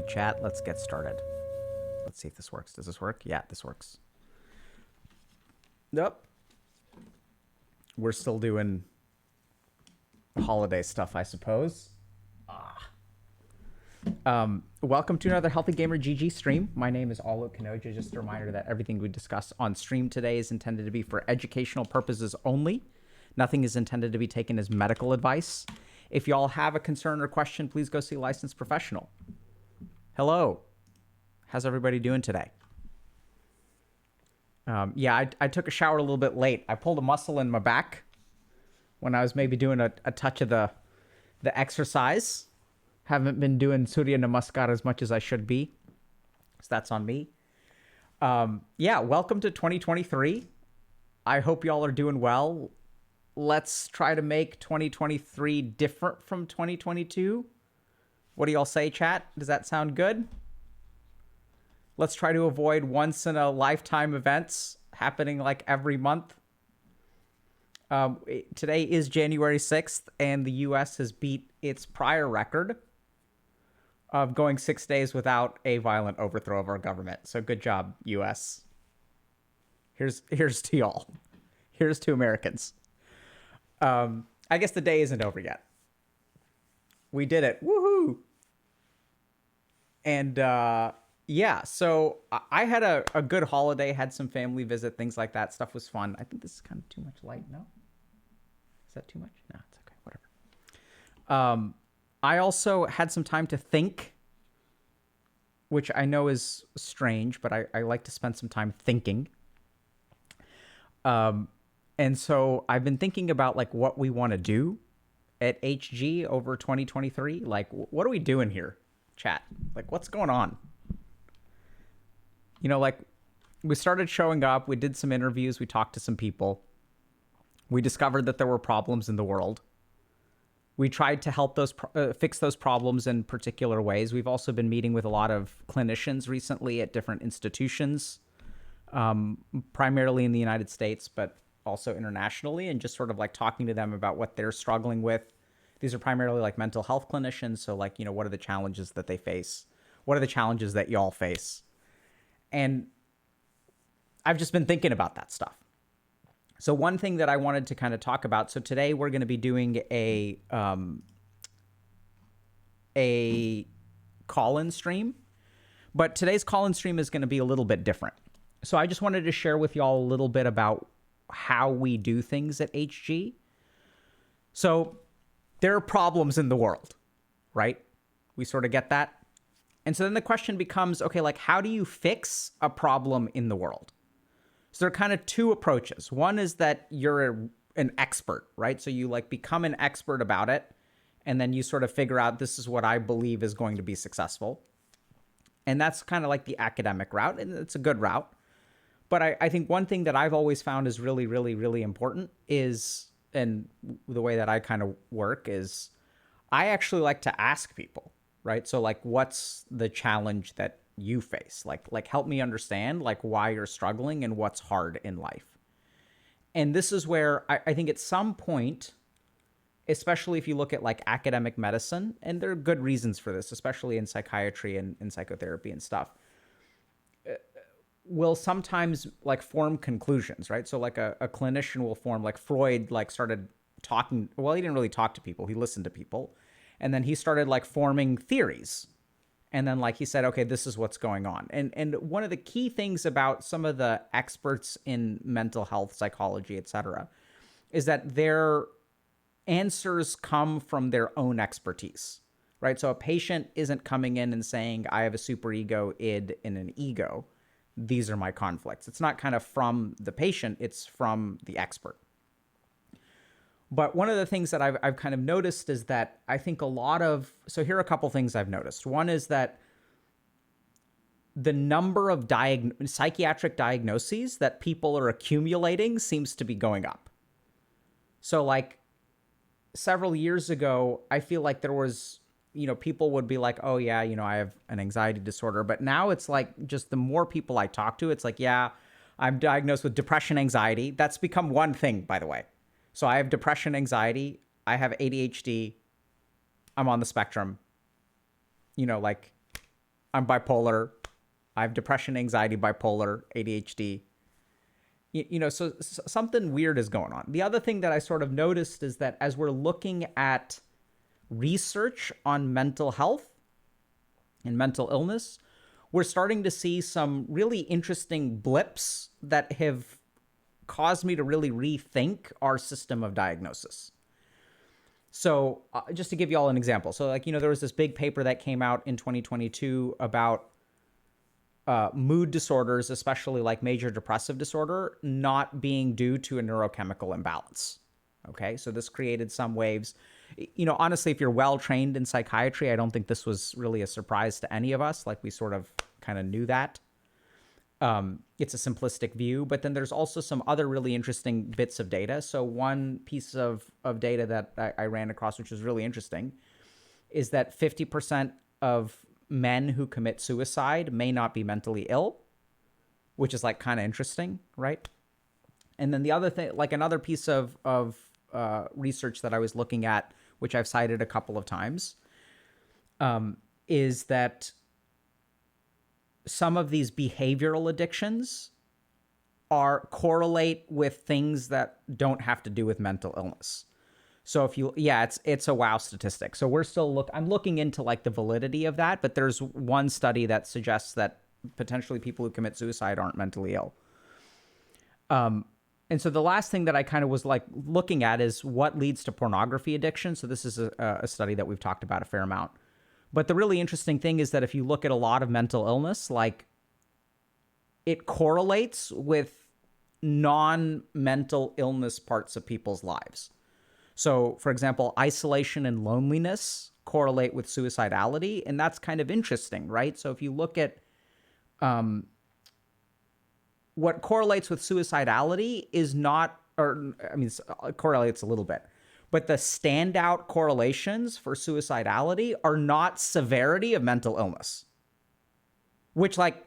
chat. Let's get started. Let's see if this works. Does this work? Yeah, this works. Nope. We're still doing holiday stuff, I suppose. Welcome to another Healthy Gamer GG stream. My name is Alok Kanoja. Just a reminder that everything we discuss on stream today is intended to be for educational purposes only. Nothing is intended to be taken as medical advice. If y'all have a concern or question, please go see a licensed professional. Hello. How's everybody doing today? Yeah, I took a shower a little bit late. I pulled a muscle in my back when I was maybe doing a touch of the exercise. Haven't been doing Surya Namaskar as much as I should be. So that's on me. Yeah, welcome to 2023. I hope y'all are doing well. Let's try to make 2023 different from 2022. What do y'all say, chat? Does that sound good? Let's try to avoid once in a lifetime events happening like every month. Today is January 6th, and the U.S. has beat its prior record of going 6 days without a violent overthrow of our government. So good job, U.S. Here's to y'all. Here's to Americans. I guess the day isn't over yet. We did it. Woohoo! And yeah, so I had a good holiday, had some family visit, things like that. Stuff was fun. I think this is kind of too much light. No? Is that too much? No, it's okay. Whatever. I also had some time to think, which I know is strange, but I like to spend some time thinking. And so I've been thinking about like what we want to do at HG over 2023. Like, what are we doing here, chat? Like, what's going on? You know, like, we started showing up. We did some interviews. We talked to some people. We discovered that there were problems in the world. We tried to help those fix those problems in particular ways. We've also been meeting with a lot of clinicians recently at different institutions, primarily in the United States, but also internationally, and just sort of like talking to them about what they're struggling with. These are primarily like mental health clinicians. So like, you know, what are the challenges that they face? What are the challenges that y'all face? And I've just been thinking about that stuff. So one thing that I wanted to kind of talk about. So today we're going to be doing a call-in stream, but today's call-in stream is going to be a little bit different. So I just wanted to share with y'all a little bit about how we do things at HG. So there are problems in the world, right? We sort of get that. And so then the question becomes, okay, like how do you fix a problem in the world? So there are kind of two approaches. One is that you're an expert, right? So you like become an expert about it, and then you sort of figure out this is what I believe is going to be successful. And that's kind of like the academic route, and it's a good route. But I think one thing that I've always found is really, really, really important is, and the way that I kind of work is I actually like to ask people, right? So like, what's the challenge that you face? Like help me understand like why you're struggling and what's hard in life. And this is where I think at some point, especially if you look at like academic medicine, and there are good reasons for this, especially in psychiatry and in psychotherapy and stuff, will sometimes like form conclusions, right? So like a clinician will form, like Freud like started talking, well, he didn't really talk to people, he listened to people. And then he started like forming theories. And then like he said, okay, this is what's going on. And one of the key things about some of the experts in mental health, psychology, etc., is that their answers come from their own expertise, right? So a patient isn't coming in and saying, I have a superego, id, and an ego. These are my conflicts. It's not kind of from the patient, it's from the expert. But one of the things that I've kind of noticed is that I think so here are a couple things I've noticed. One is that the number of psychiatric diagnoses that people are accumulating seems to be going up. So like several years ago, I feel like there was, you know, people would be like, oh yeah, you know, I have an anxiety disorder. But now it's like just the more people I talk to, it's like, yeah, I'm diagnosed with depression, anxiety. That's become one thing, by the way. So I have depression, anxiety, I have ADHD, I'm on the spectrum. You know, like I'm bipolar. I have depression, anxiety, bipolar, ADHD. So something weird is going on. The other thing that I sort of noticed is that as we're looking at research on mental health and mental illness, we're starting to see some really interesting blips that have caused me to really rethink our system of diagnosis. So just to give you all an example. So there was this big paper that came out in 2022 about mood disorders, especially like major depressive disorder, not being due to a neurochemical imbalance. Okay, so this created some waves. Honestly, if you're well trained in psychiatry, I don't think this was really a surprise to any of us. Like we sort of kind of knew that. It's a simplistic view, but then there's also some other really interesting bits of data. So one piece of data that I ran across, which was really interesting, is that 50% of men who commit suicide may not be mentally ill, which is like kind of interesting, right? And then the other thing, like another piece of research that I was looking at, which I've cited a couple of times, is that some of these behavioral addictions correlate with things that don't have to do with mental illness. So it's a wow statistic. So I'm looking into like the validity of that, but there's one study that suggests that potentially people who commit suicide aren't mentally ill. And so the last thing that I kind of was like looking at is what leads to pornography addiction. So this is a study that we've talked about a fair amount. But the really interesting thing is that if you look at a lot of mental illness, like it correlates with non-mental illness parts of people's lives. So, for example, isolation and loneliness correlate with suicidality, and that's kind of interesting, right? So if you look at what correlates with suicidality is not, it correlates a little bit, but the standout correlations for suicidality are not severity of mental illness, which like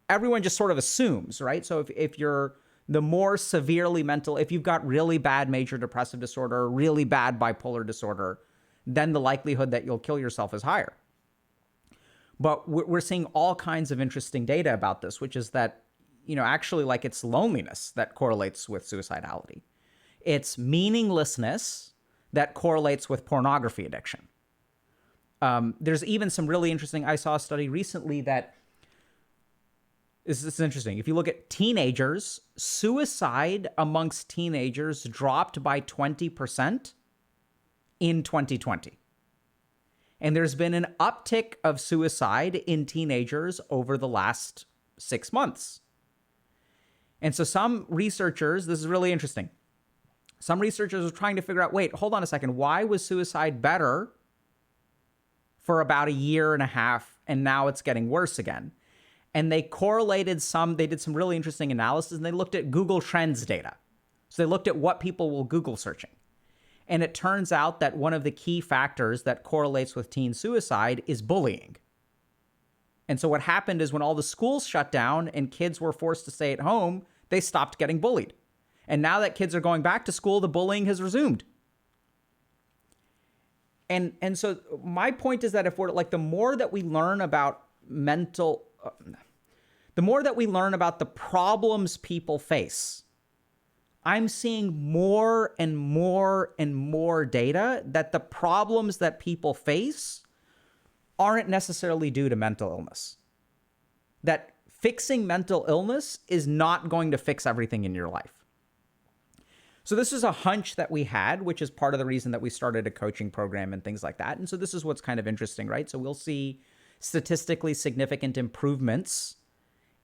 everyone just sort of assumes, right? So if you're the more severely mental, if you've got really bad major depressive disorder, really bad bipolar disorder, then the likelihood that you'll kill yourself is higher. But we're seeing all kinds of interesting data about this, which is that, actually like it's loneliness that correlates with suicidality. It's meaninglessness that correlates with pornography addiction. There's even some really interesting, I saw a study recently that this is interesting. If you look at teenagers, suicide amongst teenagers dropped by 20% in 2020. And there's been an uptick of suicide in teenagers over the last 6 months. And so some researchers, this is really interesting. Some researchers are trying to figure out, wait, hold on a second. Why was suicide better for about a year and a half, and now it's getting worse again? And they did some really interesting analysis, and they looked at Google Trends data. So they looked at what people will Google searching. And it turns out that one of the key factors that correlates with teen suicide is bullying. And so what happened is when all the schools shut down and kids were forced to stay at home, they stopped getting bullied. And now that kids are going back to school, the bullying has resumed. And so my point is that if we're like, the more that we learn about the more that we learn about the problems people face, I'm seeing more and more and more data that the problems that people face aren't necessarily due to mental illness. That fixing mental illness is not going to fix everything in your life. So this is a hunch that we had, which is part of the reason that we started a coaching program and things like that. And so this is what's kind of interesting, right? So we'll see statistically significant improvements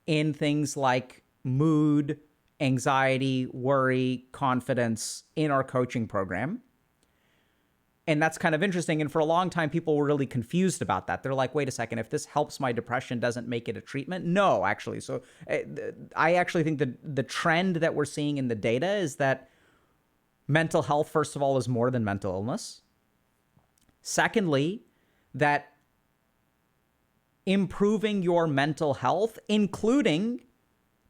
in things like mood, anxiety, worry, confidence in our coaching program. And that's kind of interesting. And for a long time, people were really confused about that. They're like, wait a second, if this helps my depression, doesn't make it a treatment? No, actually. So I actually think that the trend that we're seeing in the data is that mental health, first of all, is more than mental illness. Secondly, that improving your mental health, including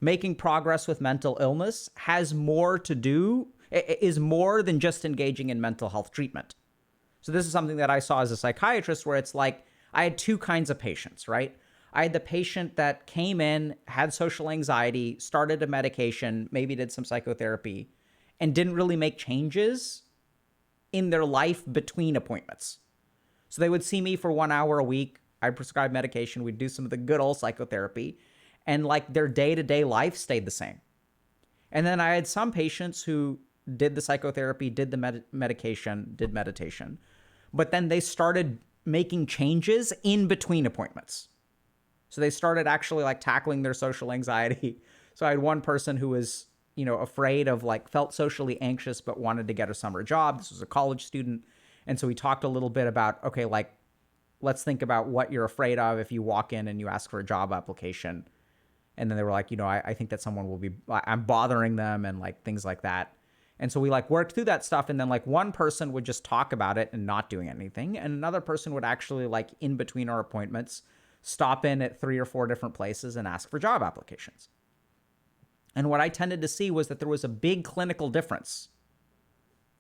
making progress with mental illness, is more than just engaging in mental health treatment. So this is something that I saw as a psychiatrist, where it's like, I had two kinds of patients, right? I had the patient that came in, had social anxiety, started a medication, maybe did some psychotherapy, and didn't really make changes in their life between appointments. So they would see me for 1 hour a week. I'd prescribe medication. We'd do some of the good old psychotherapy, and like their day-to-day life stayed the same. And then I had some patients who did the psychotherapy, did the medication, did meditation, but then they started making changes in between appointments. So they started actually like tackling their social anxiety. So I had one person who was, afraid of, like, felt socially anxious, but wanted to get a summer job. This was a college student. And so we talked a little bit about, okay, like, let's think about what you're afraid of if you walk in and you ask for a job application. And then they were like, I think that someone will be, I'm bothering them, and like things like that. And so we like worked through that stuff. And then like one person would just talk about it and not doing anything. And another person would actually, like, in between our appointments, stop in at 3 or 4 different places and ask for job applications. And what I tended to see was that there was a big clinical difference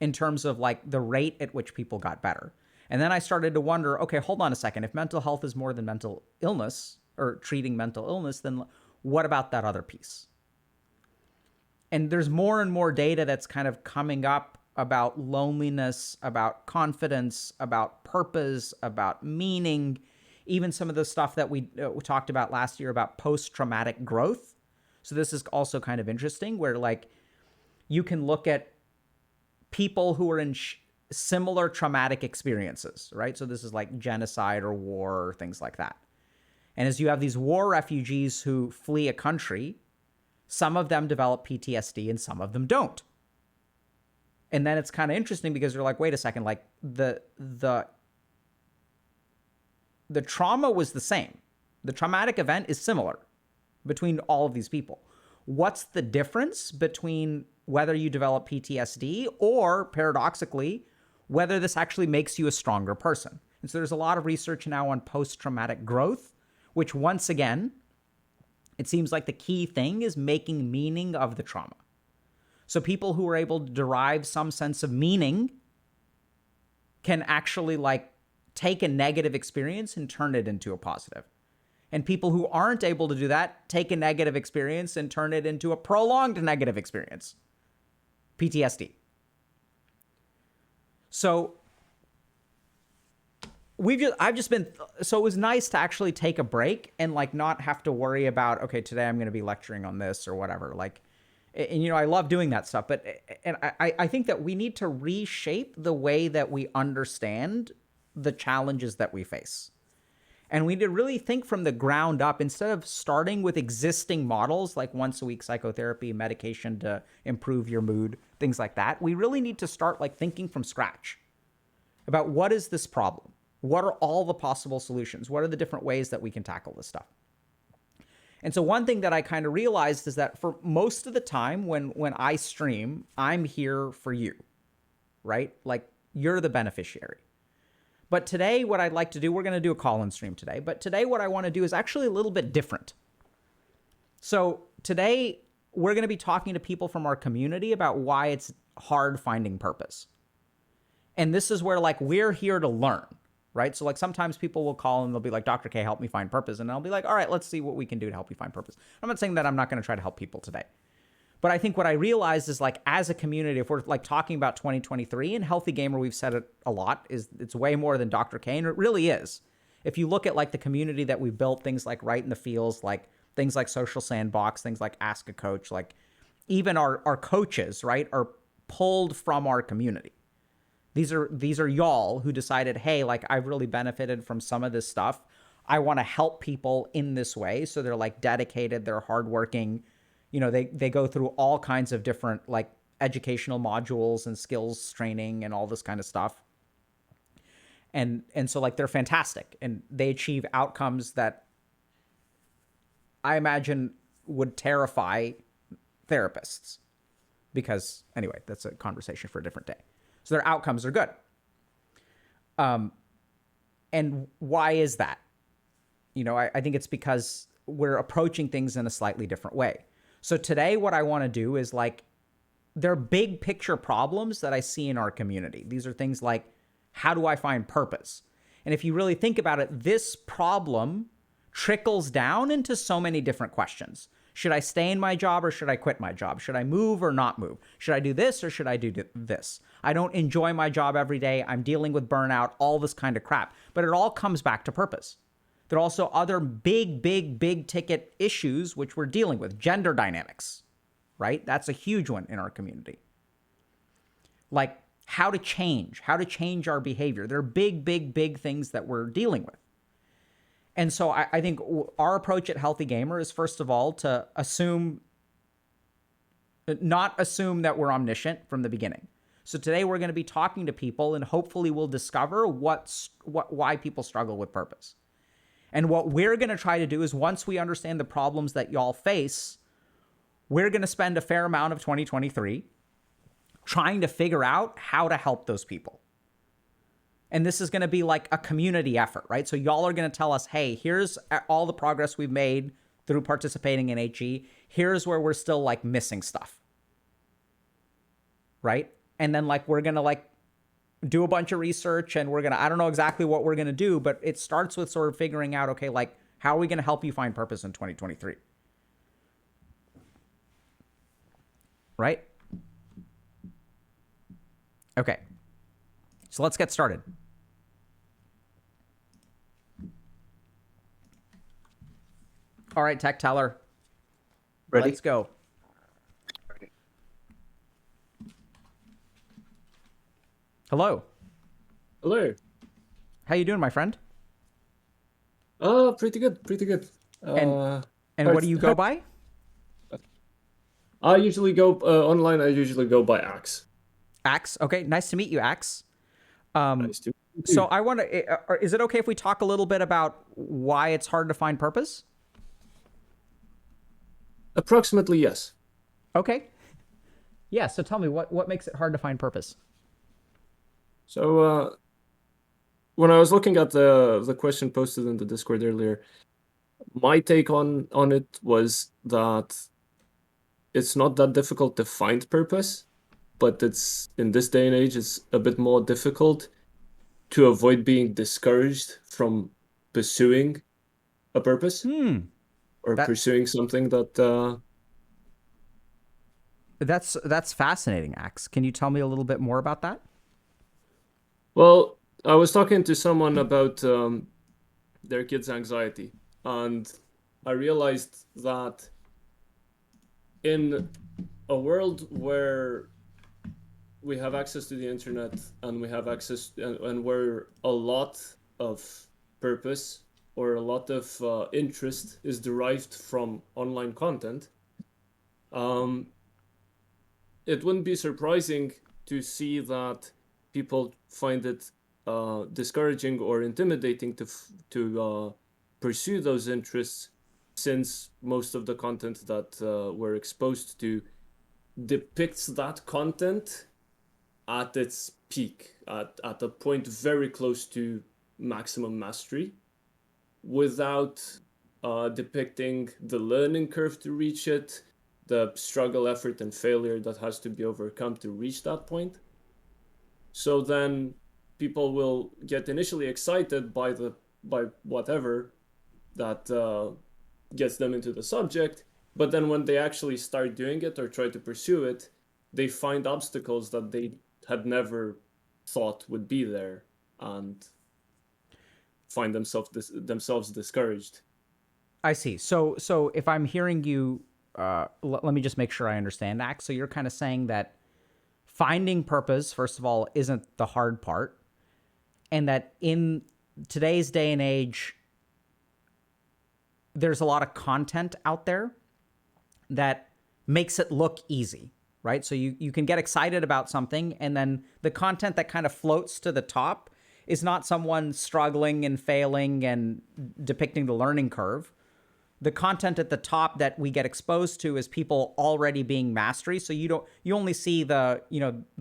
in terms of like the rate at which people got better. And then I started to wonder, okay, hold on a second. If mental health is more than mental illness or treating mental illness, then what about that other piece? And there's more and more data that's kind of coming up about loneliness, about confidence, about purpose, about meaning, even some of the stuff that we talked about last year about post-traumatic growth. So this is also kind of interesting, where like you can look at people who are in similar traumatic experiences, right? So this is like genocide or war or things like that. And as you have these war refugees who flee a country, some of them develop PTSD and some of them don't. And then it's kind of interesting because you're like, wait a second, like the trauma was the same. The traumatic event is similar between all of these people. What's the difference between whether you develop PTSD or, paradoxically, whether this actually makes you a stronger person? And so there's a lot of research now on post-traumatic growth, which once again, it seems like the key thing is making meaning of the trauma. So people who are able to derive some sense of meaning can actually like take a negative experience and turn it into a positive. And people who aren't able to do that take a negative experience and turn it into a prolonged negative experience. PTSD. So so it was nice to actually take a break and like not have to worry about, okay, today I'm going to be lecturing on this or whatever. Like, and I love doing that stuff, but I think that we need to reshape the way that we understand the challenges that we face. And we need to really think from the ground up, instead of starting with existing models like once a week psychotherapy, medication to improve your mood, things like that. We really need to start like thinking from scratch about what is this problem? What are all the possible solutions? What are the different ways that we can tackle this stuff? And so one thing that I kind of realized is that for most of the time when I stream, I'm here for you, right? Like you're the beneficiary. But today, what I'd like to do, we're going to do a call-in stream today, but today what I want to do is actually a little bit different. So today, we're going to be talking to people from our community about why it's hard finding purpose. And this is where like we're here to learn, right? So like sometimes people will call and they'll be like, Dr. K, help me find purpose. And I'll be like, all right, let's see what we can do to help you find purpose. I'm not saying that I'm not going to try to help people today. But I think what I realized is like as a community, if we're like talking about 2023 and Healthy Gamer, we've said it a lot, is it's way more than Dr. K, and it really is. If you look at like the community that we've built, things like Right in the Feels, like things like Social Sandbox, things like Ask a Coach, like even our coaches, right, are pulled from our community. These are y'all who decided, hey, like I've really benefited from some of this stuff. I want to help people in this way. So they're like dedicated, they're hardworking. They go through all kinds of different like educational modules and skills training and all this kind of stuff. And so like they're fantastic and they achieve outcomes that I imagine would terrify therapists, because anyway, that's a conversation for a different day. So their outcomes are good. And why is that? I think it's because we're approaching things in a slightly different way. So today what I want to do is like, there are big picture problems that I see in our community. These are things like, how do I find purpose? And if you really think about it, this problem trickles down into so many different questions. Should I stay in my job or should I quit my job? Should I move or not move? Should I do this or should I do this? I don't enjoy my job every day. I'm dealing with burnout, all this kind of crap. But it all comes back to purpose. There are also other big ticket issues which we're dealing with. Gender dynamics, right? That's a huge one in our community. Like how to change our behavior. There are big things that we're dealing with. And so I think our approach at Healthy Gamer is, first of all, to not assume that we're omniscient from the beginning. So today we're going to be talking to people, and hopefully we'll discover why people struggle with purpose. And what we're going to try to do is, once we understand the problems that y'all face, we're going to spend a fair amount of 2023 trying to figure out how to help those people. And this is going to be like a community effort, right? So y'all are going to tell us, hey, here's all the progress we've made through participating in HE. Here's where we're still like missing stuff, right? And then like we're going to like do a bunch of research, and we're going to, I don't know exactly what we're going to do, but it starts with sort of figuring out, okay, like how are we going to help you find purpose in 2023? Right? Okay. So let's get started. All right, Tech Teller. Ready? Let's go. Hello. Hello. How you doing, my friend? Pretty good. And what do you go by? I usually go online. I usually go by Axe. Axe. Okay, nice to meet you, Axe. Nice to meet you. So I want to. Is it okay if we talk a little bit about why it's hard to find purpose? Approximately, yes. Okay. Yeah. So tell me what makes it hard to find purpose. So when I was looking at the question posted in the Discord earlier, my take on it was that it's not that difficult to find purpose, but it's in this day and age it's a bit more difficult to avoid being discouraged from pursuing a purpose or pursuing something that That's fascinating, Axe. Can you tell me a little bit more about that? Well, I was talking to someone about their kids' anxiety, and I realized that in a world where we have access to the internet and we have access and where a lot of purpose or a lot of interest is derived from online content, it wouldn't be surprising to see that people find it discouraging or intimidating to pursue those interests, since most of the content that we're exposed to depicts that content at its peak, at a point very close to maximum mastery, without depicting the learning curve to reach it, the struggle, effort, and failure that has to be overcome to reach that point. So then people will get initially excited by whatever that gets them into the subject, but then when they actually start doing it or try to pursue it, they find obstacles that they had never thought would be there and find themselves discouraged. I see. So if I'm hearing you, let me just make sure I understand, Axe. So you're kind of saying that finding purpose, first of all, isn't the hard part, and that in today's day and age, there's a lot of content out there that makes it look easy, right? So you can get excited about something, and then the content that kind of floats to the top is not someone struggling and failing and depicting the learning curve. The content at the top that we get exposed to is people already being mastery. So you only see the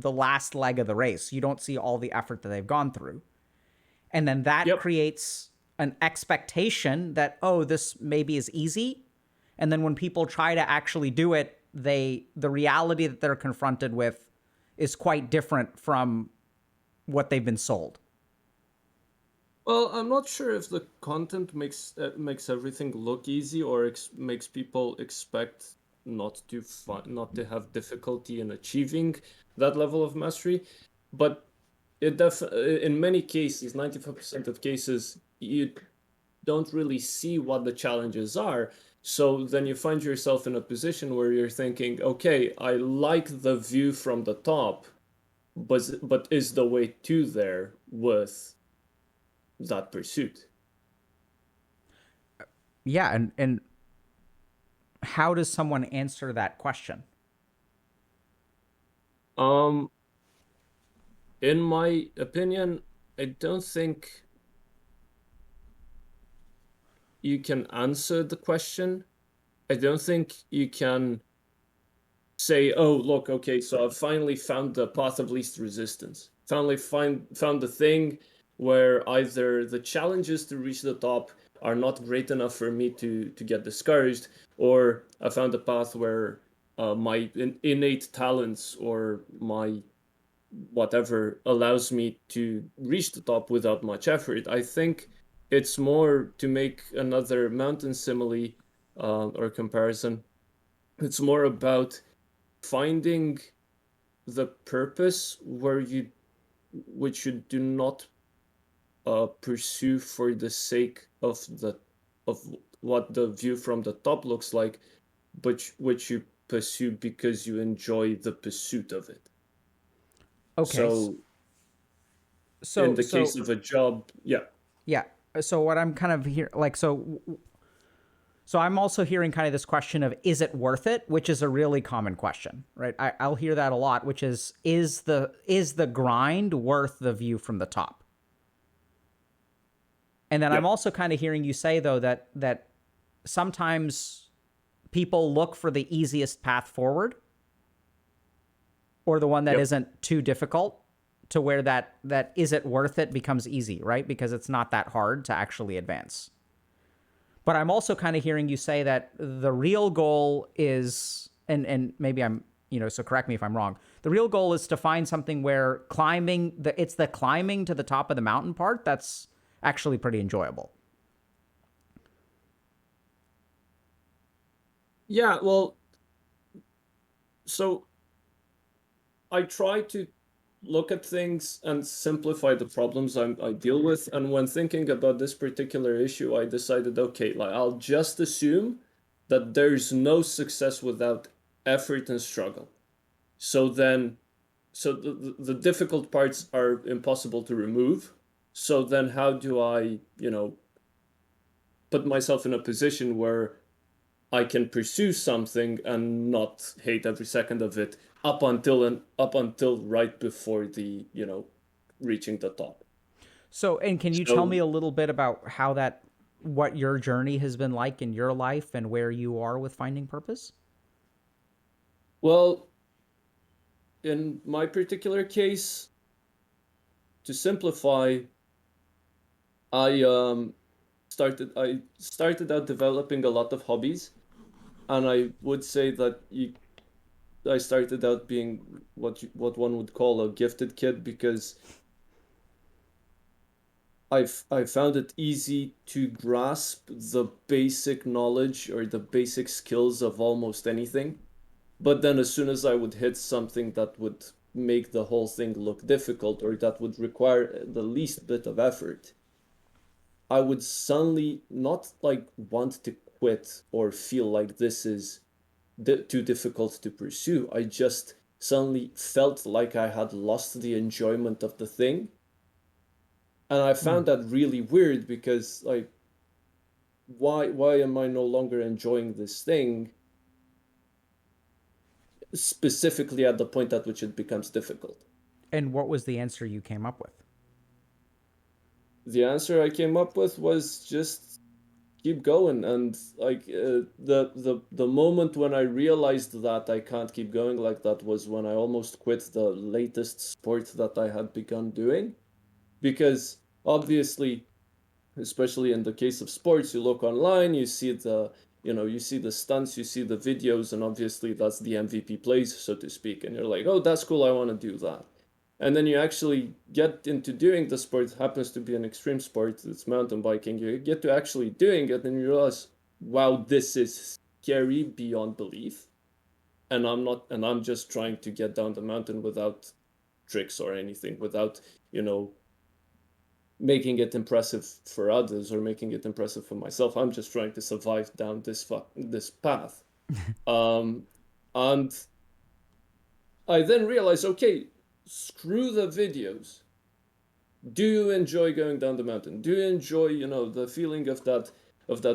last leg of the race. You don't see all the effort that they've gone through. And then that creates an expectation that, oh, this maybe is easy. And then when people try to actually do it, the reality that they're confronted with is quite different from what they've been sold. Well, I'm not sure if the content makes everything look easy or makes people expect not to have difficulty in achieving that level of mastery, but in many cases, 95% of cases, you don't really see what the challenges are. So then you find yourself in a position where you're thinking, okay, I like the view from the top, but is the way to there with that pursuit? Yeah, and how does someone answer that question? Um, in my opinion, I don't think you can answer the question. I don't think you can say, "Oh, look, okay, so I've finally found the path of least resistance. Finally found the thing where either the challenges to reach the top are not great enough for me to get discouraged, or I found a path where my innate talents or my whatever allows me to reach the top without much effort." I think it's more, to make another mountain simile or comparison. It's more about finding the purpose where you which you do not pursue for the sake of what the view from the top looks like, but which you pursue because you enjoy the pursuit of it. Okay. So in So the case so of a job, yeah, yeah. So what I'm kind of here like so I'm also hearing kind of this question of is it worth it, which is a really common question, right? I'll hear that a lot, which is the grind worth the view from the top? And then yeah, I'm also kind of hearing you say though that sometimes people look for the easiest path forward or the one that yep. isn't too difficult to where that is it worth it becomes easy, right? Because it's not that hard to actually advance. But I'm also kind of hearing you say that the real goal is and maybe I'm, so correct me if I'm wrong. The real goal is to find something where it's the climbing to the top of the mountain part that's actually pretty enjoyable. Yeah, well, so I try to look at things and simplify the problems I deal with. And when thinking about this particular issue, I decided, okay, like I'll just assume that there's no success without effort and struggle. So then, so the difficult parts are impossible to remove. So then, how do I, put myself in a position where I can pursue something and not hate every second of it up until right before the reaching the top. So, and can you tell me So, a little bit about what your journey has been like in your life and where you are with finding purpose? well, in my particular case, to simplify, I started out developing a lot of hobbies, and I would say that I started out being what one would call a gifted kid, because I found it easy to grasp the basic knowledge or the basic skills of almost anything. But then as soon as I would hit something that would make the whole thing look difficult or that would require the least bit of effort, I would suddenly not like want to quit or feel like this is too difficult to pursue. I just suddenly felt like I had lost the enjoyment of the thing. And I Hmm. found that really weird, because like, why am I no longer enjoying this thing, specifically at the point at which it becomes difficult? And what was the answer you came up with? The answer I came up with was just keep going. And like, the moment when I realized that I can't keep going like that was when I almost quit the latest sport that I had begun doing. Because obviously, especially in the case of sports, you look online, you see the stunts, you see the videos, and obviously that's the MVP plays, so to speak, and you're like, oh, that's cool, I want to do that. And then you actually get into doing the sport. It happens to be an extreme sport. It's mountain biking. You get to actually doing it, and you realize, wow, this is scary beyond belief. And I'm just trying to get down the mountain without tricks or anything, without, you know, making it impressive for others or making it impressive for myself. I'm just trying to survive down this path. Um, and I then realized, okay, screw the videos. Do you enjoy going down the mountain? Do you enjoy, you know, the feeling of that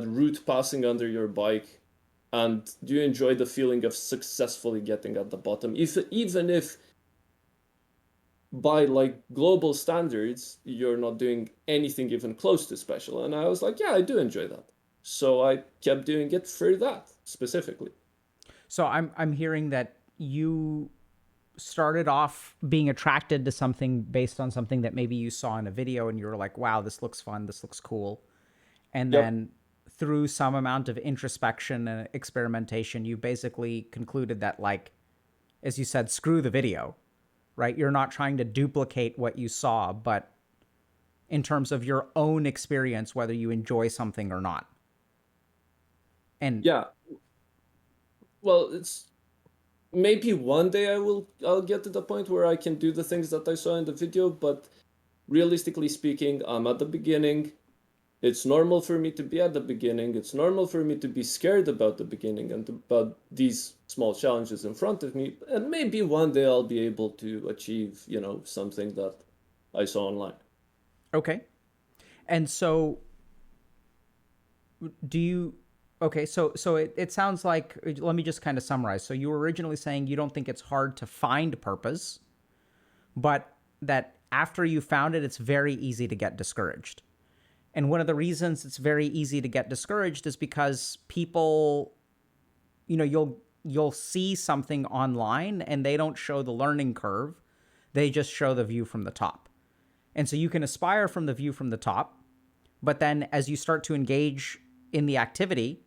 route passing under your bike? And do you enjoy the feeling of successfully getting at the bottom? Even if by like global standards, you're not doing anything even close to special. And I was like, yeah, I do enjoy that. So I kept doing it for that specifically. So I'm hearing that you started off being attracted to something based on something that maybe you saw in a video and you were like, wow, this looks fun, this looks cool. And Yep. then through some amount of introspection and experimentation, you basically concluded that, like, as you said, screw the video, right? You're not trying to duplicate what you saw, but in terms of your own experience, whether you enjoy something or not. And Yeah. Well, it's maybe one day I'll get to the point where I can do the things that I saw in the video, but realistically speaking, I'm at the beginning. It's normal for me to be at the beginning. It's normal for me to be scared about the beginning and about these small challenges in front of me. And maybe one day I'll be able to achieve, you know, something that I saw online. okay. And so do you okay, so it sounds like, let me just kind of summarize. So you were originally saying you don't think it's hard to find purpose, but that after you found it, it's very easy to get discouraged. And one of the reasons it's very easy to get discouraged is because people, you know, you'll see something online and they don't show the learning curve. They just show the view from the top. And so you can aspire from the view from the top, but then as you start to engage in the activity,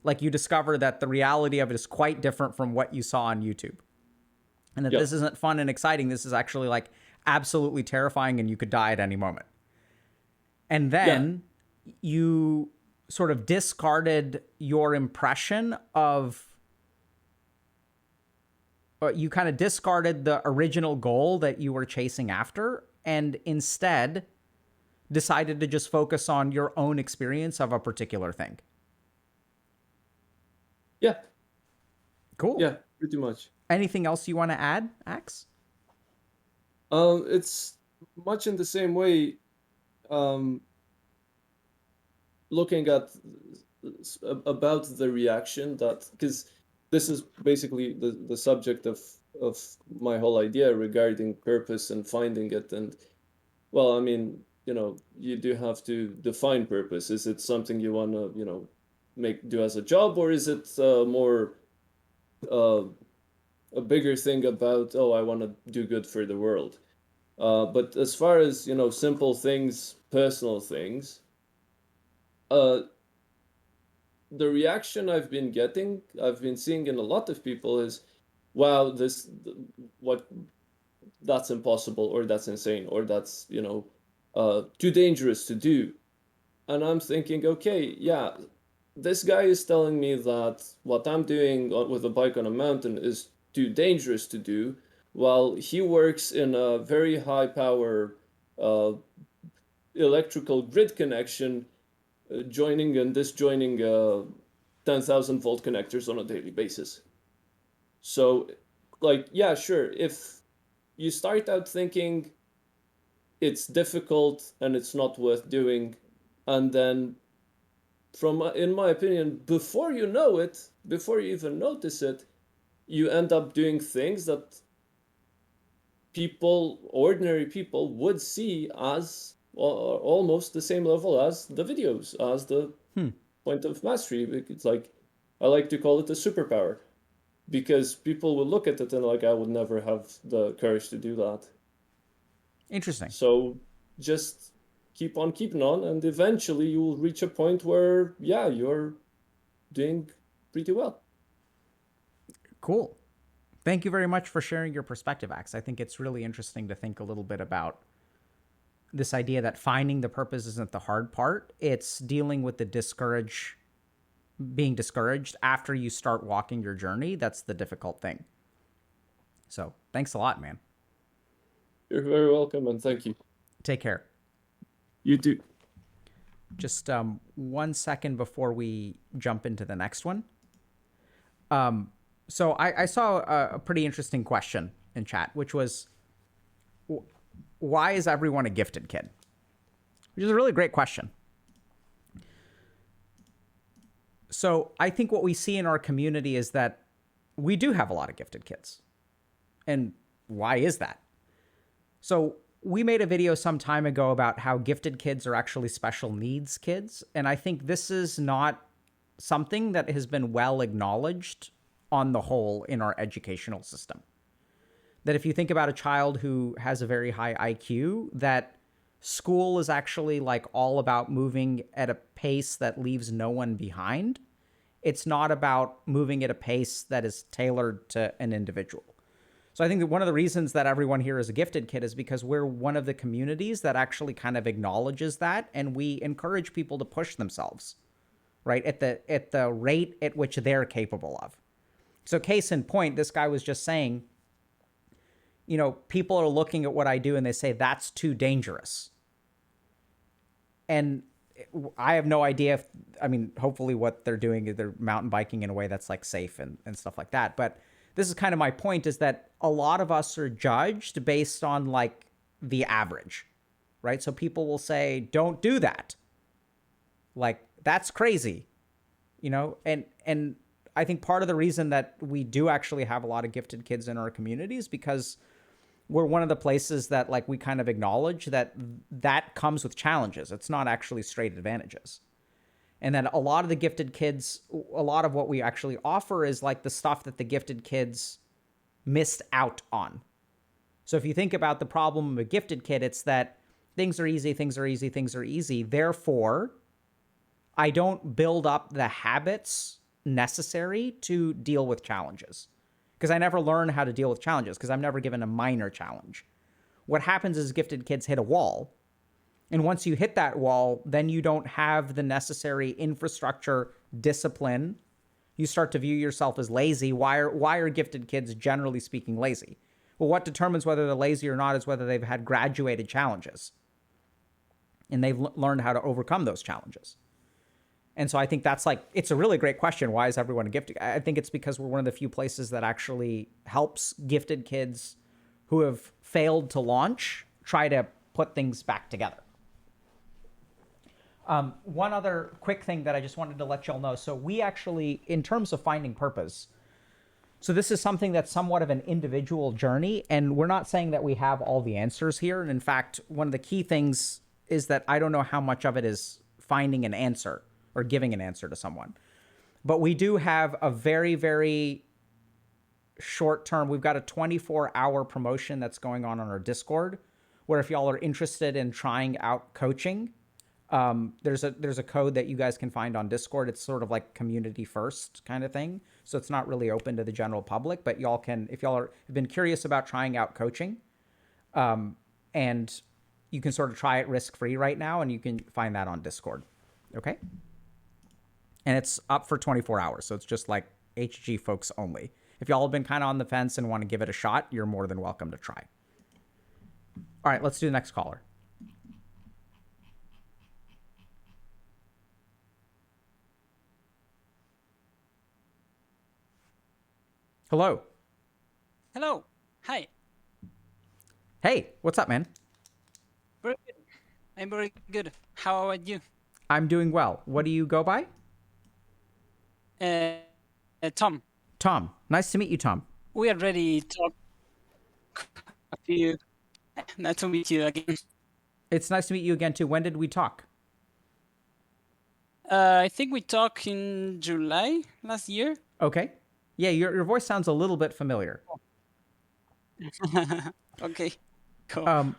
like, you discover that the reality of it is quite different from what you saw on YouTube. And that Yep. this isn't fun and exciting. This is actually like absolutely terrifying and you could die at any moment. And Yeah. then you sort of discarded your impression of, you kind of discarded the original goal that you were chasing after and instead decided to just focus on your own experience of a particular thing. Yeah. Cool. Yeah. Pretty much. Anything else you want to add, Axe? It's much in the same way. Um, looking at about the reaction that because this is basically the subject of my whole idea regarding purpose and finding it. And well, I mean, you know, you do have to define purpose. Is it something you want to, you know, do as a job, or is it more uh, a bigger thing about, oh, I want to do good for the world? But as far as, you know, simple things, personal things, uh, the reaction I've been seeing in a lot of people is, wow, what, that's impossible, or that's insane, or that's, you know, too dangerous to do. And I'm thinking, okay, yeah, this guy is telling me that what I'm doing with a bike on a mountain is too dangerous to do, while he works in a very high power uh, electrical grid connection, joining and disjoining 10,000 volt connectors on a daily basis. So, like, yeah, sure, if you start out thinking it's difficult and it's not worth doing, and then from in my opinion, before you know it, before you even notice it, you end up doing things that ordinary people, would see as almost the same level as the videos, as the Hmm. point of mastery. It's like, I like to call it a superpower, because people will look at it and like, I would never have the courage to do that. Interesting. So just keep on keeping on, and eventually you will reach a point where, yeah, you're doing pretty well. Cool. Thank you very much for sharing your perspective, Ax. I think it's really interesting to think a little bit about this idea that finding the purpose isn't the hard part. It's dealing with being discouraged after you start walking your journey. That's the difficult thing. So thanks a lot, man. You're very welcome, and thank you. Take care. You too. Just 1 second before we jump into the next one. So I saw a pretty interesting question in chat, which was, why is everyone a gifted kid? Which is a really great question. So I think what we see in our community is that we do have a lot of gifted kids. And why is that? So we made a video some time ago about how gifted kids are actually special needs kids. And I think this is not something that has been well acknowledged on the whole in our educational system. That if you think about a child who has a very high IQ, that school is actually like all about moving at a pace that leaves no one behind. It's not about moving at a pace that is tailored to an individual. So I think that one of the reasons that everyone here is a gifted kid is because we're one of the communities that actually kind of acknowledges that, and we encourage people to push themselves, right, at the rate at which they're capable of. So case in point, this guy was just saying, you know, people are looking at what I do and they say, that's too dangerous. And I have no idea if, I mean, hopefully what they're doing is they're mountain biking in a way that's like safe and stuff like that. But this is kind of my point, is that a lot of us are judged based on like the average, right? So people will say, don't do that. Like, that's crazy, you know? And I think part of the reason that we do actually have a lot of gifted kids in our community is because we're one of the places that like we kind of acknowledge that that comes with challenges. It's not actually straight advantages. And then a lot of the gifted kids, a lot of what we actually offer is like the stuff that the gifted kids missed out on. So if you think about the problem of a gifted kid, it's that things are easy, things are easy, things are easy. Therefore, I don't build up the habits necessary to deal with challenges, because I never learn how to deal with challenges because I'm never given a minor challenge. What happens is gifted kids hit a wall. And once you hit that wall, then you don't have the necessary infrastructure, discipline. You start to view yourself as lazy. Why are gifted kids, generally speaking, lazy? Well, what determines whether they're lazy or not is whether they've had graduated challenges and they've learned how to overcome those challenges. And so I think that's like, it's a really great question. Why is everyone a gifted? I think it's because we're one of the few places that actually helps gifted kids who have failed to launch try to put things back together. One other quick thing that I just wanted to let y'all know. So we actually, in terms of finding purpose, so this is something that's somewhat of an individual journey, and we're not saying that we have all the answers here. And in fact, one of the key things is that I don't know how much of it is finding an answer or giving an answer to someone. But we do have a very, very short term, we've got a 24-hour promotion that's going on our Discord, where if y'all are interested in trying out coaching, there's a code that you guys can find on Discord. It's sort of like community first kind of thing. So it's not really open to the general public, but y'all can, if y'all have been curious about trying out coaching, and you can sort of try it risk-free right now, and you can find that on Discord. Okay? And it's up for 24 hours. So it's just like HG folks only. If y'all have been kind of on the fence and want to give it a shot, you're more than welcome to try. All right, let's do the next caller. Hello. Hello. Hi. Hey, what's up, man? Very good. I'm very good. How about you? I'm doing well. What do you go by? Tom. Tom. Nice to meet you, Tom. We already talked a few. Nice to meet you again. It's nice to meet you again, too. When did we talk? I think we talked in July last year. Okay. Yeah, your voice sounds a little bit familiar. Okay. Cool.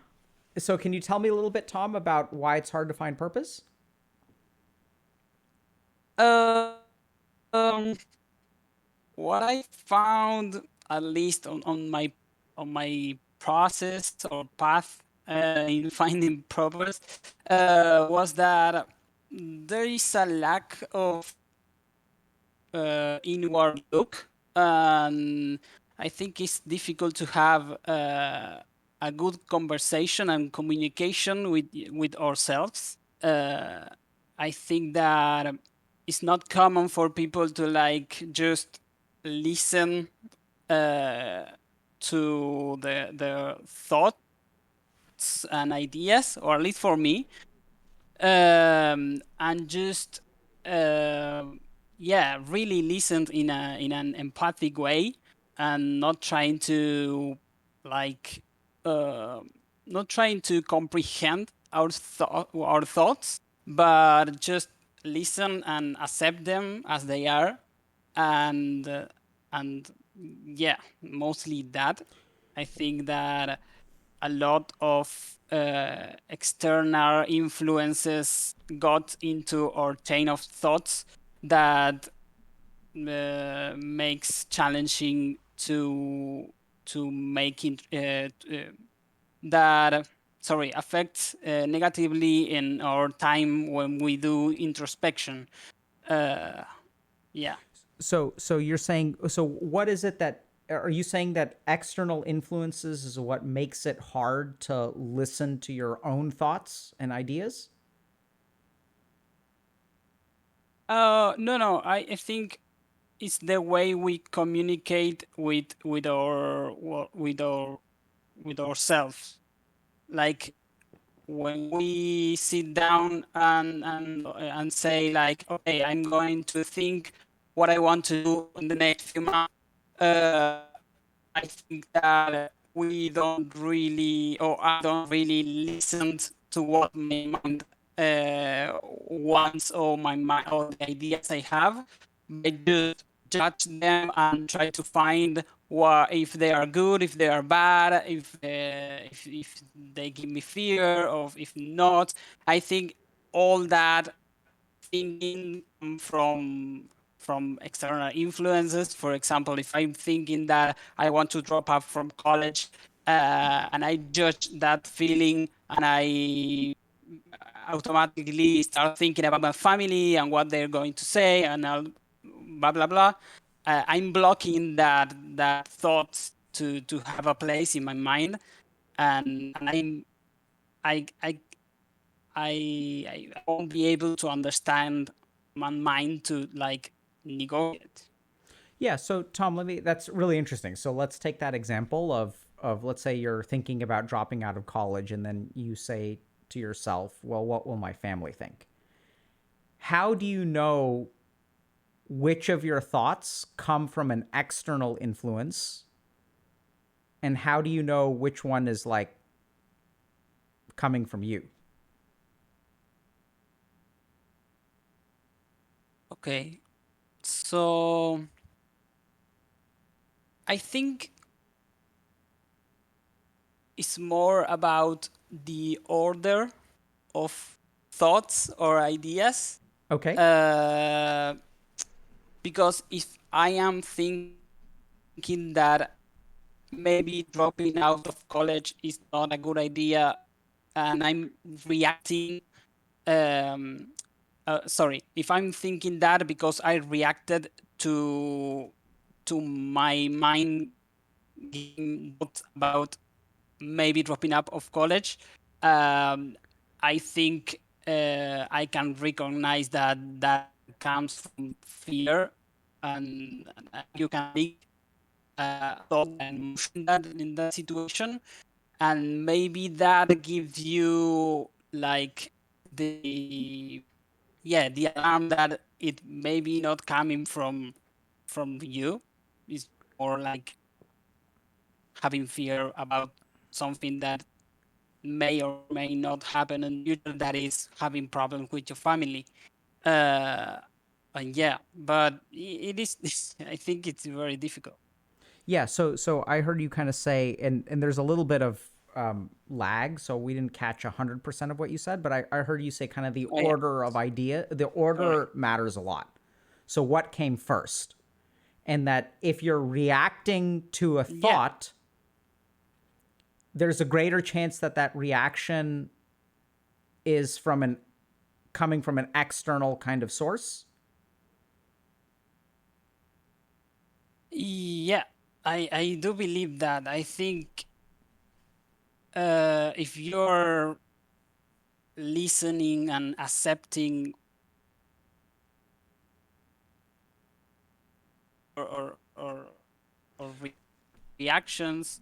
So can you tell me a little bit, Tom, about why it's hard to find purpose? What I found at least on my process or path in finding purpose, was that there is a lack of inward look, and I think it's difficult to have a good conversation and communication with ourselves. I think that it's not common for people to like just listen to the thoughts and ideas, or at least for me, and just yeah, really listened in an empathic way, and not trying to like uh, not trying to comprehend our thoughts, but just listen and accept them as they are, and and yeah, mostly that. I think that a lot of external influences got into our chain of thoughts that makes challenging to make it that sorry affects negatively in our time when we do introspection. uh, yeah. So you're saying, so what is it that, are you saying that external influences is what makes it hard to listen to your own thoughts and ideas? No, I think it's the way we communicate with ourselves. Like when we sit down and say like, okay, I'm going to think what I want to do in the next few months. Uh, I think that we don't really, or I don't really listen to what my mind wants, or my mind, or the ideas I have. I just judge them and try to find what, if they are good, if they are bad, if they give me fear, or if not. I think all that thinking from external influences. For example, if I'm thinking that I want to drop out from college, and I judge that feeling, and I automatically start thinking about my family and what they're going to say, and I'll blah blah blah. I'm blocking that thoughts to have a place in my mind, and I I I won't be able to understand my mind to like negotiate. Yeah, so Tom, let me, that's really interesting. So let's take that example of let's say you're thinking about dropping out of college and then you say to yourself, well, what will my family think? How do you know which of your thoughts come from an external influence, and how do you know which one is like coming from you? Okay, so I think it's more about the order of thoughts or ideas. Okay. Uh, because if I am thinking that maybe dropping out of college is not a good idea, and I'm reacting, um, sorry, if I'm thinking that because I reacted to my mind giving thoughts about maybe dropping out of college, um, I think I can recognize that that comes from fear, and you can link thought and emotion that in that situation, and maybe that gives you like the yeah, the alarm that it may be not coming from you. It's more like having fear about something that may or may not happen in the future, that is having problems with your family. uh and yeah, but it is I think it's very difficult. Yeah, so I heard you kind of say, and there's a little bit of lag, so we didn't catch 100% of what you said, but I heard you say kind of the Oh, yeah. order of idea. The Sorry. order matters a lot. So what came first? and that if you're reacting to a thought, there's a greater chance that that reaction is coming from an external kind of source. Yeah, I do believe that. I think if you're listening and accepting or reactions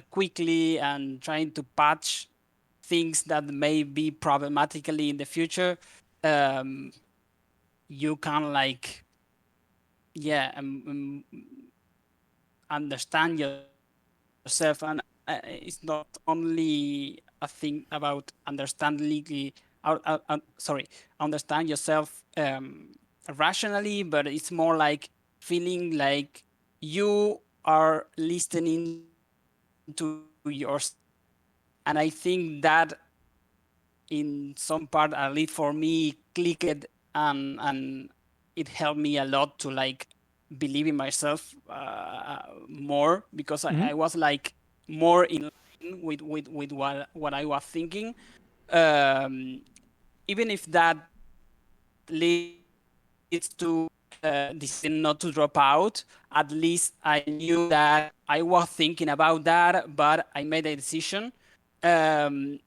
quickly and trying to patch things that may be problematically in the future, you can like understand yourself. And it's not only a thing about understand yourself rationally, but it's more like feeling like you are listening to yourself. And I think that in some part, at least for me, clicked, and it helped me a lot to like believe in myself more, because I was like more in line with what I was thinking, even if that leads to deciding not to drop out. At least I knew that I was thinking about that, but I made a decision. And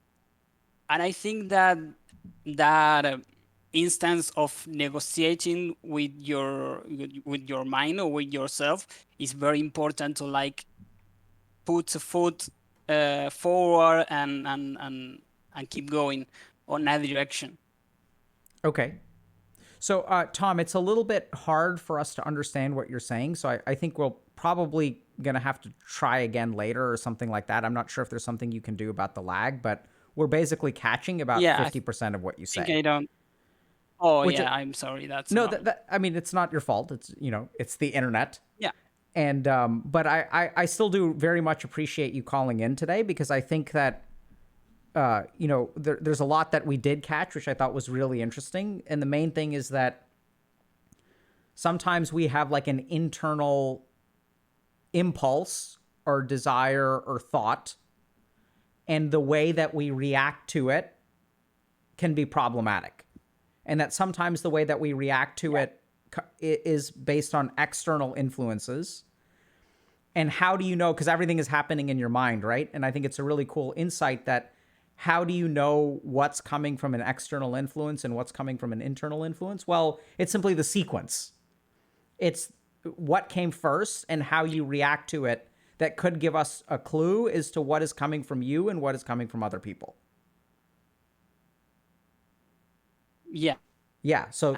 I think that instance of negotiating with your mind or with yourself is very important to like put a foot forward and keep going on that direction. Okay. So, Tom, it's a little bit hard for us to understand what you're saying. So I think we'll probably going to have to try again later or something like that. I'm not sure if there's something you can do about the lag, but we're basically catching about 50% of what you say. I don't. Oh, Which, I'm sorry. That's no, wrong. I mean, it's not your fault. It's, it's the internet. Yeah. And, but I still do very much appreciate you calling in today, because I think that, there's a lot that we did catch, which I thought was really interesting. And the main thing is that sometimes we have like an internal impulse or desire or thought, and the way that we react to it can be problematic. And that sometimes the way that we react to it is based on external influences. And how do you know? Because everything is happening in your mind, right? And I think it's a really cool insight that how do you know what's coming from an external influence and what's coming from an internal influence? Well, it's simply the sequence. It's what came first and how you react to it that could give us a clue as to what is coming from you and what is coming from other people. Yeah. Yeah. So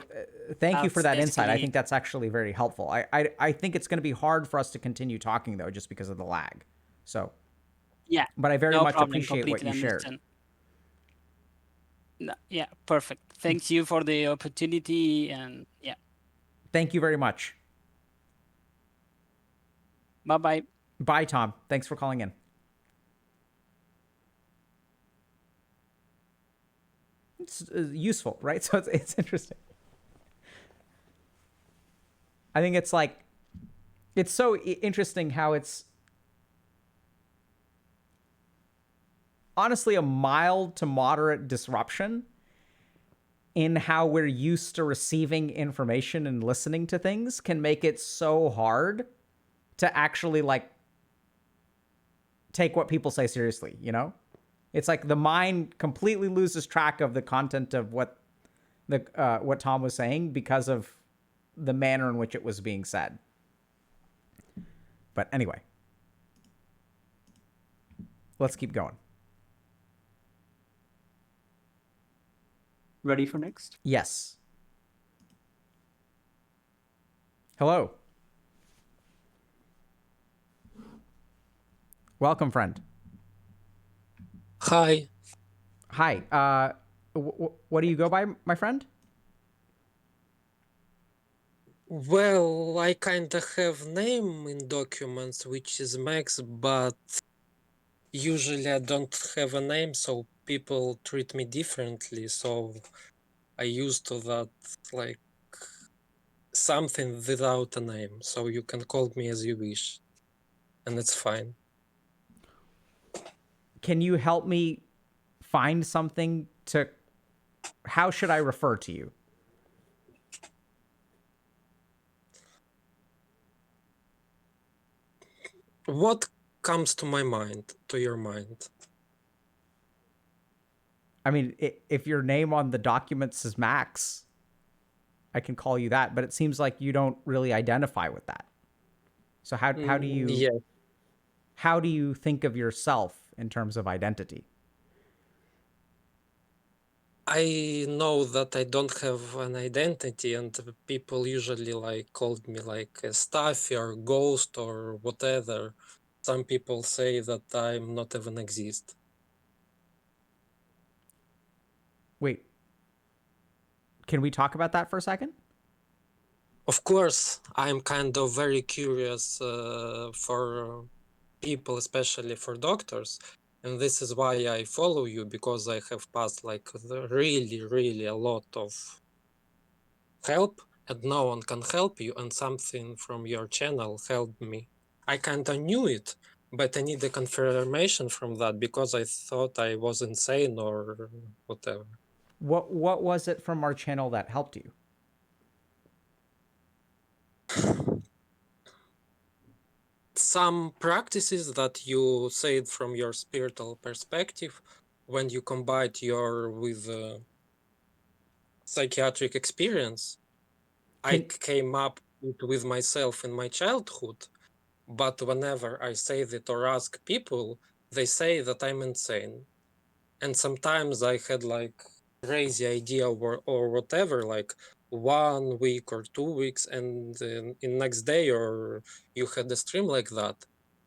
thank you for that insight. I think that's actually very helpful. I think it's going to be hard for us to continue talking, though, just because of the lag. So, yeah. But I very much appreciate what you shared. No, yeah, perfect. Thanks you for the opportunity, and yeah. Thank you very much. Bye-bye. Bye, Tom. Thanks for calling in. It's useful, right? So it's interesting. I think it's like, it's so interesting how it's honestly a mild to moderate disruption in how we're used to receiving information and listening to things can make it so hard to actually like take what people say seriously, It's like the mind completely loses track of the content of what Tom was saying because of the manner in which it was being said. But anyway, let's keep going. Ready for next? Yes. Hello. Welcome, friend. Hi. Hi. What do you go by, my friend? Well, I kinda have name in documents, which is Max, but usually I don't have a name, so people treat me differently. So I used to that like something without a name, so you can call me as you wish, and it's fine. Can you help me find something to? How should I refer to you? What comes to your mind? I mean, if your name on the documents is Max, I can call you that, but it seems like you don't really identify with that. So how do you Yeah, how do you think of yourself in terms of identity? I know that I don't have an identity, and people usually like called me like a Staffy or Ghost or whatever. Some people say that I'm not even exist. Wait, can we talk about that for a second? Of course, I'm kind of very curious for people, especially for doctors, and this is why I follow you, because I have passed like really a lot of help, and no one can help you, and something from your channel helped me. I kind of knew it, but I need a confirmation from that because I thought I was insane or whatever. What was it from our channel that helped you? Some practices that you said from your spiritual perspective, when you combine your with psychiatric experience, I Can came up with myself in my childhood. But whenever I say that or ask people, they say that I'm insane. And sometimes I had like crazy idea or whatever, like 1 week or 2 weeks, and in next day or you had a stream like that,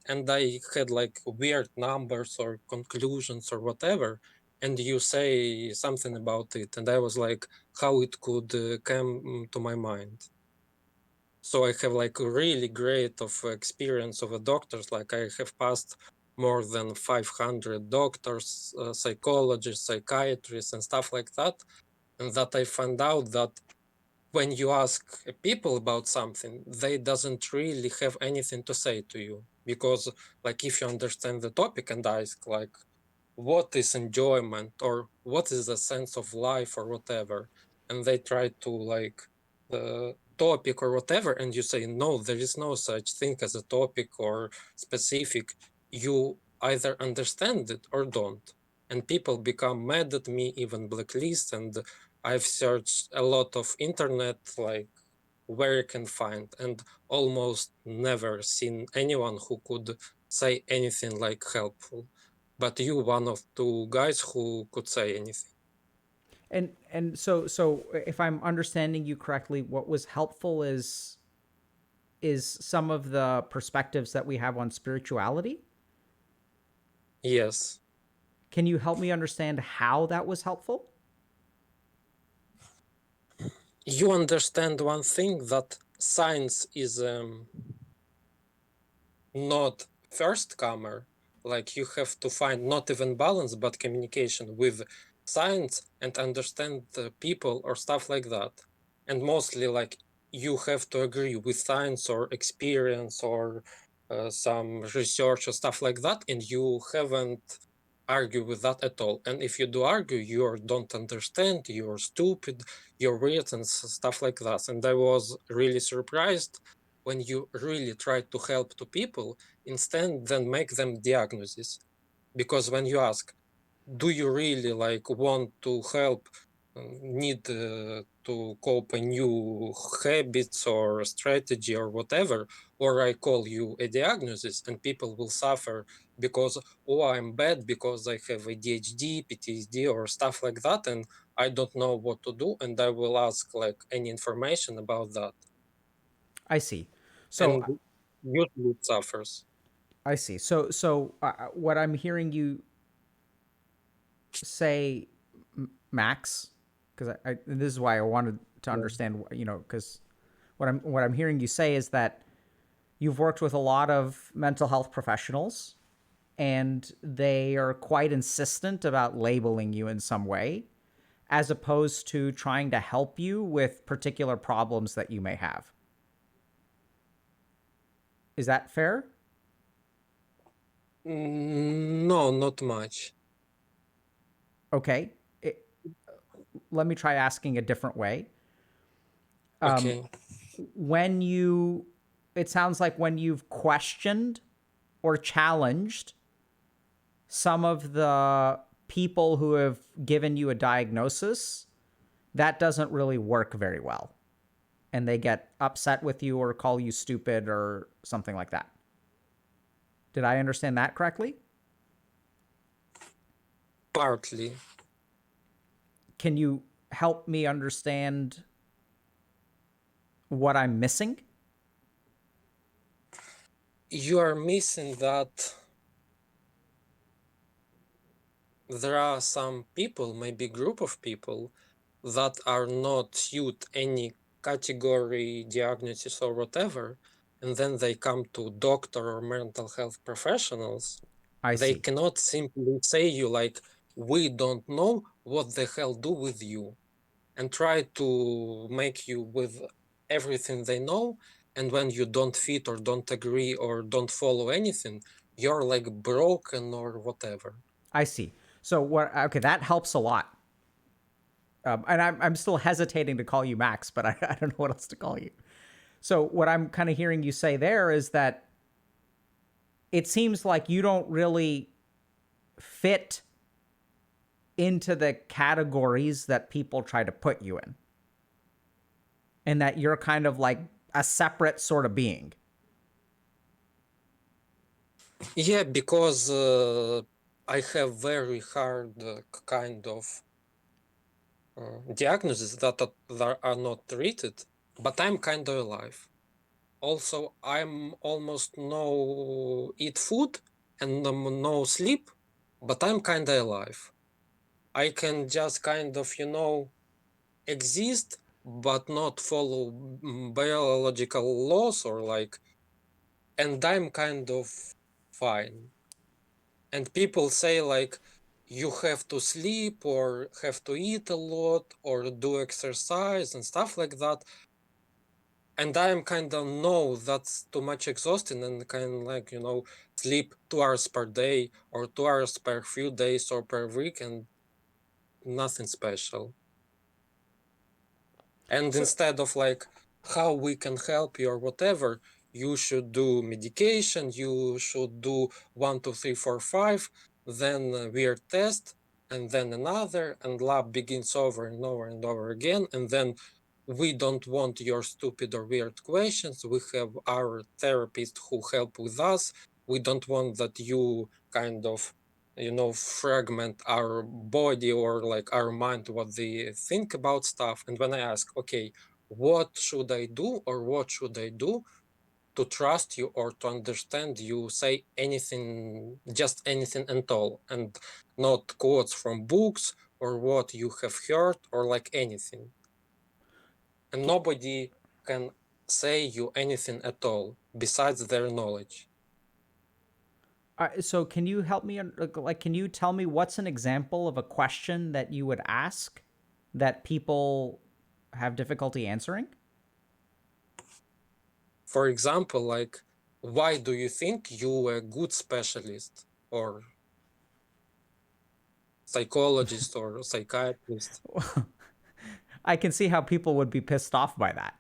and I had like weird numbers or conclusions or whatever, and you say something about it, and I was like, how it could come to my mind. So I have like a really great of experience of a doctors. Like I have passed more than 500 doctors, psychologists, psychiatrists, and stuff like that. And that I found out that when you ask people about something, they doesn't really have anything to say to you, because like if you understand the topic and ask like, what is enjoyment or what is the sense of life or whatever, and they try to like the topic or whatever, and you say no, there is no such thing as a topic or specific, you either understand it or don't, and people become mad at me, even blacklist. And I've searched a lot of internet like where you can find, and almost never seen anyone who could say anything like helpful. But you one of two guys who could say anything. so if I'm understanding you correctly, what was helpful is some of the perspectives that we have on spirituality. Yes. Can you help me understand how that was helpful? You understand one thing, that science is not first comer. Like you have to find not even balance, but communication with science and understand the people or stuff like that. And mostly like you have to agree with science or experience or some research or stuff like that. And you haven't argue with that at all. And if you do argue, you don't understand, you're stupid, you're weird and stuff like that. And I was really surprised when you really try to help to people, instead then make them diagnoses. Because when you ask, do you really like want to help, need to cope a new habits or strategy or whatever, or I call you a diagnosis, and people will suffer because, oh, I'm bad because I have ADHD, PTSD or stuff like that, and I don't know what to do, and I will ask like any information about that, I see. So and usually it suffers. I see. What I'm hearing you say, Max, because this is why I wanted to understand, because what I'm hearing you say is that you've worked with a lot of mental health professionals, and they are quite insistent about labeling you in some way, as opposed to trying to help you with particular problems that you may have. Is that fair? No, not much. Okay. Let me try asking a different way. Okay. It sounds like when you've questioned or challenged some of the people who have given you a diagnosis, that doesn't really work very well. And they get upset with you or call you stupid or something like that. Did I understand that correctly? Partly. Can you help me understand what I'm missing? You are missing that there are some people, maybe group of people, that are not suit any category, diagnosis or whatever, and then they come to doctor or mental health professionals. I They see. cannot simply say you like, we don't know what the hell do with you, and try to make you with everything they know, and when you don't fit or don't agree or don't follow anything, you're like broken or whatever. I see. So what? Okay, that helps a lot. And I'm still hesitating to call you Max, but I don't know what else to call you. So what I'm kind of hearing you say there is that it seems like you don't really fit into the categories that people try to put you in, and that you're kind of like a separate sort of being. Yeah, because I have very hard kind of diagnoses that are not treated, but I'm kind of alive. Also, I'm almost no eat food and no sleep, but I'm kind of alive. I can just kind of, exist, but not follow biological laws or like, and I'm kind of fine. And people say like, you have to sleep or have to eat a lot or do exercise and stuff like that. And I'm kind of no, that's too much exhausting, and kind of like, sleep 2 hours per day or 2 hours per few days or per week and nothing special. And instead of like how we can help you or whatever, you should do medication, you should do 1, 2, 3, 4, 5, then a weird test, and then another, and lab begins over and over and over again. And then we don't want your stupid or weird questions. We have our therapist who help with us. We don't want that you kind of fragment our body or like our mind, what they think about stuff. And when I ask, okay, what should I do or what should I do to trust you or to understand, you say anything, just anything and all, and not quotes from books or what you have heard or like anything. And nobody can say you anything at all besides their knowledge. So can you help me? Like, can you tell me what's an example of a question that you would ask that people have difficulty answering? For example, like, why do you think you a good specialist or psychologist or psychiatrist? I can see how people would be pissed off by that.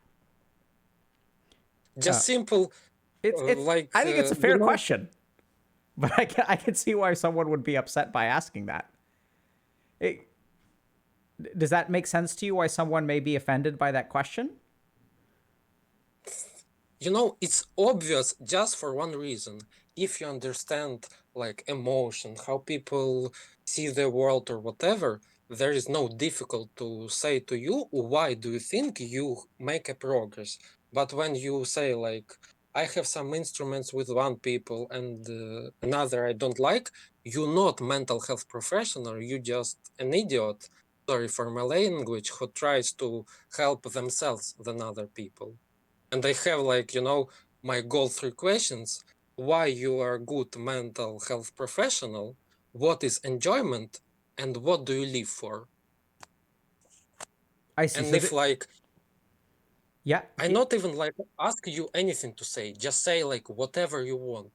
Just simple, It's. like, I think it's a fair question, but I can see why someone would be upset by asking that. Does that make sense to you? Why someone may be offended by that question? It's obvious just for one reason. If you understand like emotion, how people see the world or whatever, there is no difficult to say to you, why do you think you make a progress? But when you say like, I have some instruments with one people and another I don't like, you're not mental health professional, you just an idiot, sorry for my language, who tries to help themselves than other people. And I have like, my goal 3 questions. Why you are a good mental health professional? What is enjoyment? And what do you live for? I see. And So if like yeah, I not even like ask you anything to say, just say like whatever you want.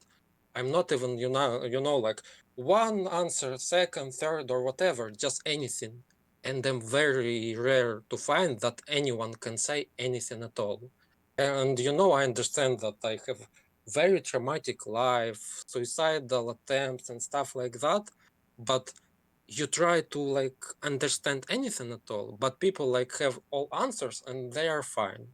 I'm not even like one answer, second, third, or whatever, just anything. And I'm very rare to find that anyone can say anything at all. And I understand that I have very traumatic life, suicidal attempts and stuff like that. But you try to like understand anything at all, but people like have all answers and they are fine.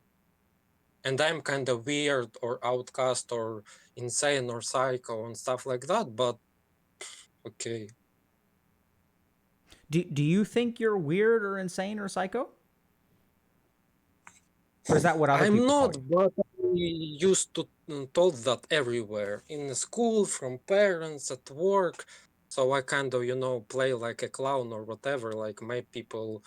And I'm kind of weird or outcast or insane or psycho and stuff like that, but okay. do you think you're weird or insane or psycho? Or is that what other I'm people call not, you? but I used to told that everywhere in the school, from parents, at work. So I kind of, play like a clown or whatever, like my people,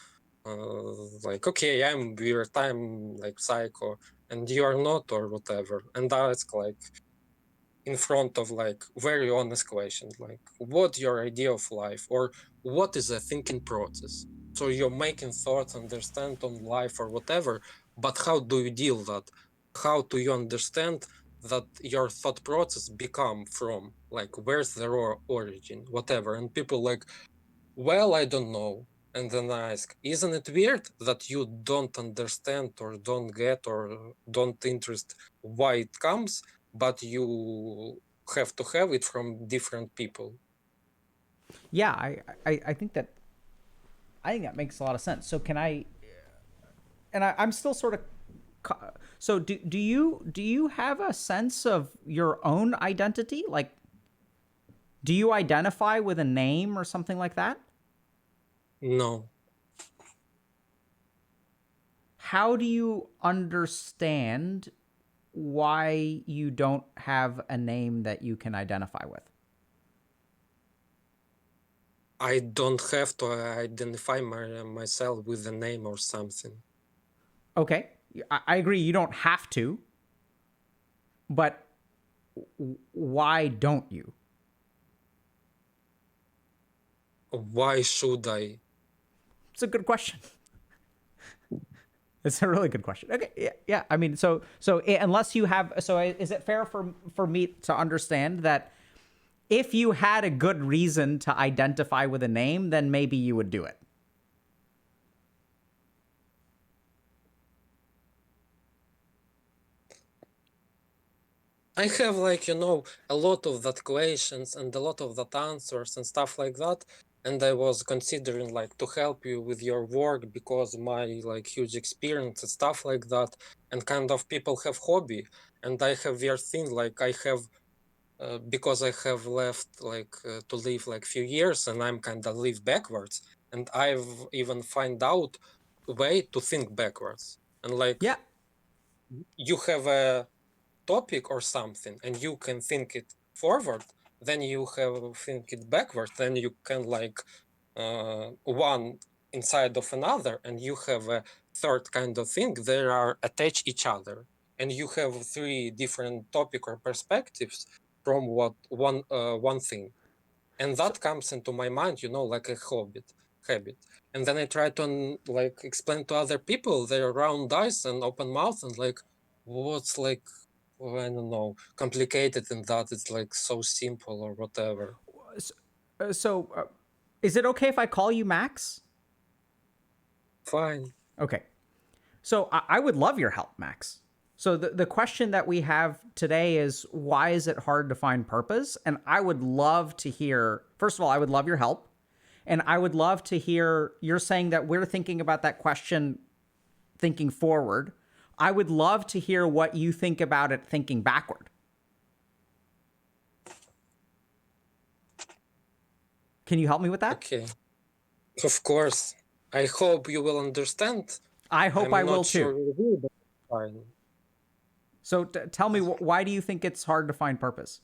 like, okay, I'm weird, I'm like psycho, and you are not, or whatever. And that's like in front of like very honest questions, like what your idea of life, or what is a thinking process. So you're making thoughts, understand on life or whatever, but how do you deal that? How do you understand that your thought process become from, like, where's the origin, whatever? And people like, well, I don't know. And then I ask, isn't it weird that you don't understand or don't get or don't interest why it comes, but you have to have it from different people? Yeah, I think that makes a lot of sense. So can I? And I'm still sort of. So do you have a sense of your own identity? Like, do you identify with a name or something like that? No. How do you understand why you don't have a name that you can identify with? I don't have to identify myself with a name or something. Okay, I agree. You don't have to, but why don't you? Why should I? It's a good question. It's a really good question. Okay, yeah. I mean, so unless you have, so is it fair for me to understand that if you had a good reason to identify with a name, then maybe you would do it? I have like, a lot of that questions and a lot of that answers and stuff like that. And I was considering like to help you with your work because my like huge experience and stuff like that. And kind of people have hobby. And I have weird thing like I have because I have left like to live like few years and I'm kind of live backwards. And I've even find out way to think backwards. And like Yeah. you have a topic or something and you can think it forward, then you have think it backward, then you can like one inside of another and you have a third kind of thing. They are attached each other and you have three different topic or perspectives from what one thing. And that comes into my mind, like a habit. And then I try to like explain to other people their round eyes and open mouth and like what's like, I don't know, complicated in that it's like so simple or whatever. So is it okay if I call you Max? Fine. Okay. So I would love your help, Max. So the question that we have today is, why is it hard to find purpose? And I would love to hear, first of all, I would love your help. And I would love to hear, you're saying that we're thinking about that question thinking forward. I would love to hear what you think about it thinking backward. Can you help me with that? Okay. Of course. I hope you will understand. I hope I'm I not will sure too. you will, but fine. So tell me, why do you think it's hard to find purpose?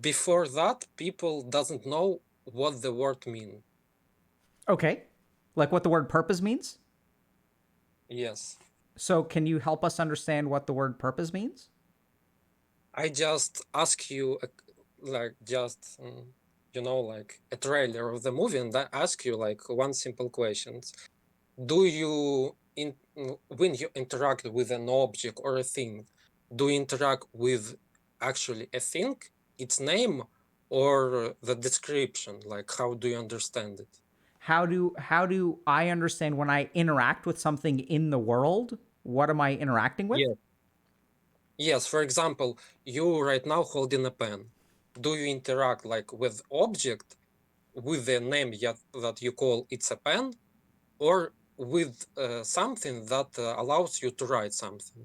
Before that, people doesn't know what the word mean. Okay. Like what the word purpose means? Yes. So can you help us understand what the word purpose means? I just ask you, like, just like a trailer of the movie and I ask you like one simple question. Do you, when you interact with an object or a thing, do you interact with actually a thing, its name, or the description? Like, how do you understand it? How do I understand when I interact with something in the world? What am I interacting with? Yeah. Yes, for example, you right now holding a pen. Do you interact like with object with the name that you call it's a pen, or with something that allows you to write something?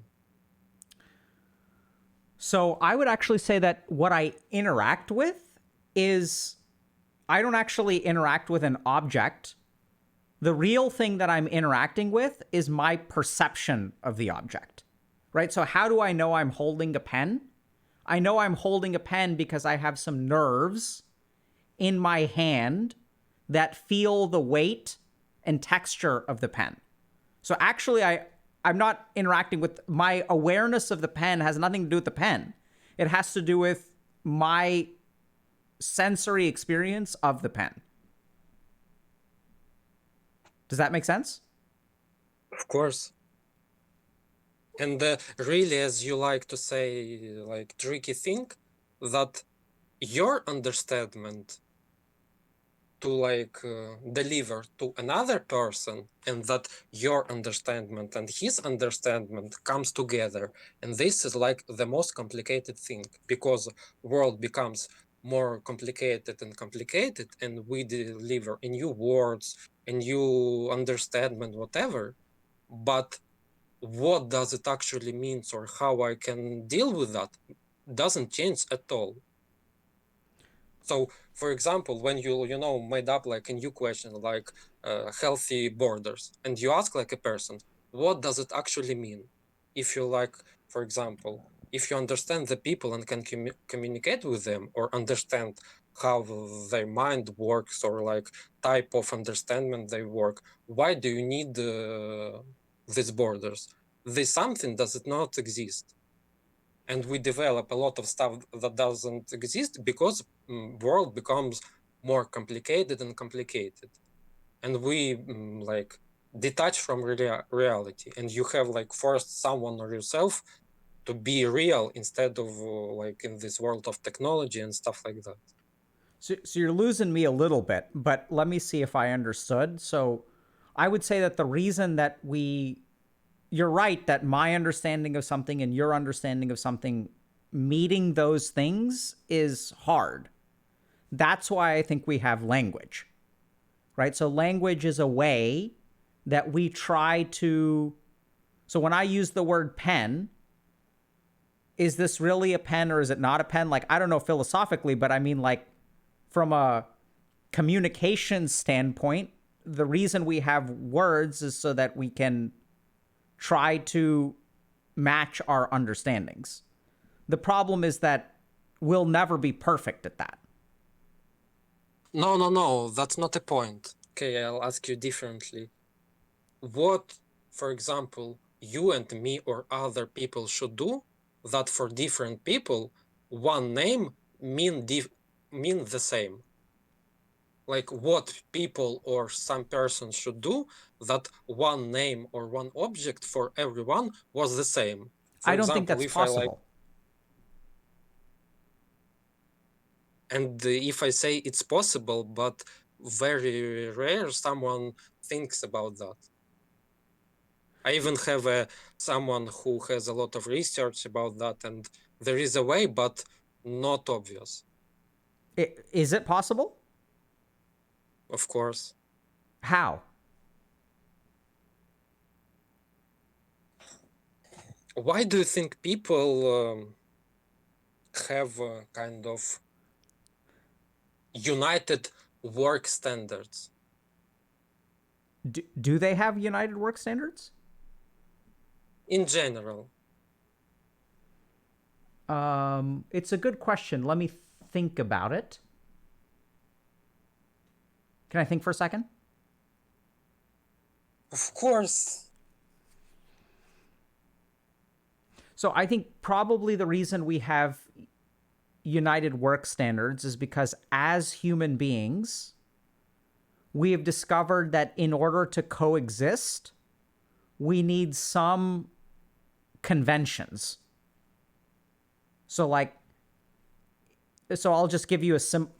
So I would actually say that what I interact with is I don't actually interact with an object. The real thing that I'm interacting with is my perception of the object, right? So how do I know I'm holding a pen? I know I'm holding a pen because I have some nerves in my hand that feel the weight and texture of the pen. So actually, I'm not interacting with my awareness of the pen has nothing to do with the pen. It has to do with my sensory experience of the pen. Does that make sense? Of course. And really, as you like to say, like tricky thing, that your understanding to like deliver to another person, and that your understanding and his understanding comes together, and this is like the most complicated thing, because world becomes more complicated and complicated, and we deliver a new words, a new understanding, whatever, but what does it actually means or how I can deal with that doesn't change at all. So, for example, when you made up like a new question like healthy borders, and you ask like a person, what does it actually mean? If you like, for example, if you understand the people and can communicate with them, or understand how their mind works, or like type of understanding they work, why do you need these borders? This something does it not exist, and we develop a lot of stuff that doesn't exist because world becomes more complicated and complicated, and we like detach from reality, and you have like forced someone or yourself to be real instead of like in this world of technology and stuff like that. So you're losing me a little bit, but let me see if I understood. So I would say that the reason that you're right that my understanding of something and your understanding of something meeting those things is hard. That's why I think we have language, right? So language is a way that we try to. So when I use the word pen, is this really a pen or is it not a pen? Like, I don't know philosophically, but I mean, like, from a communication standpoint, the reason we have words is so that we can try to match our understandings. The problem is that we'll never be perfect at that. No, that's not the point. Okay, I'll ask you differently. What, for example, you and me or other people should do that for different people one name mean the same? Like what people or some person should do that one name or one object for everyone was the same? For I don't think example, that's if I like, possible. and if I say it's possible, but very rare someone thinks about that. I even have someone who has a lot of research about that, and there is a way, but not obvious, Is it possible? of course. How? Why do you think people have kind of united work standards? Do they have united work standards? In general, It's a good question. Let me think about it. Can I think for a second? of course. So I think probably the reason we have united work standards is because as human beings, we have discovered that in order to coexist, we need some conventions. So I'll just give you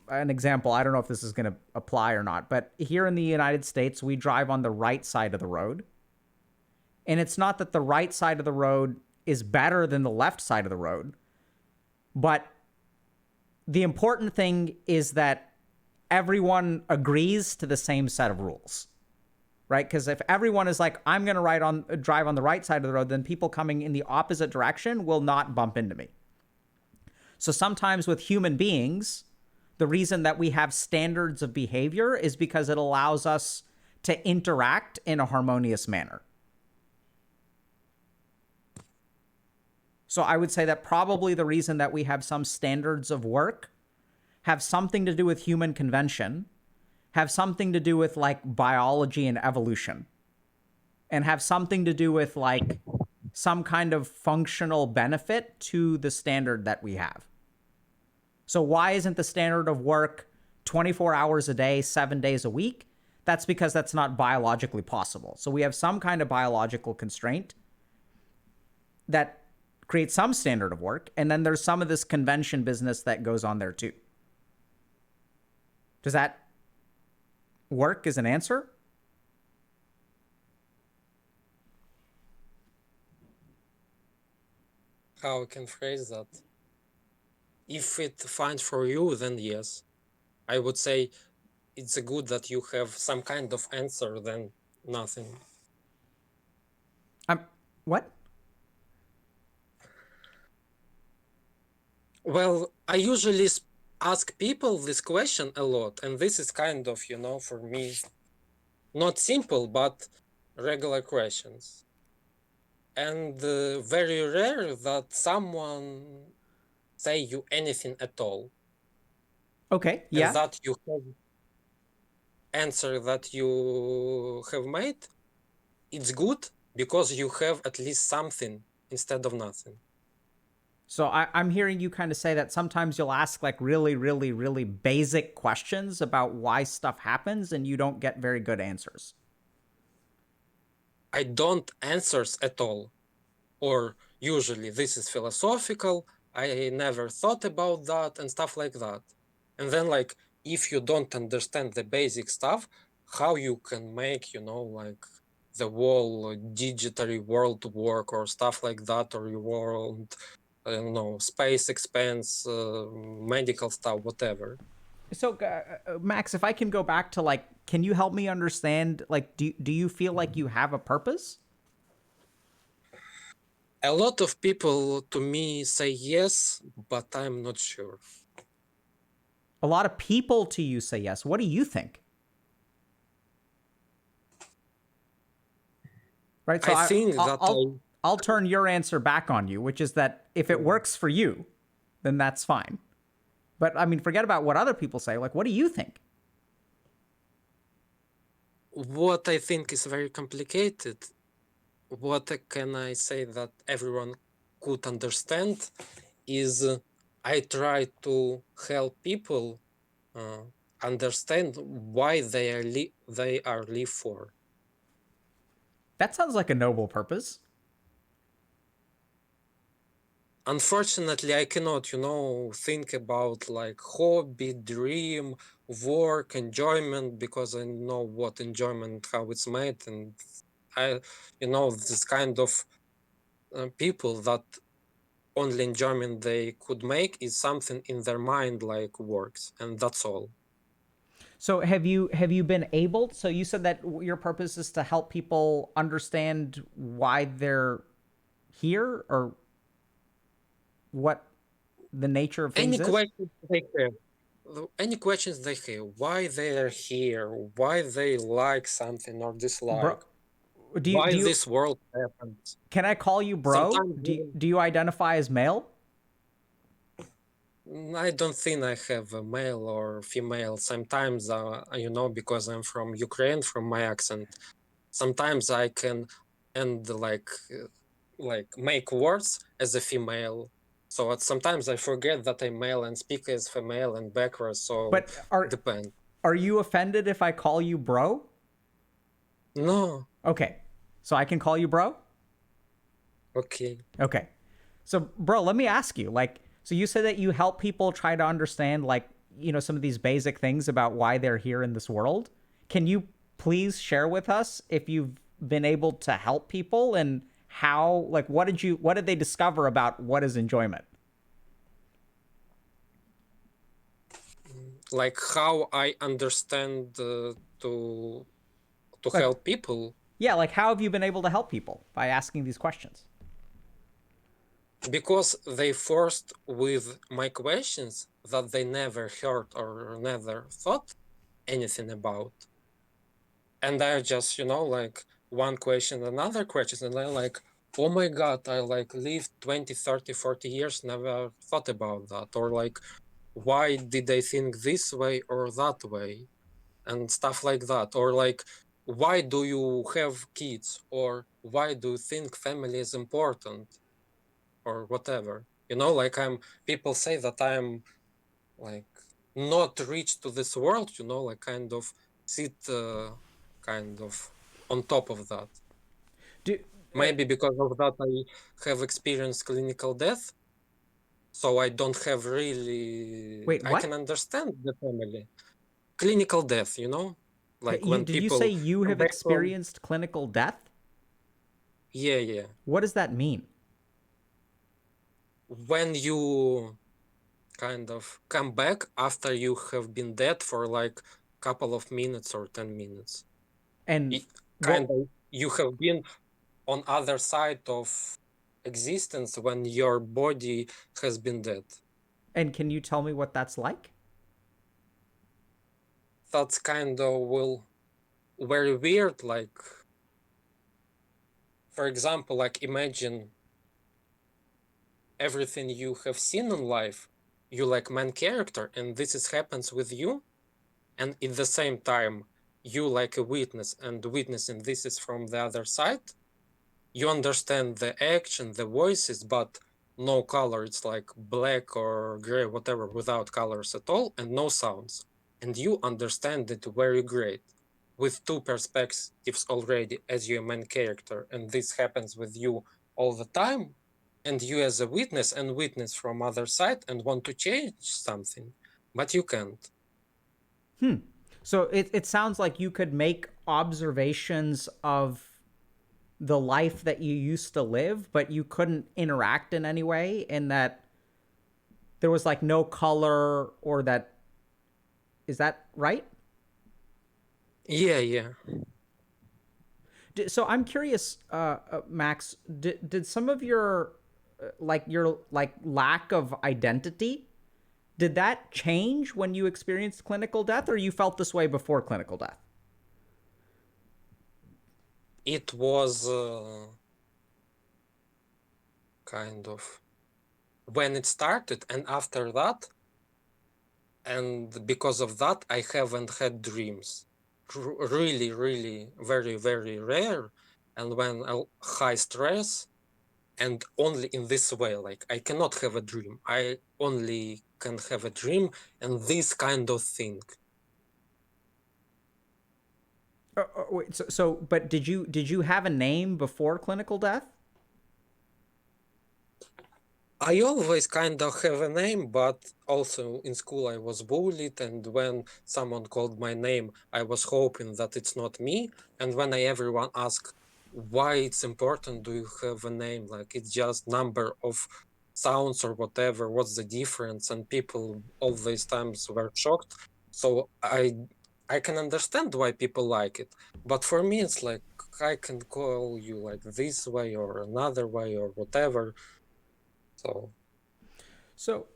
an example. I don't know if this is going to apply or not, but here in the United States, we drive on the right side of the road. And it's not that the right side of the road is better than the left side of the road, but the important thing is that everyone agrees to the same set of rules, right? Because if everyone is like, I'm going to drive on the right side of the road, then people coming in the opposite direction will not bump into me. So sometimes with human beings, the reason that we have standards of behavior is because it allows us to interact in a harmonious manner. So I would say that probably the reason that we have some standards of work have something to do with human convention, have something to do with like biology and evolution, and have something to do with like some kind of functional benefit to the standard that we have. So why isn't the standard of work 24 hours a day, 7 days a week? That's because that's not biologically possible. So we have some kind of biological constraint that creates some standard of work, and then there's some of this convention business that goes on there too. Does that work as an answer? How I can phrase that? If it fine for you, then yes. I would say it's good that you have some kind of answer than nothing. What? Well, I usually ask people this question a lot, and this is kind of, for me, not simple, but regular questions. And very rare that someone say you anything at all. Okay, yeah. And that you have answer that you have made, it's good because you have at least something instead of nothing. So I'm hearing you kind of say that sometimes you'll ask like really, really, really basic questions about why stuff happens and you don't get very good answers. I don't answers at all. Or usually this is philosophical, I never thought about that and stuff like that. And then like, if you don't understand the basic stuff, how you can make, like the whole digital world work or stuff like that, or you want, I don't know, space expense, medical stuff, whatever. So Max, if I can go back to like, can you help me understand, like, do you feel like you have a purpose? A lot of people to me say yes, but I'm not sure. A lot of people to you say yes. What do you think? Right. So I think I'll turn your answer back on you, which is that if it works for you, then that's fine. But I mean, forget about what other people say. Like, what do you think? What I think is very complicated. What can I say that everyone could understand is I try to help people understand why they are live for. That sounds like a noble purpose. Unfortunately, I cannot, think about like hobby, dream, work, enjoyment, because I know what enjoyment, how it's made, and I, this kind of people that only enjoyment they could make is something in their mind like works, and that's all. So have you been able? So you said that your purpose is to help people understand why they're here, or what the nature of things is? Any questions they have, why they are here, why they like something or dislike, Bro, why this world happens. Can I call you bro? Do you identify as male? I don't think I have a male or female. Sometimes, because I'm from Ukraine, from my accent, sometimes I can and like make words as a female. So sometimes I forget that I'm male and speak as female and backwards. So But depend. are you offended if I call you bro? No. Okay. So I can call you bro? Okay. Okay. So, bro, let me ask you, like, so you said that you help people try to understand, like, some of these basic things about why they're here in this world. Can you please share with us if you've been able to help people and how, like, what did they discover about what is enjoyment? Like how I understand to Like, help people. yeah, like, how have you been able to help people by asking these questions? Because they forced with my questions that they never heard or never thought anything about. And I just, like one question, another question, and I'm like, oh my God, I like lived 20, 30, 40 years, never thought about that. Or like, why did they think this way or that way? And stuff like that. Or like, why do you have kids? Or why do you think family is important? Or whatever. Like people say that I'm like not rich to this world, like kind of sit kind of on top of that. Do, Maybe because of that I have experienced clinical death, so I don't have really. wait, I what? can understand the family. Clinical death, like when Did you say people you come have back from. experienced clinical death? Yeah, yeah. What does that mean? When you kind of come back after you have been dead for like couple of minutes or 10 minutes. And Kind of you have been on other side of existence when your body has been dead. and can you tell me what that's like? That's kind of very weird. Like, for example, like imagine everything you have seen in life, you like main character, and this happens with you, and at the same time you like a witness and witnessing this is from the other side. You understand the action, the voices, but no color. It's like black or gray, whatever, without colors at all, and no sounds. And you understand it very great with two perspectives already as your main character. And this happens with you all the time. And you as a witness and witness from other side and want to change something, but you can't. So it sounds like you could make observations of the life that you used to live, but you couldn't interact in any way, in that there was like no color or that. Is that right? Yeah, yeah. So I'm curious, Max, did some of your lack of identity, did that change when you experienced clinical death, or you felt this way before clinical death? It was kind of when it started, and after that, and because of that I haven't had dreams. Really, really, very, very rare. And when high stress, and only in this way, like I cannot have a dream, I only can have a dream and this kind of thing. Wait, but did you have a name before clinical death? I always kind of have a name, but also in school I was bullied, and when someone called my name, I was hoping that it's not me. And when everyone asked why it's important, do you have a name? Like it's just number of sounds or whatever. What's the difference? And people all these times were shocked. So I can understand why people like it, but for me it's like I can call you like this way or another way or whatever. So,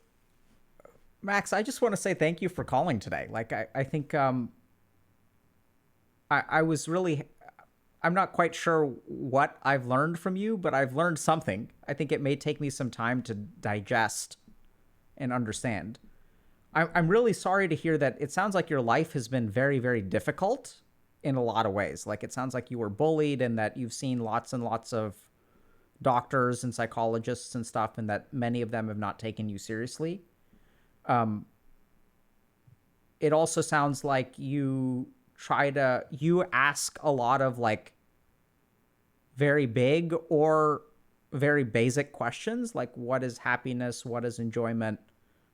Max, I just want to say thank you for calling today. Like, I think I was really, I'm not quite sure what I've learned from you, but I've learned something. I think it may take me some time to digest and understand. I'm really sorry to hear that. It sounds like your life has been very, very difficult in a lot of ways. Like, it sounds like you were bullied and that you've seen lots and lots of doctors and psychologists and stuff, and that many of them have not taken you seriously. It also sounds like you ask a lot of like very big or very basic questions, like what is happiness, what is enjoyment,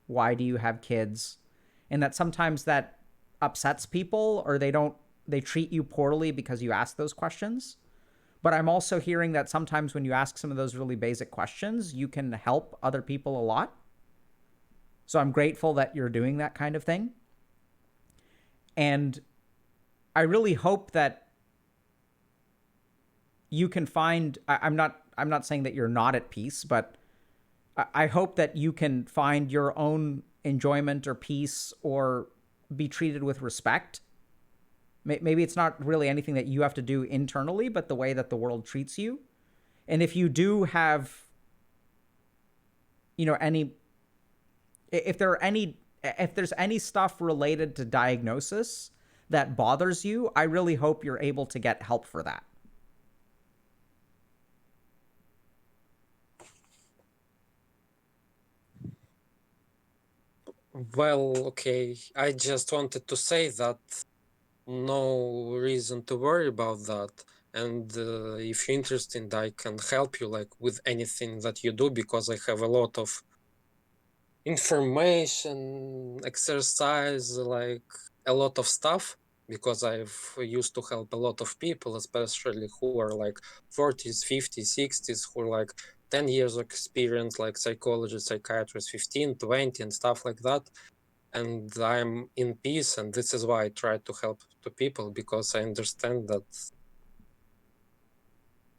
why do you have kids, and that sometimes that upsets people, or they treat you poorly because you ask those questions. But I'm also hearing that sometimes when you ask some of those really basic questions, you can help other people a lot. So I'm grateful that you're doing that kind of thing. And I really hope that you can find, I'm not saying that you're not at peace, but I hope that you can find your own enjoyment or peace or be treated with respect. Maybe it's not really anything that you have to do internally, but the way that the world treats you. And if you do have, if there's any stuff related to diagnosis that bothers you, I really hope you're able to get help for that. Well, okay. I just wanted to say that no reason to worry about that. And if you're interested, I can help you like with anything that you do, because I have a lot of information, exercise, like a lot of stuff, because I've used to help a lot of people, especially who are like 40s, 50s, 60s, who are like 10 years of experience, like psychologists, psychiatrists, 15, 20, and stuff like that. And I'm in peace, and this is why I try to help to people, because I understand that,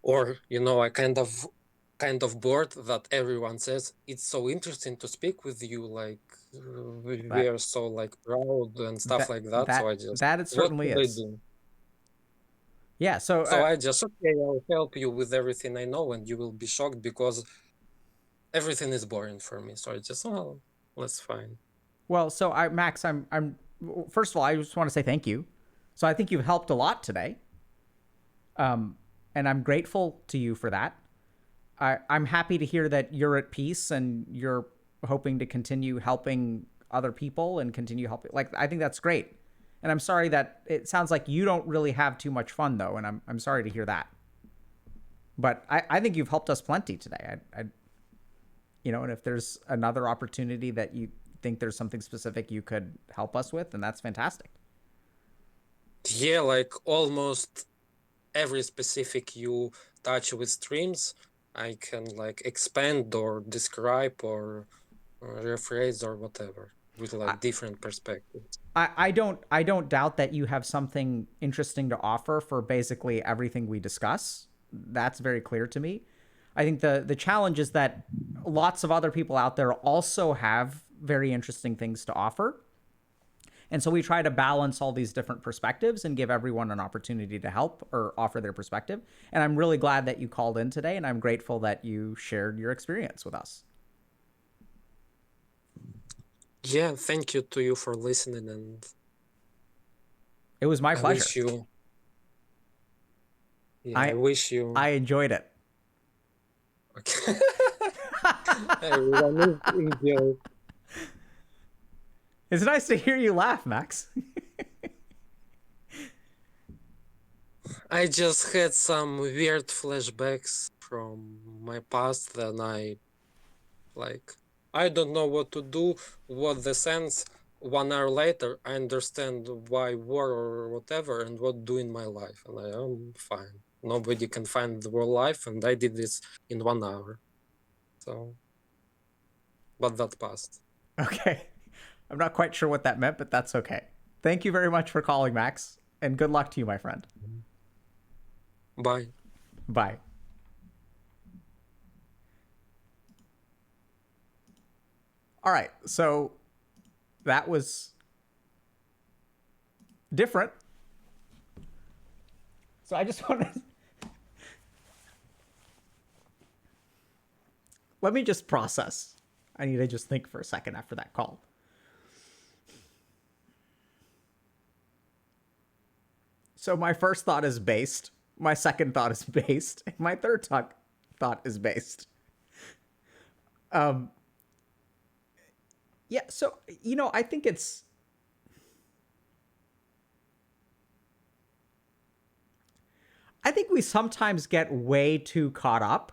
or I kind of bored that everyone says it's so interesting to speak with you, like we That are so like proud and stuff that like that. So I just, that it what certainly should I is. do? Yeah. So So I just, okay, I'll help you with everything I know, and you will be shocked because everything is boring for me. So I just, oh, that's fine. well, so Max, I'm first of all, I just want to say thank you. So I think you've helped a lot today. And I'm grateful to you for that. I'm happy to hear that you're at peace and you're hoping to continue helping other people and continue helping. Like, I think that's great. And I'm sorry that it sounds like you don't really have too much fun though. And I'm sorry to hear that. But I think you've helped us plenty today. And if there's another opportunity that you think there's something specific you could help us with, then that's fantastic. Yeah, like almost every specific you touch with streams, I can like expand or describe or rephrase or whatever with like different perspectives. I don't doubt that you have something interesting to offer for basically everything we discuss. That's very clear to me. I think the challenge is that lots of other people out there also have very interesting things to offer. And so we try to balance all these different perspectives and give everyone an opportunity to help or offer their perspective. And I'm really glad that you called in today, and I'm grateful that you shared your experience with us. Yeah, thank you to you for listening, and It was my pleasure. Wish you. Yeah, I wish you. I enjoyed it. Okay. Everyone enjoy. It's nice to hear you laugh, Max. I just had some weird flashbacks from my past, then I don't know what to do, what the sense. 1 hour later, I understand why war or whatever and what do in my life, and I am fine. Nobody can find the real life, and I did this in 1 hour. So, but that passed. Okay. I'm not quite sure what that meant, but that's okay. Thank you very much for calling, Max, and good luck to you, my friend. Bye. Bye. All right, so that was different. So I just want to... Let me just process. I need to just think for a second after that call. So my first thought is based. My second thought is based. And my third thought thought is based. Yeah, so, I think we sometimes get way too caught up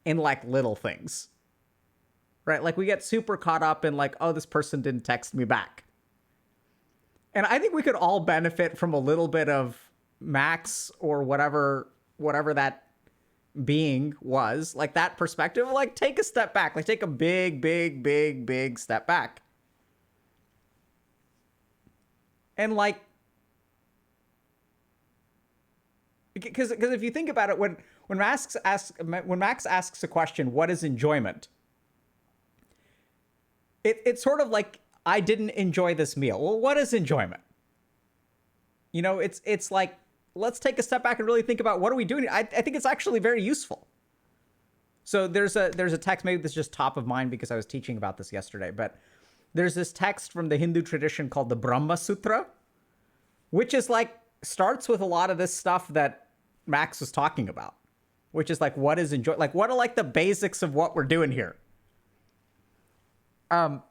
in like little things, right? Like we get super caught up in like, oh, this person didn't text me back. And I think we could all benefit from a little bit of Max or whatever that being was, like that perspective, like take a step back, like take a big step back. And like, because if you think about it, when Max asks a question, what is enjoyment? It's sort of like, I didn't enjoy this meal. Well, what is enjoyment? It's like, let's take a step back and really think about what are we doing. I think it's actually very useful. So there's a text, maybe this is just top of mind because I was teaching about this yesterday, but there's this text from the Hindu tradition called the Brahma Sutra, which is like, starts with a lot of this stuff that Max was talking about, which is like, what is enjoy? Like, what are like the basics of what we're doing here? And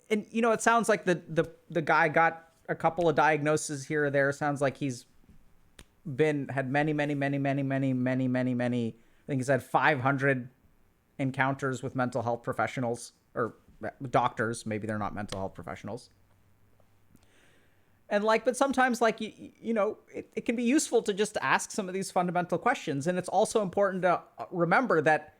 it sounds like the guy got a couple of diagnoses here or there. Sounds like he's had many. I think he's had 500 encounters with mental health professionals or doctors. Maybe they're not mental health professionals. And like, but sometimes like, it can be useful to just ask some of these fundamental questions. And it's also important to remember that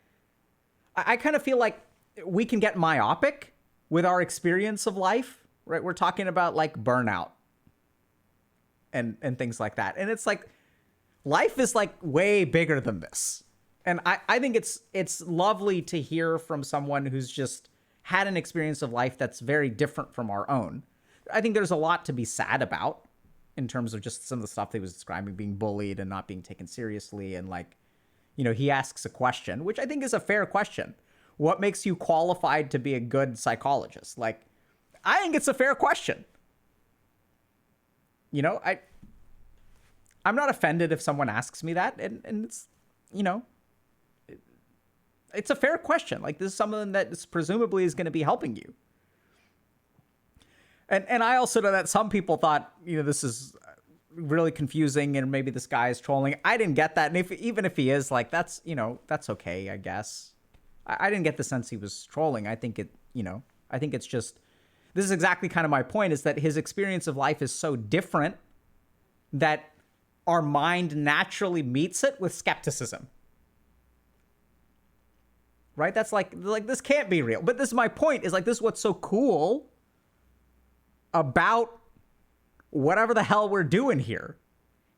I kind of feel like we can get myopic with our experience of life, right? We're talking about like burnout and things like that. And it's like, life is like way bigger than this. And I think it's lovely to hear from someone who's just had an experience of life that's very different from our own. I think there's a lot to be sad about in terms of just some of the stuff they was describing, being bullied and not being taken seriously. And like, he asks a question, which I think is a fair question. What makes you qualified to be a good psychologist? Like, I think it's a fair question. I'm not offended if someone asks me that. And it's, it's a fair question. Like, this is something that is presumably is going to be helping you. And I also know that some people thought, this is really confusing and maybe this guy is trolling. I didn't get that. And even if he is, like, that's okay, I guess. I didn't get the sense he was trolling. I think it's just, this is exactly kind of my point, is that his experience of life is so different that our mind naturally meets it with skepticism. Right? That's like this can't be real. But this is my point, is like, this is what's so cool about whatever the hell we're doing here,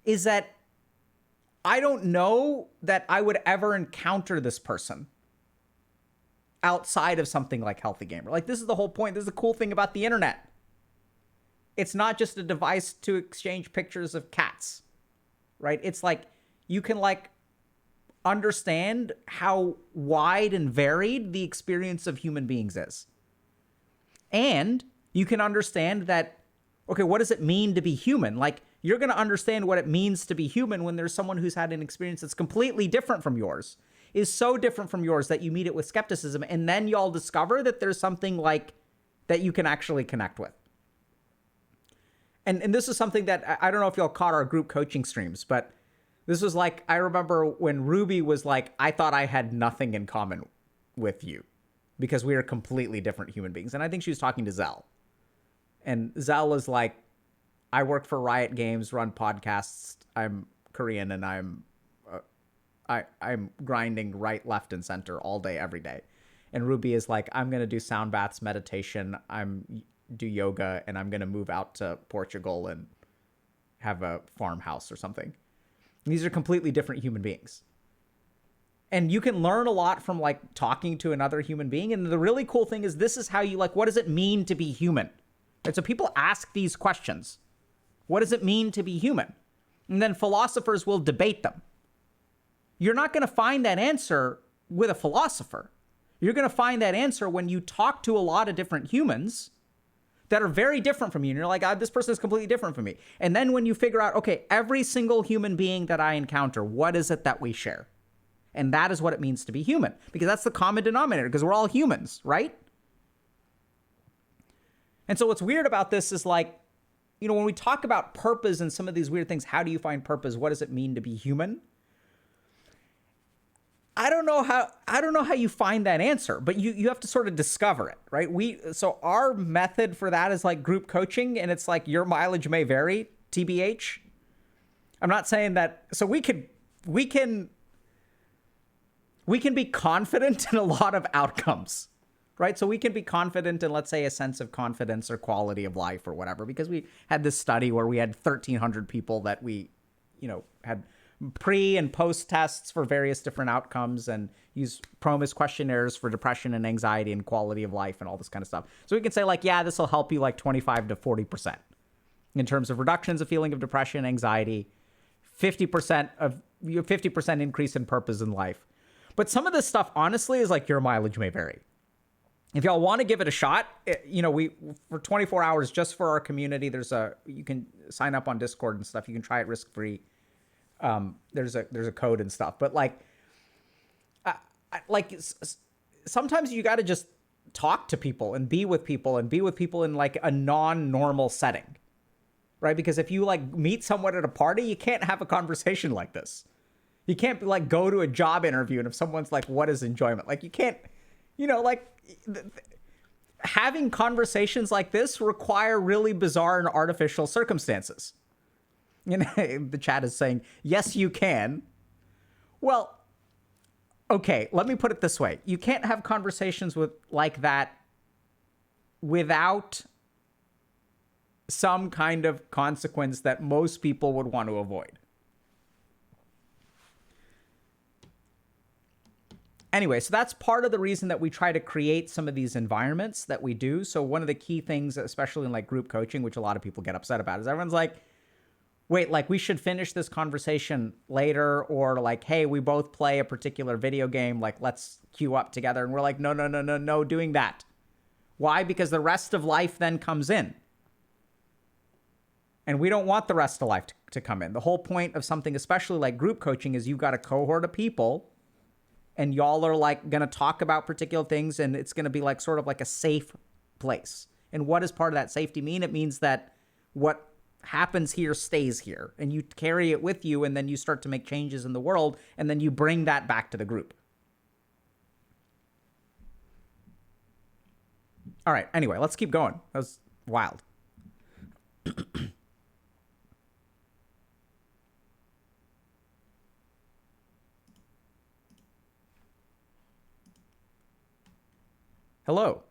is that I don't know that I would ever encounter this person outside of something like Healthy Gamer. Like, this is the whole point. This is the cool thing about the internet. It's not just a device to exchange pictures of cats, right? It's like, you can like understand how wide and varied the experience of human beings is. And you can understand that, okay, what does it mean to be human? Like, you're going to understand what it means to be human when there's someone who's had an experience that's completely different from yours, is so different from yours that you meet it with skepticism. And then y'all discover that there's something like that you can actually connect with. And this is something that, I don't know if y'all caught our group coaching streams, but this was like, I remember when Ruby was like, I thought I had nothing in common with you because we are completely different human beings. And I think she was talking to Zell. And Zell is like, I work for Riot Games, run podcasts. I'm Korean, and I'm grinding right, left, and center all day, every day. And Ruby is like, I'm gonna do sound baths, meditation. Do yoga, and I'm gonna move out to Portugal and have a farmhouse or something. And these are completely different human beings. And you can learn a lot from like talking to another human being. And the really cool thing is, this is how you like, what does it mean to be human? Right? So people ask these questions. What does it mean to be human? And then philosophers will debate them. You're not going to find that answer with a philosopher. You're going to find that answer when you talk to a lot of different humans that are very different from you. And you're like, this person is completely different from me. And then when you figure out, okay, every single human being that I encounter, what is it that we share? And that is what it means to be human, because that's the common denominator, because we're all humans, right? And so what's weird about this is like, you know, when we talk about purpose and some of these weird things, how do you find purpose? What does it mean to be human? I don't know how you find that answer, but you have to sort of discover it, right? So our method for that is like group coaching, and it's like your mileage may vary, TBH. I'm not saying that. So we can be confident in a lot of outcomes, right? So we can be confident in, let's say, a sense of confidence or quality of life or whatever, because we had this study where we had 1,300 people that we, you know, had pre and post tests for various different outcomes and use PROMIS questionnaires for depression and anxiety and quality of life and all this kind of stuff. So we can say like, yeah, this will help you like 25 to 40% in terms of reductions of feeling of depression, anxiety, 50% increase in purpose in life. But some of this stuff, honestly, is like your mileage may vary. If y'all want to give it a shot, you know, we for 24 hours just for our community, you can sign up on Discord and stuff. You can try it risk-free. There's a code and stuff, but like sometimes you got to just talk to people and be with people in like a non-normal setting, right? Because if you like meet someone at a party, you can't have a conversation like this. You can't like go to a job interview and if someone's like, what is enjoyment? Like you can't, you know, like having conversations like this require really bizarre and artificial circumstances. You know, the chat is saying, yes, you can. Well, okay, let me put it this way. You can't have conversations like that without some kind of consequence that most people would want to avoid. Anyway, so that's part of the reason that we try to create some of these environments that we do. So one of the key things, especially in like group coaching, which a lot of people get upset about, is everyone's like, wait, like we should finish this conversation later, or like, hey, we both play a particular video game, like let's queue up together. And we're like, no, doing that. Why? Because the rest of life then comes in. And we don't want the rest of life to come in. The whole point of something, especially like group coaching, is you've got a cohort of people and y'all are like going to talk about particular things, and it's going to be like sort of like a safe place. And what does part of that safety mean? It means that what happens here stays here, and you carry it with you, and then you start to make changes in the world, and then you bring that back to the group. All right, anyway, let's keep going. That was wild. Hello.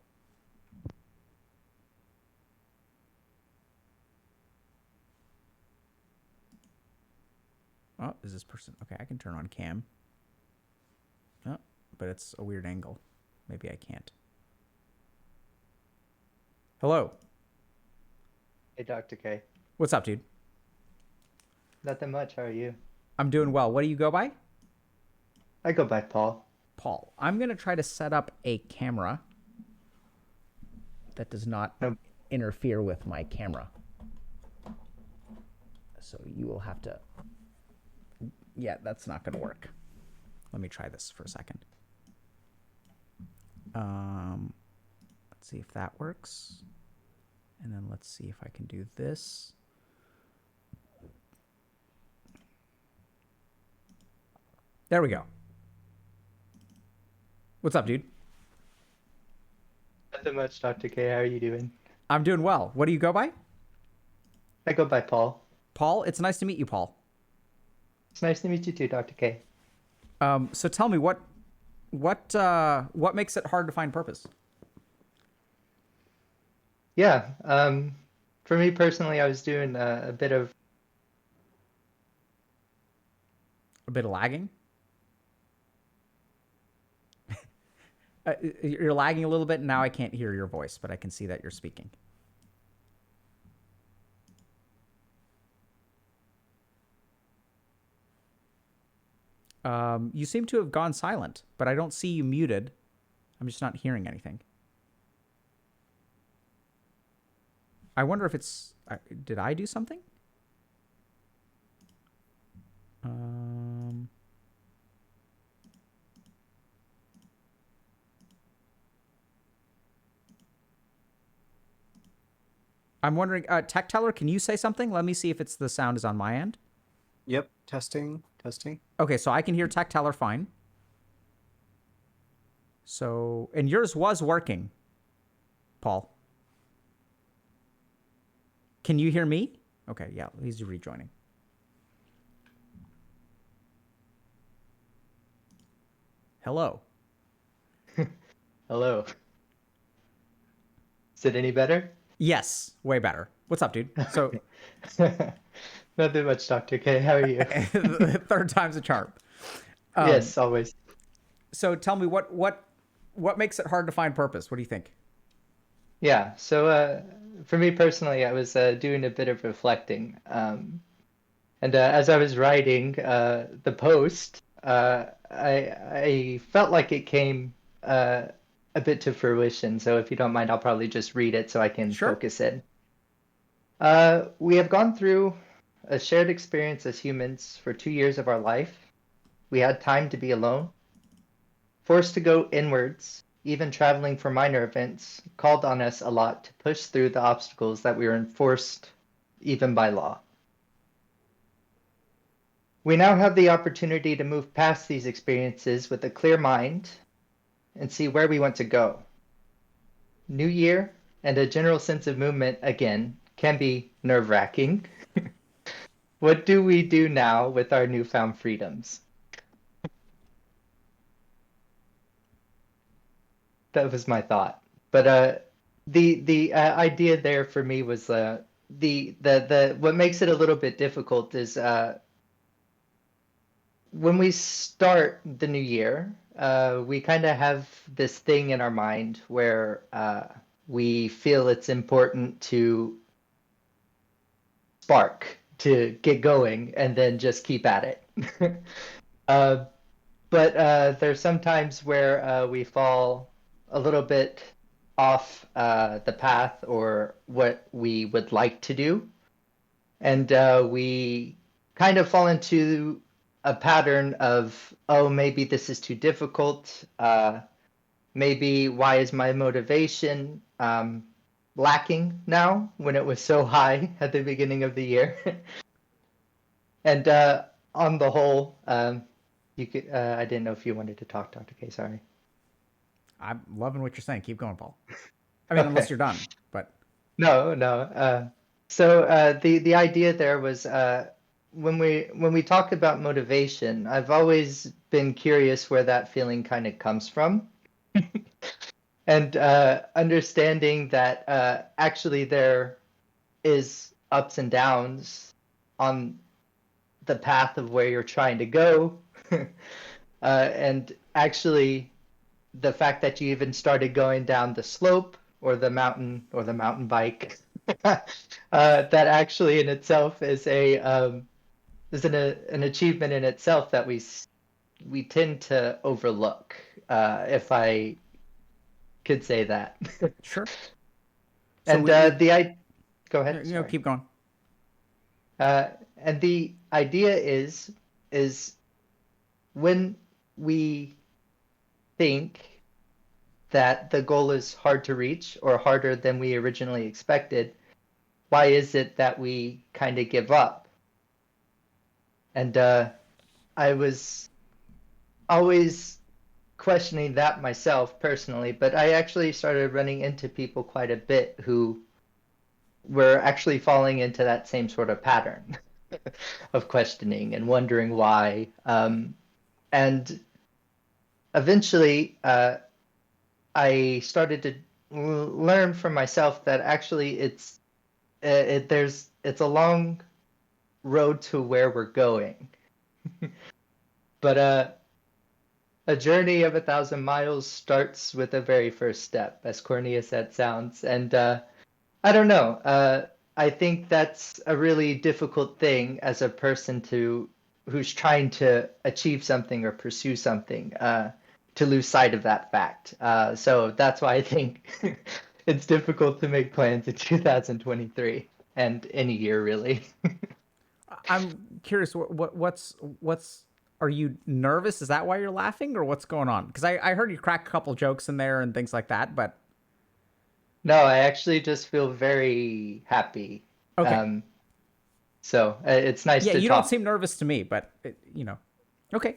Oh, is this person? Okay, I can turn on cam. Oh, but it's a weird angle. Maybe I can't. Hello. Hey, Dr. K. What's up, dude? Nothing much. How are you? I'm doing well. What do you go by? I go by Paul. Paul. I'm going to try to set up a camera that does not interfere with my camera. So you will have to... Yeah, that's not going to work. Let me try this for a second. Let's see if that works. And then let's see if I can do this. There we go. What's up, dude? Nothing much, Dr. K. How are you doing? I'm doing well. What do you go by? I go by Paul. Paul? It's nice to meet you, Paul. It's nice to meet you too, Dr. K. So tell me, what makes it hard to find purpose? Yeah. For me personally, I was doing a bit of lagging? You're lagging a little bit, and now I can't hear your voice, but I can see that you're speaking. You seem to have gone silent, but I don't see you muted. I'm just not hearing anything. I wonder if it's... did I do something? I'm wondering, Tech Teller, can you say something? Let me see if the sound is on my end. Yep. Testing. Okay, so I can hear Tech Teller fine. So, and yours was working, Paul. Can you hear me? Okay, yeah, he's rejoining. Hello. Hello. Is it any better? Yes, way better. What's up, dude? So, Nothing much, Dr. K. How are you? third time's a charm. Yes, always. So tell me what makes it hard to find purpose? What do you think? Yeah, so for me personally, I was doing a bit of reflecting. And as I was writing the post, I felt like it came a bit to fruition. So if you don't mind, I'll probably just read it so I can Sure. focus in. We have gone through a shared experience as humans for 2 years of our life. We had time to be alone, forced to go inwards, even traveling for minor events, called on us a lot to push through the obstacles that we were enforced even by law. We now have the opportunity to move past these experiences with a clear mind and see where we want to go. New year and a general sense of movement again can be nerve-wracking. What do we do now with our newfound freedoms? That was my thought. But the idea there for me was the what makes it a little bit difficult is when we start the new year, we kind of have this thing in our mind where we feel it's important to spark, to get going, and then just keep at it. But there's sometimes where we fall a little bit off the path or what we would like to do. And we kind of fall into a pattern of, oh, maybe this is too difficult. Maybe why is my motivation lacking now when it was so high at the beginning of the year? And on the whole, you could. I didn't know if you wanted to talk, Dr. K. Sorry. I'm loving what you're saying. Keep going, Paul. I mean, unless Okay. you're done, but No. So the idea there was when we talk about motivation, I've always been curious where that feeling kind of comes from, and understanding that actually there is ups and downs on the path of where you're trying to go, and actually the fact that you even started going down the slope or the mountain bike, that actually in itself is an achievement in itself that we tend to overlook, if I could say that. sure. And we go ahead. Sorry. keep going. And the idea is when we think that the goal is hard to reach or harder than we originally expected, why is it that we kind of give up? And I was always questioning that myself personally, but I actually started running into people quite a bit who were actually falling into that same sort of pattern of questioning and wondering why. And eventually, I started to learn for myself that actually it's a long road to where we're going. But a journey of 1,000 miles starts with the very first step, as corny as that sounds. And I don't know. I think that's a really difficult thing as a person who's trying to achieve something or pursue something, to lose sight of that fact. So that's why I think it's difficult to make plans in 2023 and any year really. I'm curious. What's are you nervous? Is that why you're laughing, or what's going on? Because I heard you crack a couple jokes in there and things like that, but No, I actually just feel very happy. Okay. So it's nice Yeah, to you don't talk. seem nervous to me, but Okay.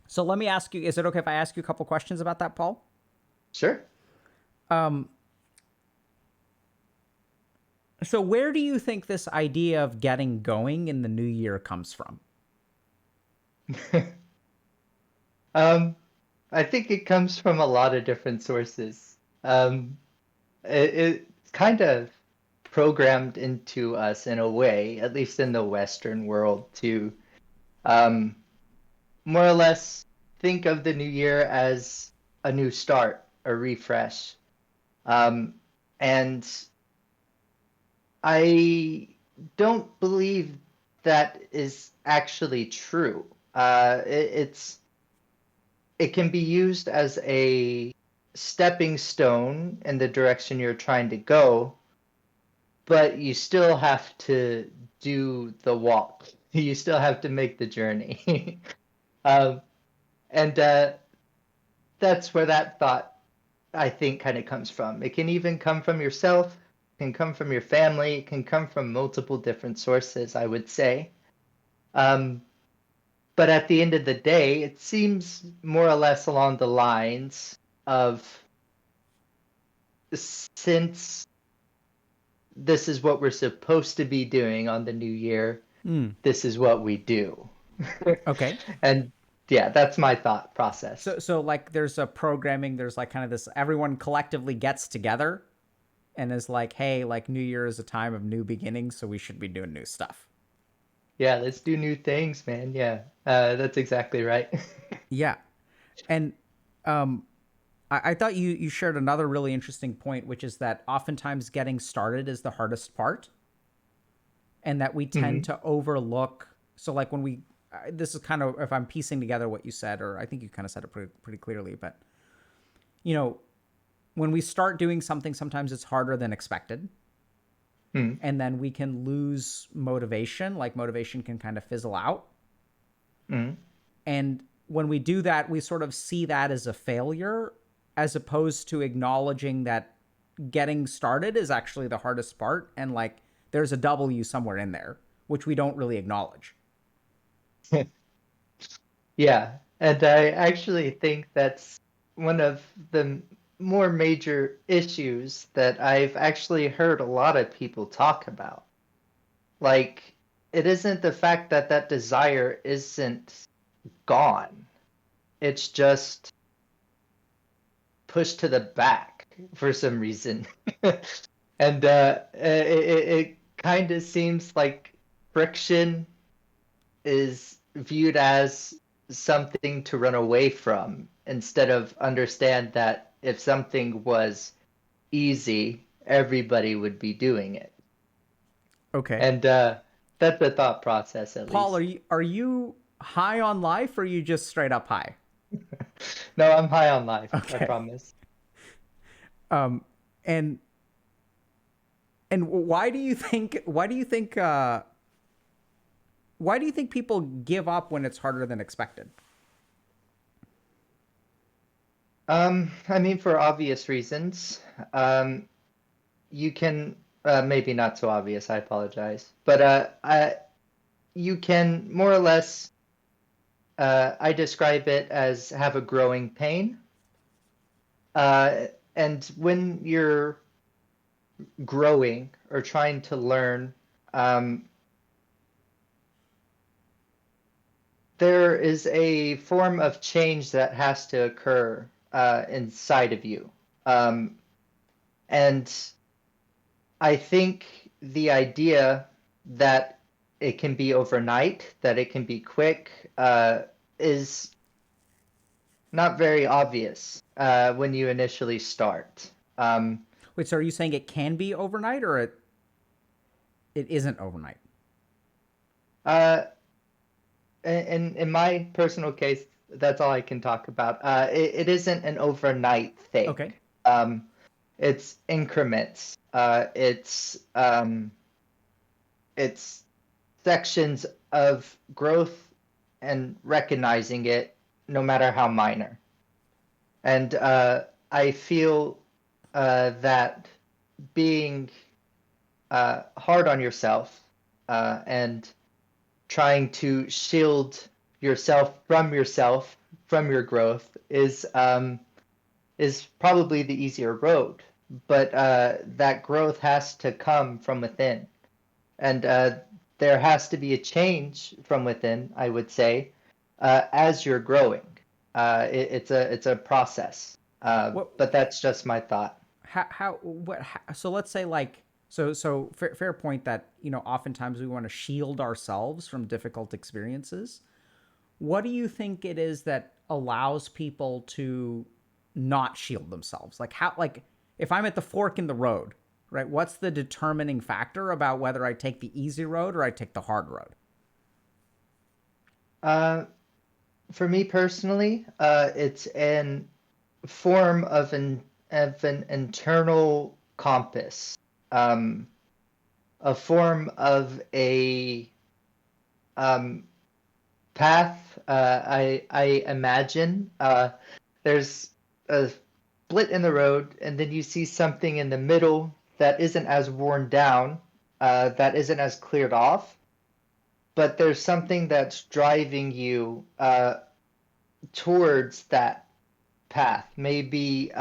So let me ask you, is it okay if I ask you a couple questions about that, Paul? Sure. Um, so where do you think this idea of getting going in the new year comes from? I think it comes from a lot of different sources. It's kind of programmed into us in a way, at least in the Western world, to um, more or less think of the new year as a new start, a refresh. Um, and I don't believe that is actually true. It can be used as a stepping stone in the direction you're trying to go, but you still have to do the walk. You still have to make the journey. um, and that's where that thought, I think, kind of comes from. It can even come from yourself, it can come from your family, it can come from multiple different sources, I would say. Um, but at the end of the day, it seems more or less along the lines of, since this is what we're supposed to be doing on the new year, this is what we do. Okay. And yeah, that's my thought process. So like there's a programming, there's like kind of this, everyone collectively gets together and is like, hey, like New Year is a time of new beginnings, so we should be doing new stuff. Yeah, let's do new things, man. Yeah, that's exactly right. Yeah. And I thought you shared another really interesting point, which is that oftentimes getting started is the hardest part, and that we tend to overlook. So, like when we, this is kind of, if I'm piecing together what you said, or I think you kind of said it pretty clearly, but you know, when we start doing something, sometimes it's harder than expected, and then we can lose motivation. Like motivation can kind of fizzle out, and when we do that, we sort of see that as a failure, as opposed to acknowledging that getting started is actually the hardest part, and like there's a W somewhere in there, which we don't really acknowledge. Yeah, and I actually think that's one of the more major issues that I've actually heard a lot of people talk about. Like, it isn't the fact that that desire isn't gone, it's just pushed to the back for some reason. And it kind of seems like friction is viewed as something to run away from instead of understand that if something was easy, everybody would be doing it. Okay. And that's the thought process, at Paul, least. are you high on life, or are you just straight up high? No, I'm high on life, I Okay. promise. And why do you think people give up when it's harder than expected? I mean, for obvious reasons. You can, maybe not so obvious, I apologize. But you can more or less, I describe it as have a growing pain. And when you're growing or trying to learn, there is a form of change that has to occur inside of you. And I think the idea that it can be overnight, that it can be quick, is not very obvious when you initially start. Wait, so are you saying it can be overnight, or it isn't overnight? Uh, in my personal case, that's all I can talk about. It isn't an overnight thing. Okay. It's increments. It's sections of growth and recognizing it, no matter how minor. And I feel that being hard on yourself and trying to shield yourself from your growth is probably the easier road. But that growth has to come from within, and there has to be a change from within, I would say, as you're growing. It's a process. But that's just my thought. So let's say like fair point that oftentimes we want to shield ourselves from difficult experiences. What do you think it is that allows people to not shield themselves? Like if I'm at the fork in the road, right? What's the determining factor about whether I take the easy road or I take the hard road? For me personally, it's an form of an internal compass, a form of a path. I imagine there's a split in the road, and then you see something in the middle that isn't as worn down, that isn't as cleared off, but there's something that's driving you towards that path. Maybe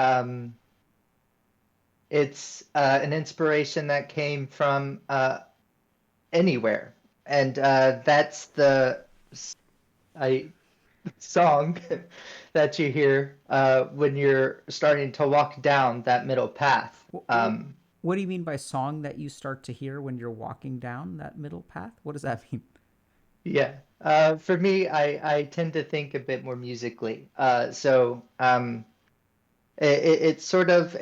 it's an inspiration that came from anywhere, and that's the song that you hear when you're starting to walk down that middle path. What do you mean by song that you start to hear when you're walking down that middle path? What does that mean? Yeah. For me, I tend to think a bit more musically. It's sort of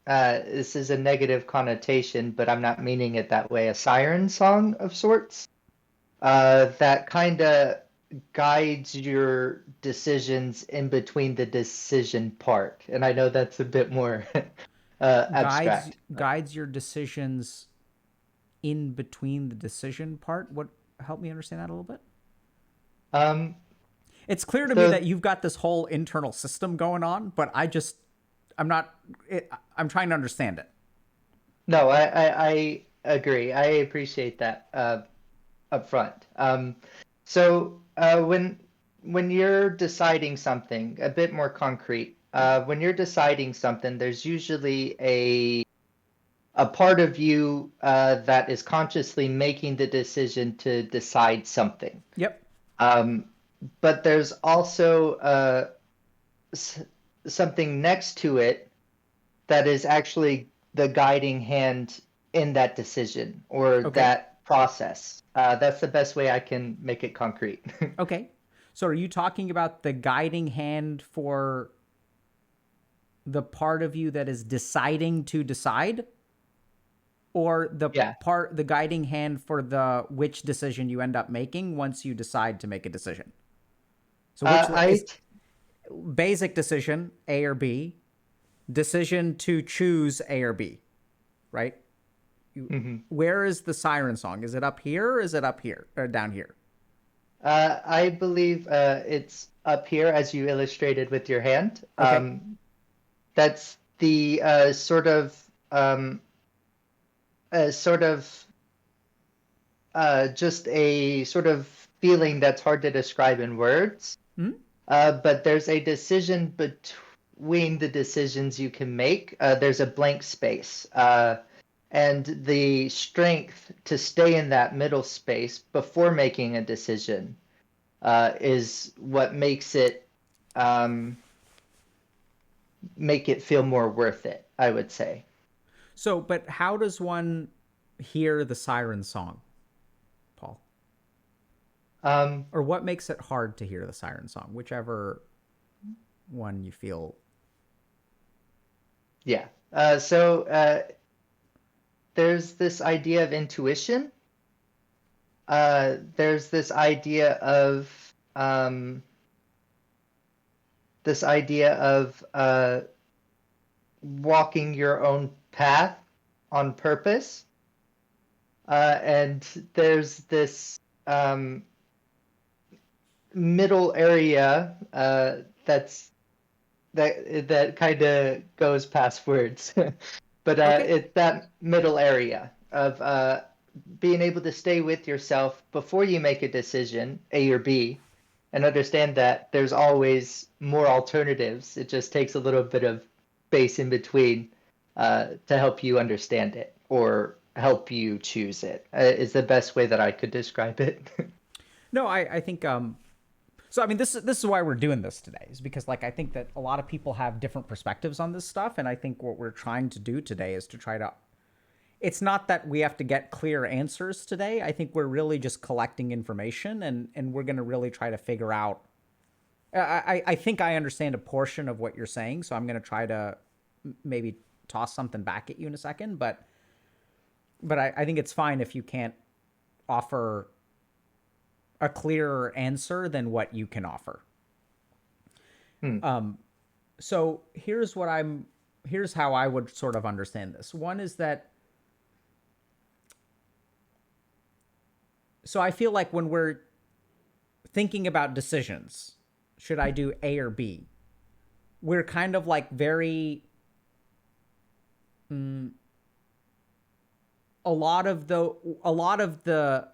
this is a negative connotation, but I'm not meaning it that way. A siren song of sorts that kind of guides your decisions in between the decision part. And I know that's a bit more abstract. Guides your decisions in between the decision part. What, help me understand that a little bit? It's clear to me that you've got this whole internal system going on, but I'm trying to understand it. No, I agree. I appreciate that up front. So when you're deciding something a bit more concrete, when you're deciding something, there's usually a part of you that is consciously making the decision to decide something. Yep. But there's also something next to it that is actually the guiding hand in that decision or that process. That's the best way I can make it concrete. Okay. So are you talking about the guiding hand for the part of you that is deciding to decide? Or the guiding hand for which decision you end up making once you decide to make a decision? So basic decision, A or B, decision to choose A or B, right? Where is the siren song? Is it up here or is it up here or down here? I believe it's up here as you illustrated with your hand. Okay. That's the sort of just a sort of feeling that's hard to describe in words. But there's a decision between the decisions you can make. There's a blank space. And the strength to stay in that middle space before making a decision is what makes it make it feel more worth it, I would say. So, but how does one hear the siren song, Paul? Or what makes it hard to hear the siren song? Whichever one you feel. Yeah. So there's this idea of intuition. There's this idea of walking your own path on purpose. And there's this middle area that's that kind of goes past words, but Okay. it's that middle area of being able to stay with yourself before you make a decision, A or B, and understand that there's always more alternatives. It just takes a little bit of space in between to help you understand it or help you choose it. Is the best way that I could describe it. No, I think so I mean this is why we're doing this today, is because like I think that a lot of people have different perspectives on this stuff, and I think what we're trying to do today is to try to, it's not that we have to get clear answers today. I think we're really just collecting information, and we're going to really try to figure out, I think I understand a portion of what you're saying, so I'm going to try to maybe toss something back at you in a second, but I think it's fine if you can't offer a clearer answer than what you can offer. So here's how I would sort of understand this. One is that, so I feel like when we're thinking about decisions, should I do A or B? We're kind of like very, a lot of the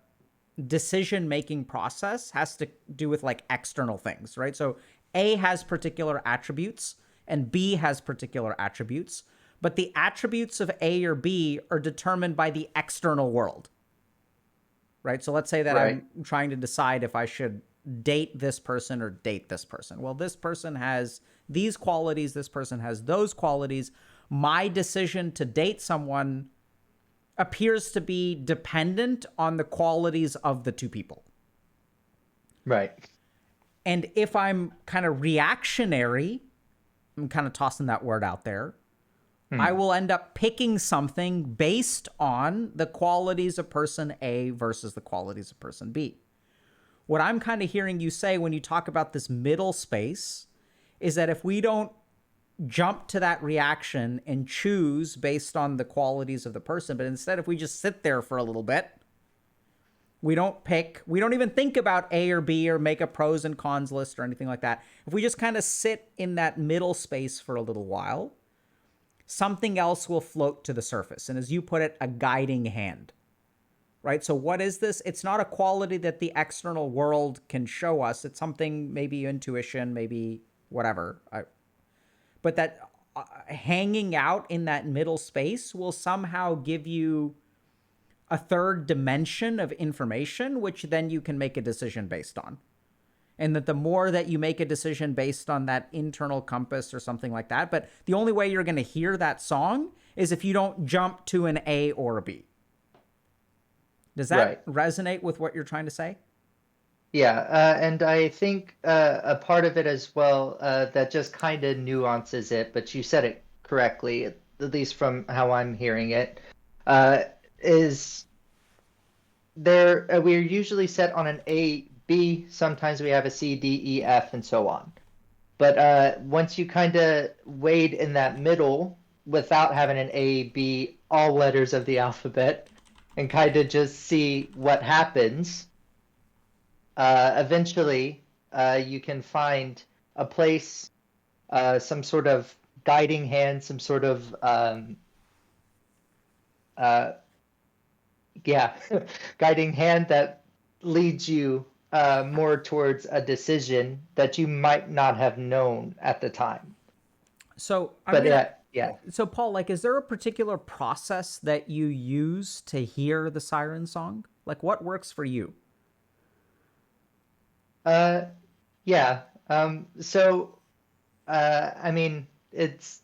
decision making process has to do with like external things, right? So A has particular attributes and B has particular attributes, but the attributes of A or B are determined by the external world, right? So let's say that Right. I'm trying to decide if I should date this person or date this person. Well, this person has these qualities, this person has those qualities. My decision to date someone appears to be dependent on the qualities of the two people. Right. And if I'm kind of reactionary, I'm kind of tossing that word out there, I will end up picking something based on the qualities of person A versus the qualities of person B. What I'm kind of hearing you say when you talk about this middle space is that if we don't jump to that reaction and choose based on the qualities of the person, but instead if we just sit there for a little bit, we don't even think about A or B or make a pros and cons list or anything like that. If we just kind of sit in that middle space for a little while, something else will float to the surface. And as you put it, a guiding hand, right? So what is this? It's not a quality that the external world can show us. It's something, maybe intuition, maybe whatever. But that hanging out in that middle space will somehow give you a third dimension of information, which then you can make a decision based on. And that the more that you make a decision based on that internal compass or something like that, but the only way you're going to hear that song is if you don't jump to an A or a B. Does that resonate with what you're trying to say? Yeah, and I think a part of it as well that just kind of nuances it, but you said it correctly, at least from how I'm hearing it, is there we're usually set on an A, B, sometimes we have a C, D, E, F, and so on. But once you kind of wade in that middle without having an A, B, all letters of the alphabet, and kind of just see what happens, eventually you can find a place, some sort of guiding hand, some sort of guiding hand that leads you more towards a decision that you might not have known at the time. So, Yeah. So, Paul, like, is there a particular process that you use to hear the siren song? Like, what works for you? Yeah. So, I mean, it's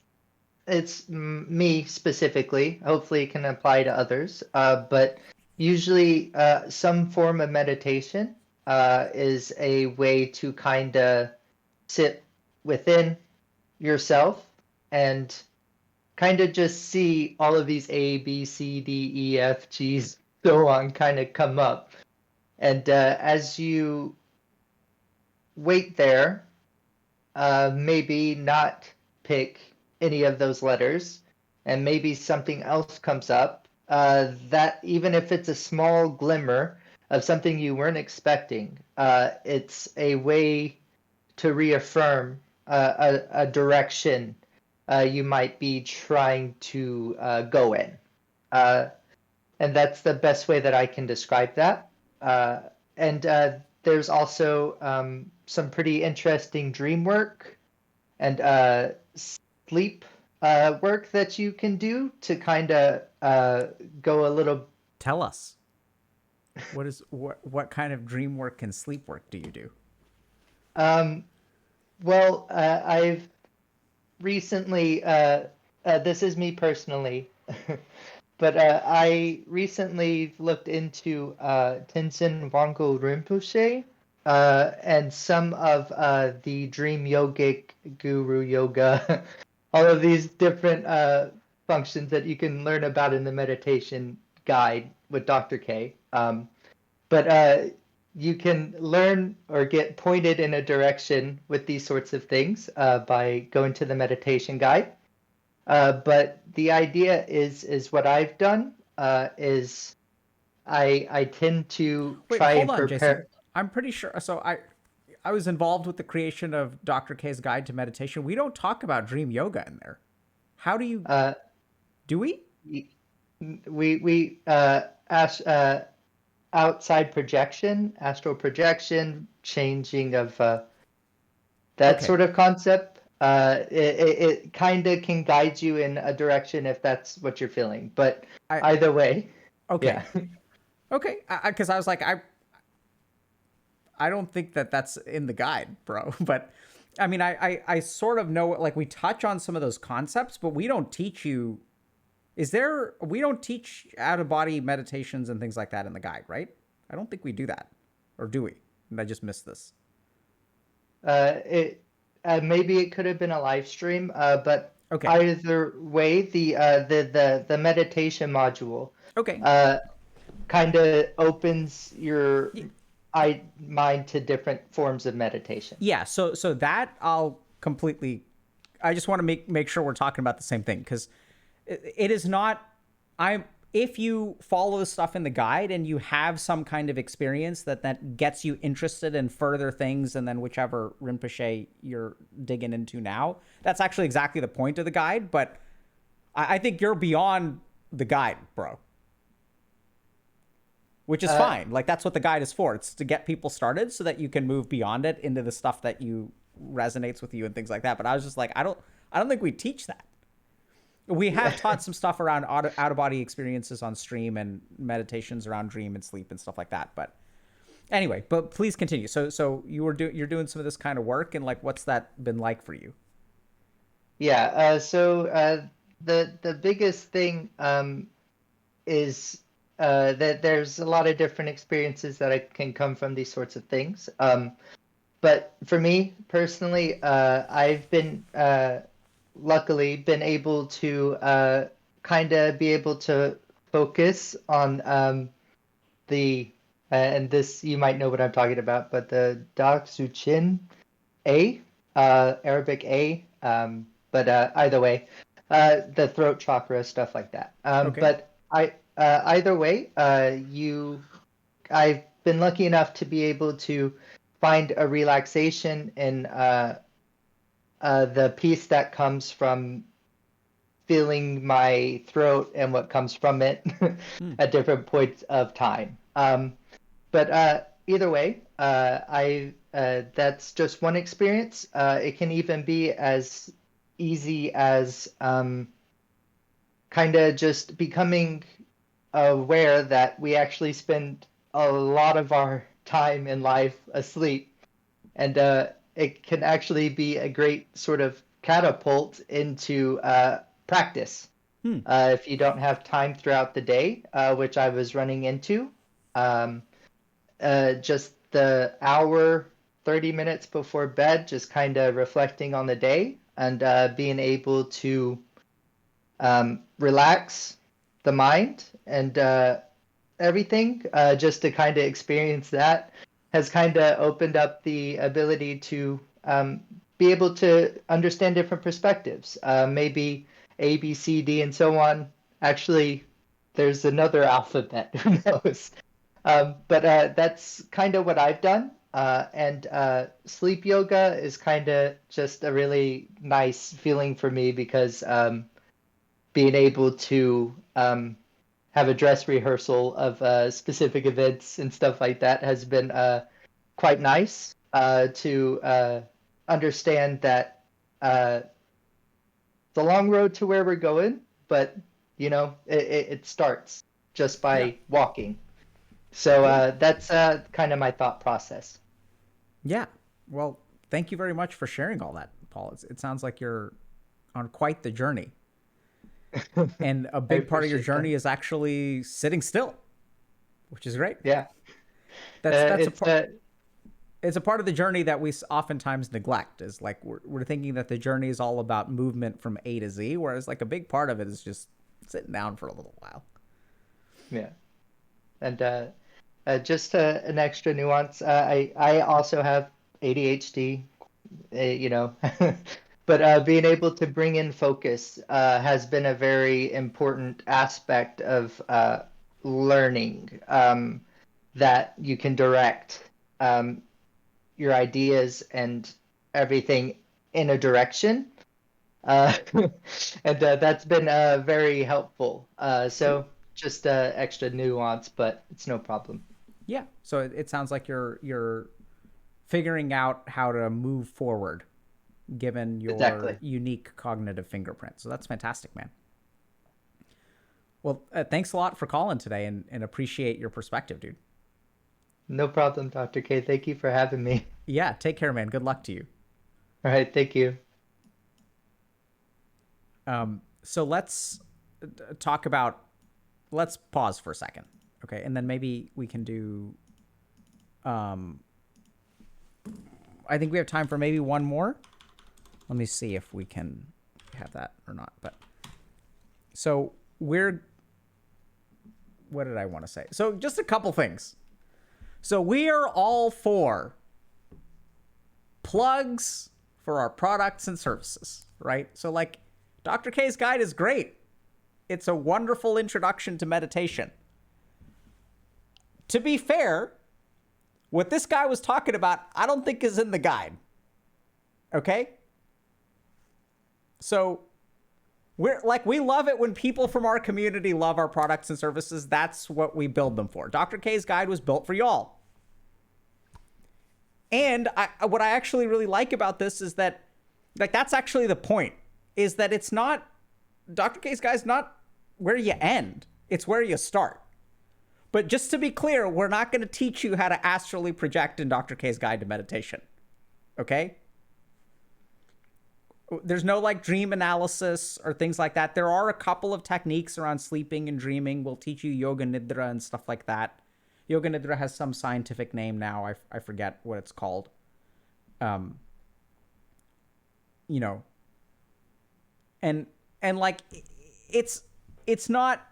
me specifically. Hopefully, it can apply to others. But usually, some form of meditation is a way to kind of sit within yourself and kind of just see all of these A, B, C, D, E, F, G's, so on kind of come up. And as you wait there, maybe not pick any of those letters, and maybe something else comes up that even if it's a small glimmer of something you weren't expecting, it's a way to reaffirm a direction you might be trying to go in. And that's the best way that I can describe that. And there's also some pretty interesting dream work and sleep work that you can do to kind of go a little. Tell us. What kind of dream work and sleep work do you do? Well, I've recently, this is me personally, but I recently looked into Tenzin Wangyal Rinpoche and some of the dream yogic guru yoga, all of these different functions that you can learn about in the meditation guide with Dr. K. But you can learn or get pointed in a direction with these sorts of things by going to the meditation guide. But the idea is what I've done is I tend to Wait, try hold and on, prepare. Jason. I'm pretty sure. So I was involved with the creation of Dr. K's Guide to Meditation. We don't talk about dream yoga in there. How do you? Do we? We outside projection, astral projection, changing of that Okay. sort of concept. It kind of can guide you in a direction if that's what you're feeling. But either way, Okay. yeah. Okay. Because I was like, I don't think that's in the guide, bro. But I mean, I sort of know, like, we touch on some of those concepts, but we don't teach you. We don't teach out of body meditations and things like that in the guide, right? I don't think we do that. Or do we? And I just missed this. Maybe it could have been a live stream, but Okay. either way, the meditation module Okay. kind of opens your mind to different forms of meditation. Yeah. So that I'll completely. I just want to make sure we're talking about the same thing, because it is not. If you follow the stuff in the guide and you have some kind of experience that gets you interested in further things, and then whichever Rinpoche you're digging into now, that's actually exactly the point of the guide. But I think you're beyond the guide, bro. Which is fine. Like, that's what the guide is for. It's to get people started so that you can move beyond it into the stuff that you resonates with you and things like that. But I was just like, I don't think we teach that. We have taught some stuff around out of body experiences on stream and meditations around dream and sleep and stuff like that. But anyway, but please continue. So you're doing some of this kind of work, and like, what's that been like for you? Yeah. So the biggest thing is that there's a lot of different experiences that can come from these sorts of things. But for me personally, I've been luckily been able to kind of be able to focus on the and this, you might know what I'm talking about, but the Daksuchin A, Arabic A, but either way, the throat chakra, stuff like that. Okay. But either way, I've been lucky enough to be able to find a relaxation in the peace that comes from feeling my throat and what comes from it at different points of time. But either way, that's just one experience. It can even be as easy as kind of just becoming aware that we actually spend a lot of our time in life asleep, and it can actually be a great sort of catapult into practice. If you don't have time throughout the day, which I was running into, just the hour, 30 minutes before bed, just kind of reflecting on the day and being able to relax the mind and everything, just to kind of experience that, has kind of opened up the ability to be able to understand different perspectives. Maybe A, B, C, D, and so on. Actually, there's another alphabet. Who knows? But that's kind of what I've done. And sleep yoga is kind of just a really nice feeling for me because being able to have a dress rehearsal of specific events and stuff like that has been quite nice to understand that it's a long road to where we're going, but it starts just by Yeah. walking. So that's kind of my thought process. Yeah. Well, thank you very much for sharing all that, Paul. It sounds like you're on quite the journey. And a big part of your appreciate that. journey is actually sitting still, which is great. Yeah, That's a it's part. It's a part of the journey that we oftentimes neglect. Is like we're thinking that the journey is all about movement from A to Z, whereas like a big part of it is just sitting down for a little while. yeah. And just an extra nuance, I also have ADHD, but being able to bring in focus has been a very important aspect of learning, that you can direct your ideas and everything in a direction. And that's been very helpful. So just extra nuance, but it's no problem. Yeah. So it sounds like you're figuring out how to move forward given your Exactly. unique cognitive fingerprint. So that's fantastic, man. Well, thanks a lot for calling today and appreciate your perspective, dude. No problem, Dr. K. Thank you for having me. Yeah, take care, man. Good luck to you. All right, thank you. So let's talk about, let's pause for a second. Okay. And then maybe we can do, I think we have time for maybe one more. Let me see if we can have that or not. But so what did I want to say? So just a couple things. So we are all for plugs for our products and services, right? So like Dr. K's guide is great. It's a wonderful introduction to meditation. To be fair, what this guy was talking about, I don't think is in the guide. Okay? So we love it when people from our community love our products and services. That's what we build them for. Dr. K's guide was built for y'all. And what I actually really like about this is that, like, that's actually the point, is that it's not, Dr. K's guide's not where you end. It's where you start. But just to be clear, we're not going to teach you how to astrally project in Dr. K's Guide to Meditation. Okay? There's no like dream analysis or things like that. There are a couple of techniques around sleeping and dreaming. We'll teach you yoga nidra and stuff like that. Yoga nidra has some scientific name now. I forget what it's called. And like it's not,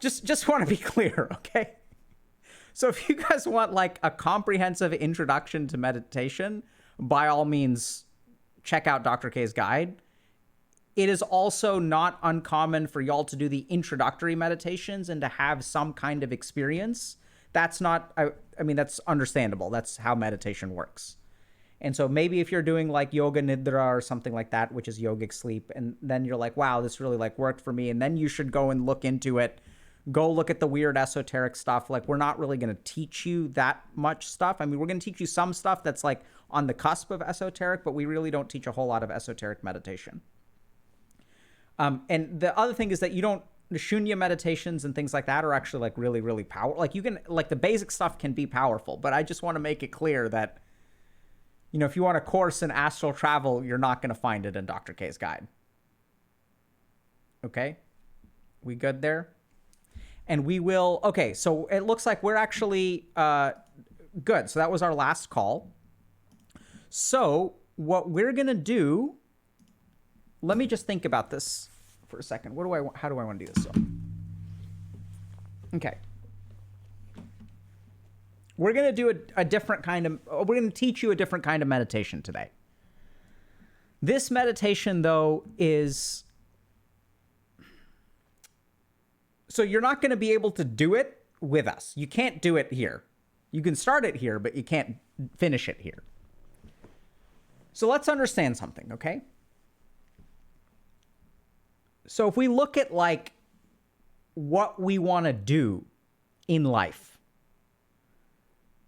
just want to be clear, okay? So if you guys want like a comprehensive introduction to meditation, by all means, check out Dr. K's guide. It is also not uncommon for y'all to do the introductory meditations and to have some kind of experience. That's not, I mean, that's understandable. That's how meditation works. And so maybe if you're doing like yoga nidra or something like that, which is yogic sleep, and then you're like, wow, this really like worked for me. And then you should go and look into it. Go look at the weird esoteric stuff. Like, we're not really going to teach you that much stuff. I mean, we're going to teach you some stuff that's like on the cusp of esoteric, but we really don't teach a whole lot of esoteric meditation. And the other thing is that you don't, shunya meditations and things like that are actually like really, really powerful. Like you can, like the basic stuff can be powerful, but I just want to make it clear that, if you want a course in astral travel, you're not going to find it in Dr. K's guide. Okay? We good there? And we will, okay, so it looks like we're actually good. So that was our last call. So what we're going to do, let me just think about this for a second. How do I want to do this? So, okay. We're going to do a different kind of, we're going to teach you a different kind of meditation today. This meditation, though, is, so you're not going to be able to do it with us. You can't do it here. You can start it here, but you can't finish it here. So let's understand something, okay? So if we look at like what we want to do in life,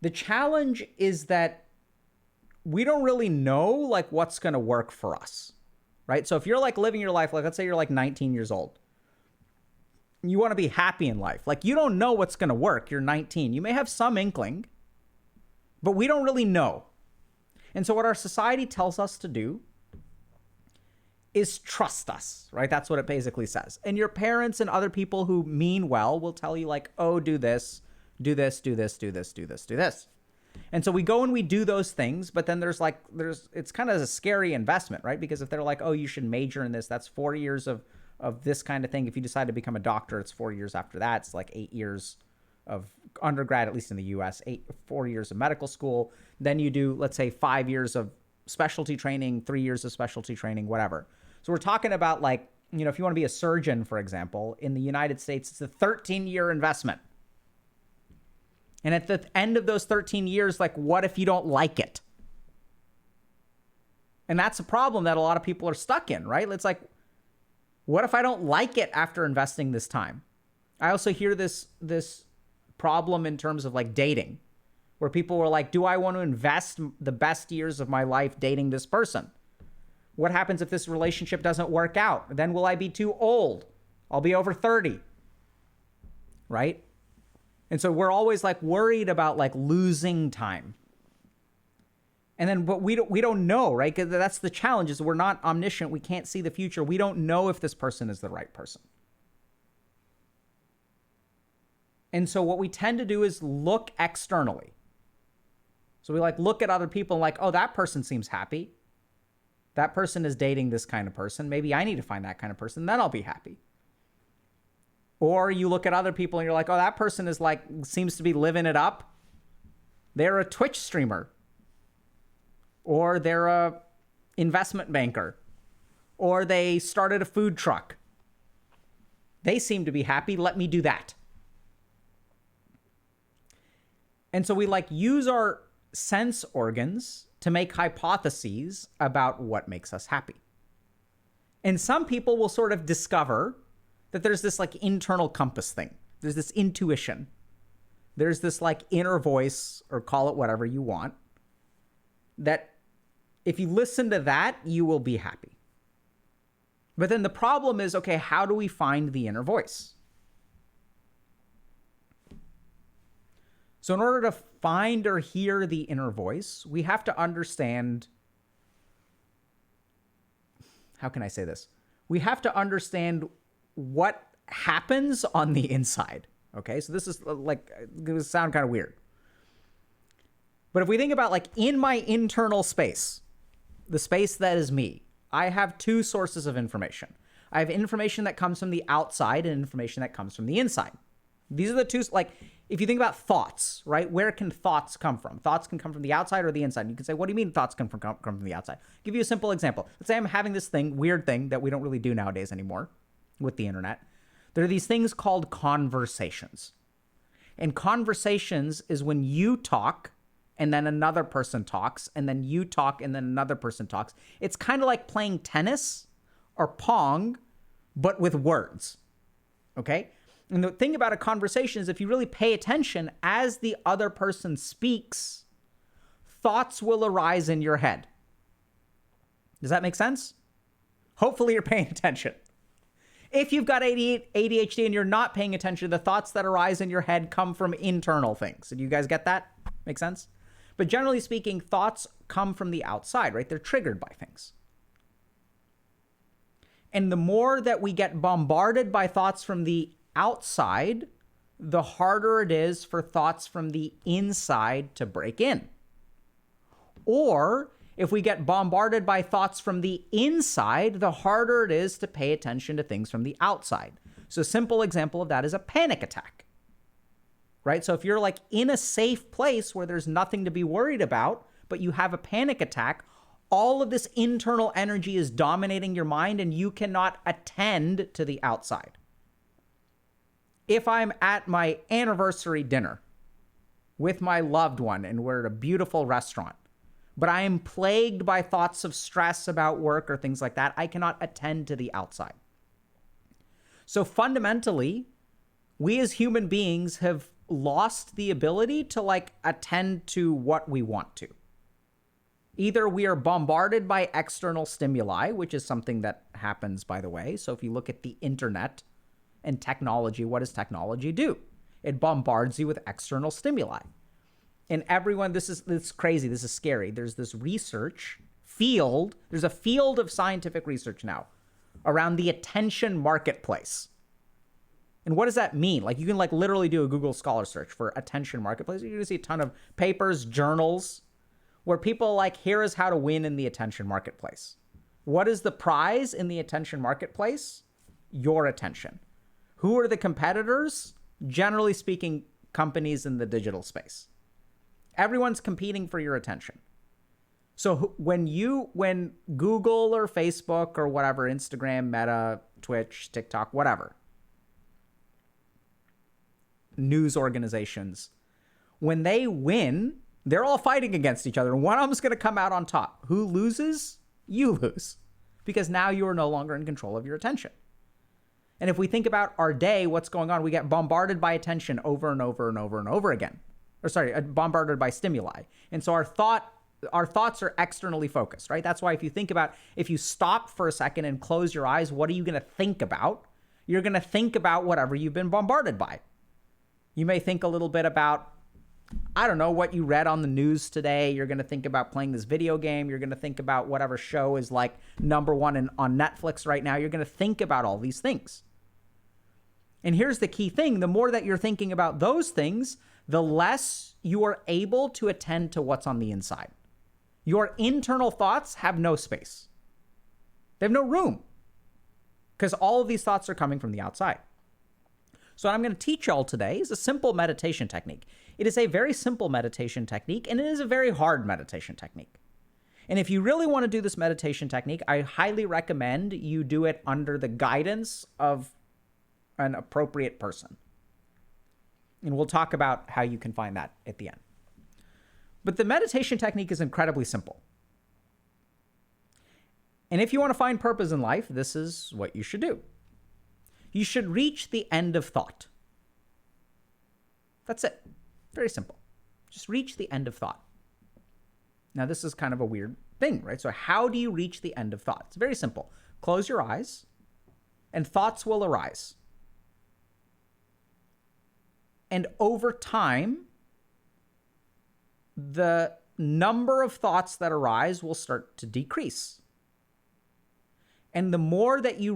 the challenge is that we don't really know like what's going to work for us, right? So if you're like living your life, like let's say you're like 19 years old, you want to be happy in life. Like you don't know what's going to work. You're 19. You may have some inkling, but we don't really know. And so what our society tells us to do is trust us, right? That's what it basically says. And your parents and other people who mean well will tell you like, oh, do this, do this, do this, do this, do this, do this. And so we go and we do those things, but then it's kind of a scary investment, right? Because if they're like, oh, you should major in this, that's 4 years of this kind of thing. If you decide to become a doctor, it's 4 years after that. It's like 8 years of undergrad, at least in the US, 4 years of medical school. Then you do, let's say 5 years of specialty training, 3 years of specialty training, whatever. So we're talking about like, you know, if you want to be a surgeon, for example, in the United States, it's a 13-year investment. And at the end of those 13 years, like, what if you don't like it? And that's a problem that a lot of people are stuck in, right? It's like, what if I don't like it after investing this time? I also hear this problem in terms of like dating, where people were like, do I want to invest the best years of my life dating this person? What happens if this relationship doesn't work out? Then will I be too old? I'll be over 30, right? And so we're always like worried about like losing time. And then, but we don't know, right? 'Cause that's the challenge, is we're not omniscient. We can't see the future. We don't know if this person is the right person. And so what we tend to do is look externally. So we like look at other people and like, oh, that person seems happy. That person is dating this kind of person. Maybe I need to find that kind of person. Then I'll be happy. Or you look at other people and you're like, oh, that person is like, seems to be living it up. They're a Twitch streamer. Or they're a investment banker. Or they started a food truck. They seem to be happy. Let me do that. And so we like use our sense organs to make hypotheses about what makes us happy. And some people will sort of discover that there's this like internal compass thing. There's this intuition. There's this like inner voice, or call it whatever you want, that if you listen to that, you will be happy. But then the problem is, okay, how do we find the inner voice? So in order to find or hear the inner voice, we have to understand, how can I say this? We have to understand what happens on the inside. Okay, so this is like, going to sound kind of weird. But if we think about like in my internal space, the space that is me, I have two sources of information. I have information that comes from the outside and information that comes from the inside. These are the two, like, if you think about thoughts, right? Where can thoughts come from? Thoughts can come from the outside or the inside. And you can say, what do you mean thoughts come from the outside? I'll give you a simple example. Let's say I'm having this weird thing that we don't really do nowadays anymore with the internet. There are these things called conversations. And conversations is when you talk and then another person talks, and then you talk and then another person talks. It's kind of like playing tennis or Pong, but with words, okay? And the thing about a conversation is if you really pay attention, as the other person speaks, thoughts will arise in your head. Does that make sense? Hopefully you're paying attention. If you've got ADHD and you're not paying attention, the thoughts that arise in your head come from internal things. Did you guys get that? Make sense? But generally speaking, thoughts come from the outside, right? They're triggered by things. And the more that we get bombarded by thoughts from the outside, the harder it is for thoughts from the inside to break in. Or if we get bombarded by thoughts from the inside, the harder it is to pay attention to things from the outside. So a simple example of that is a panic attack, right? So if you're like in a safe place where there's nothing to be worried about, but you have a panic attack, all of this internal energy is dominating your mind and you cannot attend to the outside. if I'm at my anniversary dinner with my loved one and we're at a beautiful restaurant, but I am plagued by thoughts of stress about work or things like that, I cannot attend to the outside. So fundamentally, we as human beings have lost the ability to like attend to what we want to. Either we are bombarded by external stimuli, which is something that happens, by the way. So if you look at the internet and technology, what does technology do? It bombards you with external stimuli. And everyone, this is crazy. This is scary. There's this research field. There's a field of scientific research now around the attention marketplace. And what does that mean? Like you can like literally do a Google Scholar search for attention marketplace. You're going to see a ton of papers, journals, where people like, here is how to win in the attention marketplace. What is the prize in the attention marketplace? Your attention. Who are the competitors? Generally speaking, companies in the digital space. Everyone's competing for your attention. So when Google or Facebook or whatever, Instagram, Meta, Twitch, TikTok, whatever, news organizations, when they win, they're all fighting against each other. And one of them's going to come out on top. Who loses? You lose. Because now you are no longer in control of your attention. And if we think about our day, what's going on? We get bombarded by attention over and over and over and over again. Bombarded by stimuli. And so our thoughts are externally focused, right? That's why if you stop for a second and close your eyes, what are you going to think about? You're going to think about whatever you've been bombarded by. You may think a little bit about, I don't know, what you read on the news today. You're going to think about playing this video game. You're going to think about whatever show is like number one on Netflix right now. You're going to think about all these things. And here's the key thing. The more that you're thinking about those things, the less you are able to attend to what's on the inside. Your internal thoughts have no space. They have no room because all of these thoughts are coming from the outside. So what I'm going to teach y'all today is a simple meditation technique. It is a very simple meditation technique, and it is a very hard meditation technique. And if you really want to do this meditation technique, I highly recommend you do it under the guidance of an appropriate person. And we'll talk about how you can find that at the end. But the meditation technique is incredibly simple. And if you want to find purpose in life, this is what you should do. You should reach the end of thought. That's it. Very simple. Just reach the end of thought. Now, this is kind of a weird thing, right? So how do you reach the end of thought? It's very simple. Close your eyes and thoughts will arise. And over time, the number of thoughts that arise will start to decrease. And the more that you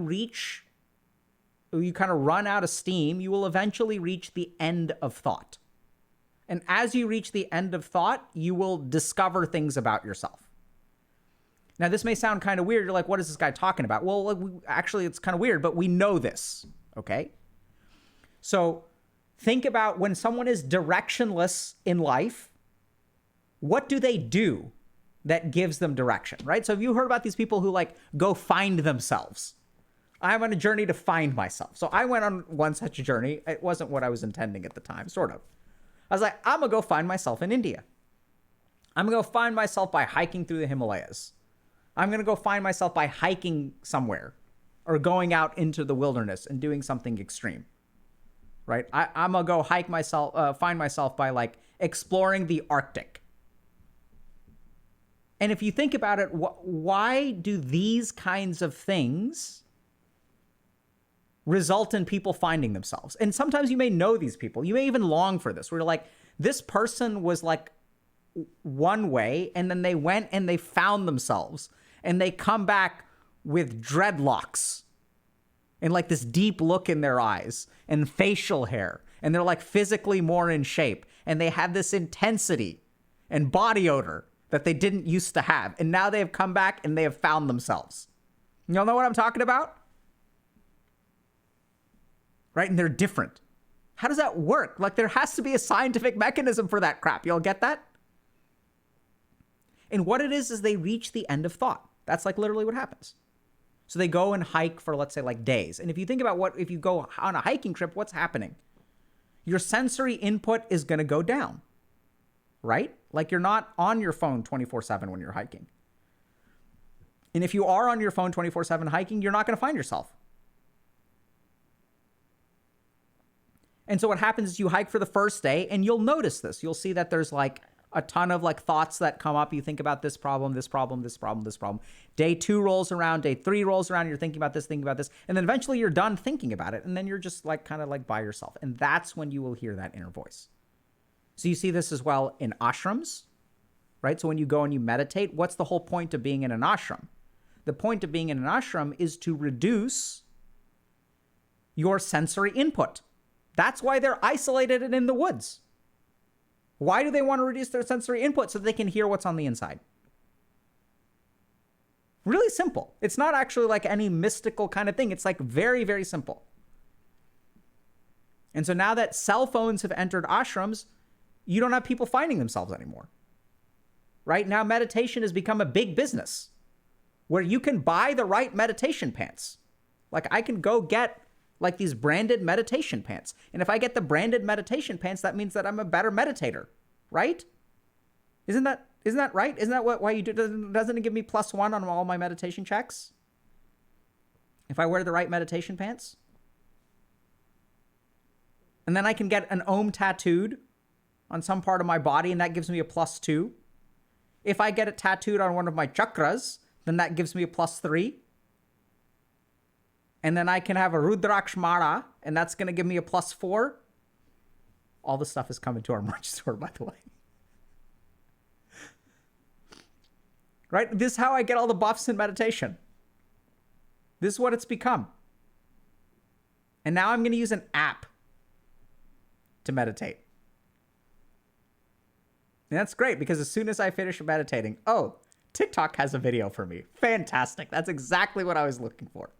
kind of run out of steam, you will eventually reach the end of thought. And as you reach the end of thought, you will discover things about yourself. Now, this may sound kind of weird. You're like, what is this guy talking about? Well, actually, it's kind of weird, but we know this, okay? So think about when someone is directionless in life, what do they do that gives them direction, right? So have you heard about these people who like go find themselves? I'm on a journey to find myself. So I went on one such a journey. It wasn't what I was intending at the time, sort of. I was like, I'm going to go find myself in India. I'm going to go find myself by hiking through the Himalayas. I'm going to go find myself by hiking somewhere or going out into the wilderness and doing something extreme, right? I'm going to go find myself by like exploring the Arctic. And if you think about it, why do these kinds of things result in people finding themselves? And sometimes you may know these people. You may even long for this. Where you're like, this person was like one way, and then they went and they found themselves. And they come back with dreadlocks and like this deep look in their eyes and facial hair. And they're like physically more in shape. And they have this intensity and body odor that they didn't used to have. And now they have come back and they have found themselves. Y'all know what I'm talking about? Right? And they're different. How does that work? Like there has to be a scientific mechanism for that crap. Y'all get that? And what it is they reach the end of thought. That's like literally what happens. So they go and hike for, let's say, like days. And if you think about if you go on a hiking trip, what's happening? Your sensory input is going to go down, right? Like you're not on your phone 24/7 when you're hiking. And if you are on your phone 24/7 hiking, you're not going to find yourself. And so what happens is you hike for the first day and you'll notice this. You'll see that there's like a ton of like thoughts that come up. You think about this problem, this problem, this problem, this problem. Day 2 rolls around, day 3 rolls around, you're thinking about this, thinking about this. And then eventually you're done thinking about it. And then you're just like kind of like by yourself. And that's when you will hear that inner voice. So you see this as well in ashrams, right? So when you go and you meditate, what's the whole point of being in an ashram? The point of being in an ashram is to reduce your sensory input. That's why they're isolated and in the woods. Why do they want to reduce their sensory input? So they can hear what's on the inside. Really simple. It's not actually like any mystical kind of thing. It's like very, very simple. And so now that cell phones have entered ashrams, you don't have people finding themselves anymore. Right? Now meditation has become a big business where you can buy the right meditation pants. Like I can go get like these branded meditation pants. And if I get the branded meditation pants, that means that I'm a better meditator, right? Isn't that right? Isn't that why you do? Doesn't it give me +1 on all my meditation checks? If I wear the right meditation pants? And then I can get an Om tattooed on some part of my body, and that gives me a +2. If I get it tattooed on one of my chakras, then that gives me a +3. And then I can have a Rudraksh Mara, and that's going to give me a +4. All the stuff is coming to our merch store, by the way. Right? This is how I get all the buffs in meditation. This is what it's become. And now I'm going to use an app to meditate. And that's great because as soon as I finish meditating, oh, TikTok has a video for me. Fantastic. That's exactly what I was looking for.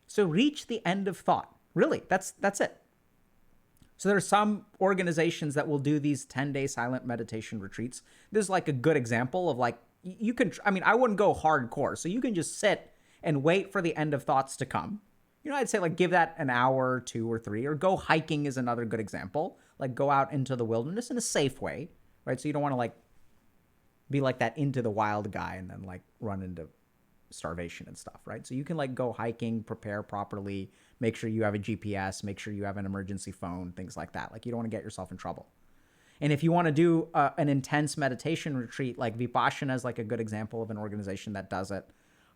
So reach the end of thought. Really, that's it. So there are some organizations that will do these 10-day silent meditation retreats. This is like a good example of like, you can, I mean, I wouldn't go hardcore. So you can just sit and wait for the end of thoughts to come. You know, I'd say like give that an hour, 2 or 3, or go hiking is another good example. Like go out into the wilderness in a safe way, right? So you don't want to like be like that into the wild guy and then like run into starvation and stuff, right? So you can like go hiking, prepare properly, make sure you have a GPS, make sure you have an emergency phone, things like that. Like you don't want to get yourself in trouble. And if you want to do an intense meditation retreat, like Vipassana is like a good example of an organization that does it.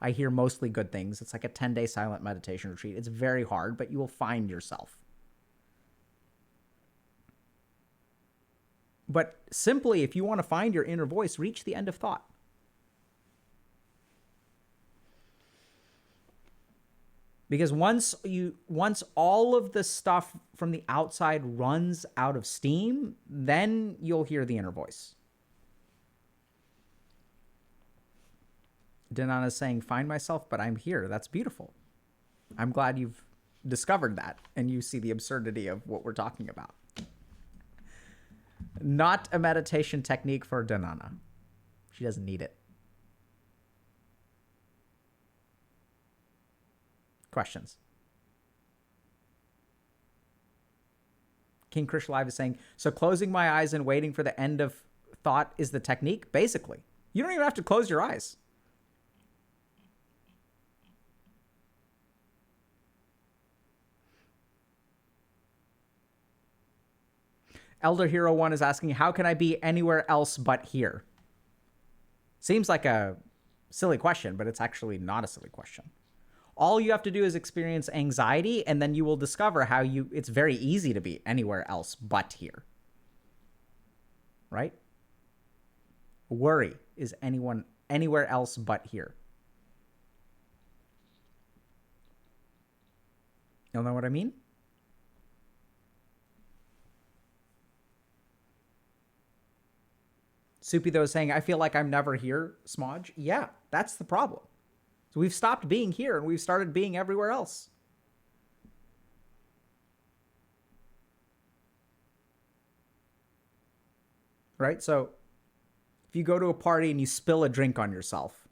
I hear mostly good things. It's like a 10-day silent meditation retreat. It's very hard, but you will find yourself. But simply, if you want to find your inner voice, reach the end of thought. Because once all of the stuff from the outside runs out of steam, then you'll hear the inner voice. Dhanana is saying, find myself, but I'm here. That's beautiful. I'm glad you've discovered that and you see the absurdity of what we're talking about. Not a meditation technique for Dhanana. She doesn't need it. Questions? King Krish Live is saying, so closing my eyes and waiting for the end of thought is the technique? Basically. You don't even have to close your eyes. Elder Hero 1 is asking, how can I be anywhere else but here? Seems like a silly question, but it's actually not a silly question. All you have to do is experience anxiety, and then you will discover how it's very easy to be anywhere else but here. Right? Worry is anywhere else but here. You'll know what I mean? Soupy though is saying, I feel like I'm never here, Smodge. Yeah, that's the problem. So we've stopped being here and we've started being everywhere else. Right? So if you go to a party and you spill a drink on yourself,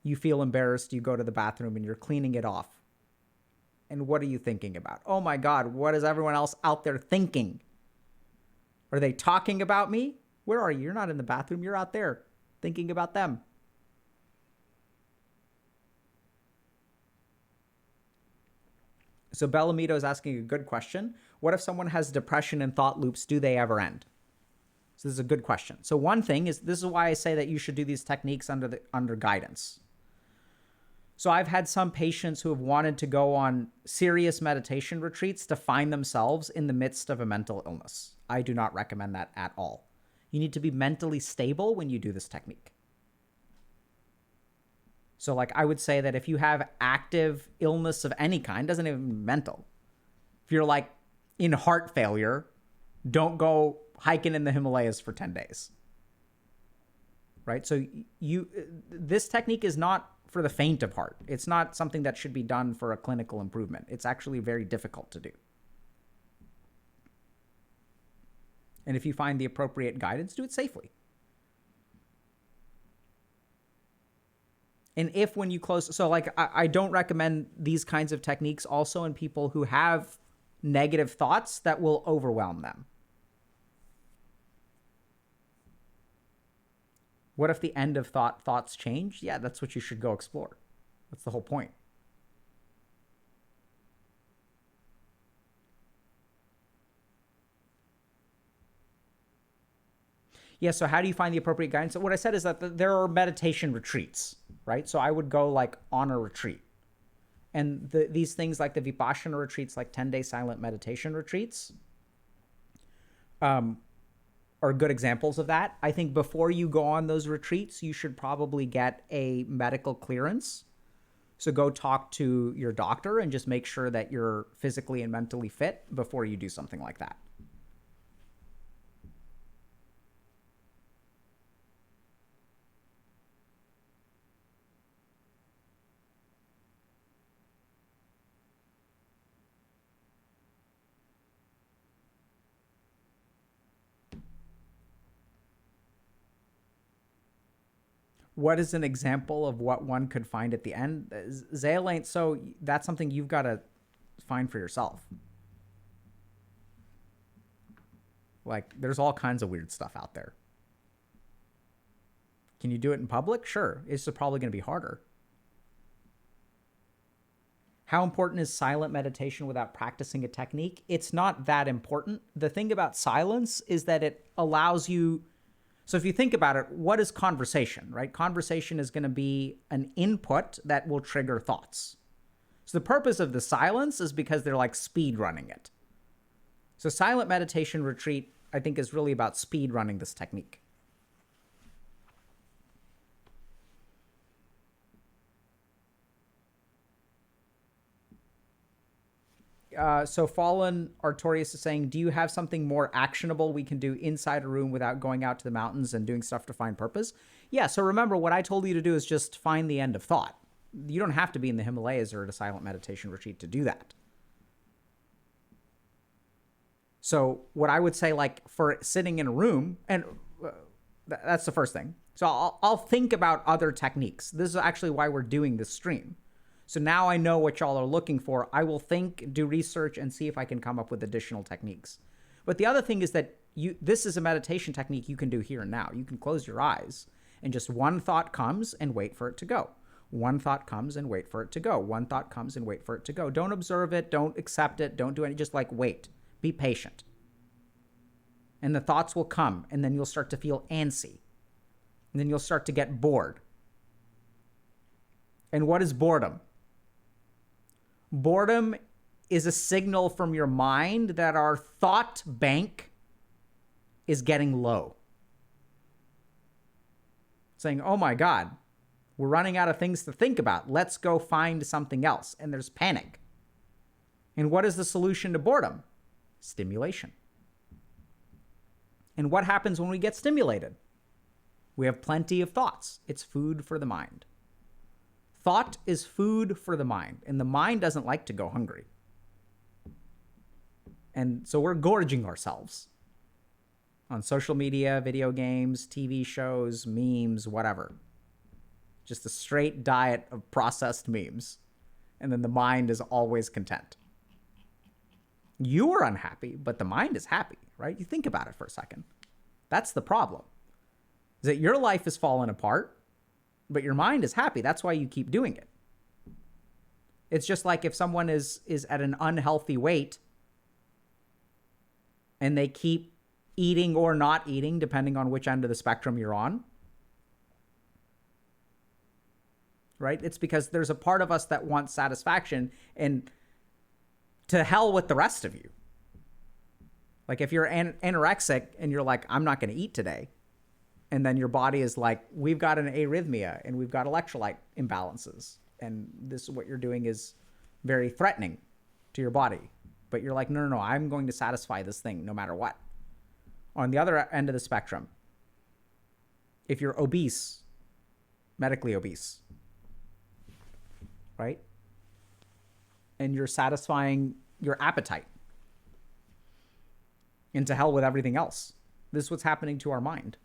You feel embarrassed, you go to the bathroom and you're cleaning it off. And what are you thinking about? Oh my God, what is everyone else out there thinking? Are they talking about me? Where are you? You're not in the bathroom, you're out there thinking about them. So Bellamito is asking a good question. What if someone has depression and thought loops? Do they ever end? So this is a good question. So one thing is, this is why I say that you should do these techniques under guidance. So I've had some patients who have wanted to go on serious meditation retreats to find themselves in the midst of a mental illness. I do not recommend that at all. You need to be mentally stable when you do this technique. So like I would say that if you have active illness of any kind, doesn't even mean mental. If you're like in heart failure, don't go hiking in the Himalayas for 10 days. Right? So this technique is not for the faint of heart. It's not something that should be done for a clinical improvement. It's actually very difficult to do. And if you find the appropriate guidance, do it safely. And if when you close, so like I don't recommend these kinds of techniques also in people who have negative thoughts that will overwhelm them. What if the end of thoughts change? Yeah, that's what you should go explore. That's the whole point. Yeah, so how do you find the appropriate guidance? So what I said is that there are meditation retreats, right? So I would go like on a retreat. And these things like the Vipassana retreats, like 10-day silent meditation retreats, are good examples of that. I think before you go on those retreats, you should probably get a medical clearance. So go talk to your doctor and just make sure that you're physically and mentally fit before you do something like that. What is an example of what one could find at the end? Zale ain't, so that's something you've got to find for yourself. Like, there's all kinds of weird stuff out there. Can you do it in public? Sure. It's just probably going to be harder. How important is silent meditation without practicing a technique? It's not that important. The thing about silence is that it allows you. So if you think about it, what is conversation, right? Conversation is going to be an input that will trigger thoughts. So the purpose of the silence is because they're like speed running it. So silent meditation retreat, I think, is really about speed running this technique. So Fallen Artorius is saying, do you have something more actionable we can do inside a room without going out to the mountains and doing stuff to find purpose? Yeah, so remember, what I told you to do is just find the end of thought. You don't have to be in the Himalayas or at a silent meditation retreat to do that. So what I would say, like, for sitting in a room, and that's the first thing. So I'll think about other techniques. This is actually why we're doing this stream. So now I know what y'all are looking for. I will think, do research, and see if I can come up with additional techniques. But the other thing is that this is a meditation technique you can do here and now. You can close your eyes and just one thought comes and wait for it to go. One thought comes and wait for it to go. One thought comes and wait for it to go. Don't observe it. Don't accept it. Don't do anything. Just like wait. Be patient. And the thoughts will come, and then you'll start to feel antsy. And then you'll start to get bored. And what is boredom? Boredom is a signal from your mind that our thought bank is getting low. Saying, oh my God, we're running out of things to think about. Let's go find something else. And there's panic. And what is the solution to boredom? Stimulation. And what happens when we get stimulated? We have plenty of thoughts. It's food for the mind. Thought is food for the mind, and the mind doesn't like to go hungry. And so we're gorging ourselves on social media, video games, TV shows, memes, whatever. just a straight diet of processed memes. And then the mind is always content. You are unhappy, but the mind is happy, right? You think about it for a second. That's the problem. Is that your life is falling apart, but your mind is happy. That's why you keep doing it. It's just like if someone is at an unhealthy weight and they keep eating or not eating, depending on which end of the spectrum you're on, right? It's because there's a part of us that wants satisfaction, and to hell with the rest of you. Like if you're anorexic and you're like, I'm not going to eat today, and then your body is like, we've got an arrhythmia and we've got electrolyte imbalances, and this is what you're doing is very threatening to your body. But you're like, no, I'm going to satisfy this thing no matter what. On the other end of the spectrum, if you're obese, medically obese, right? And you're satisfying your appetite, and to hell with everything else. This is what's happening to our mind.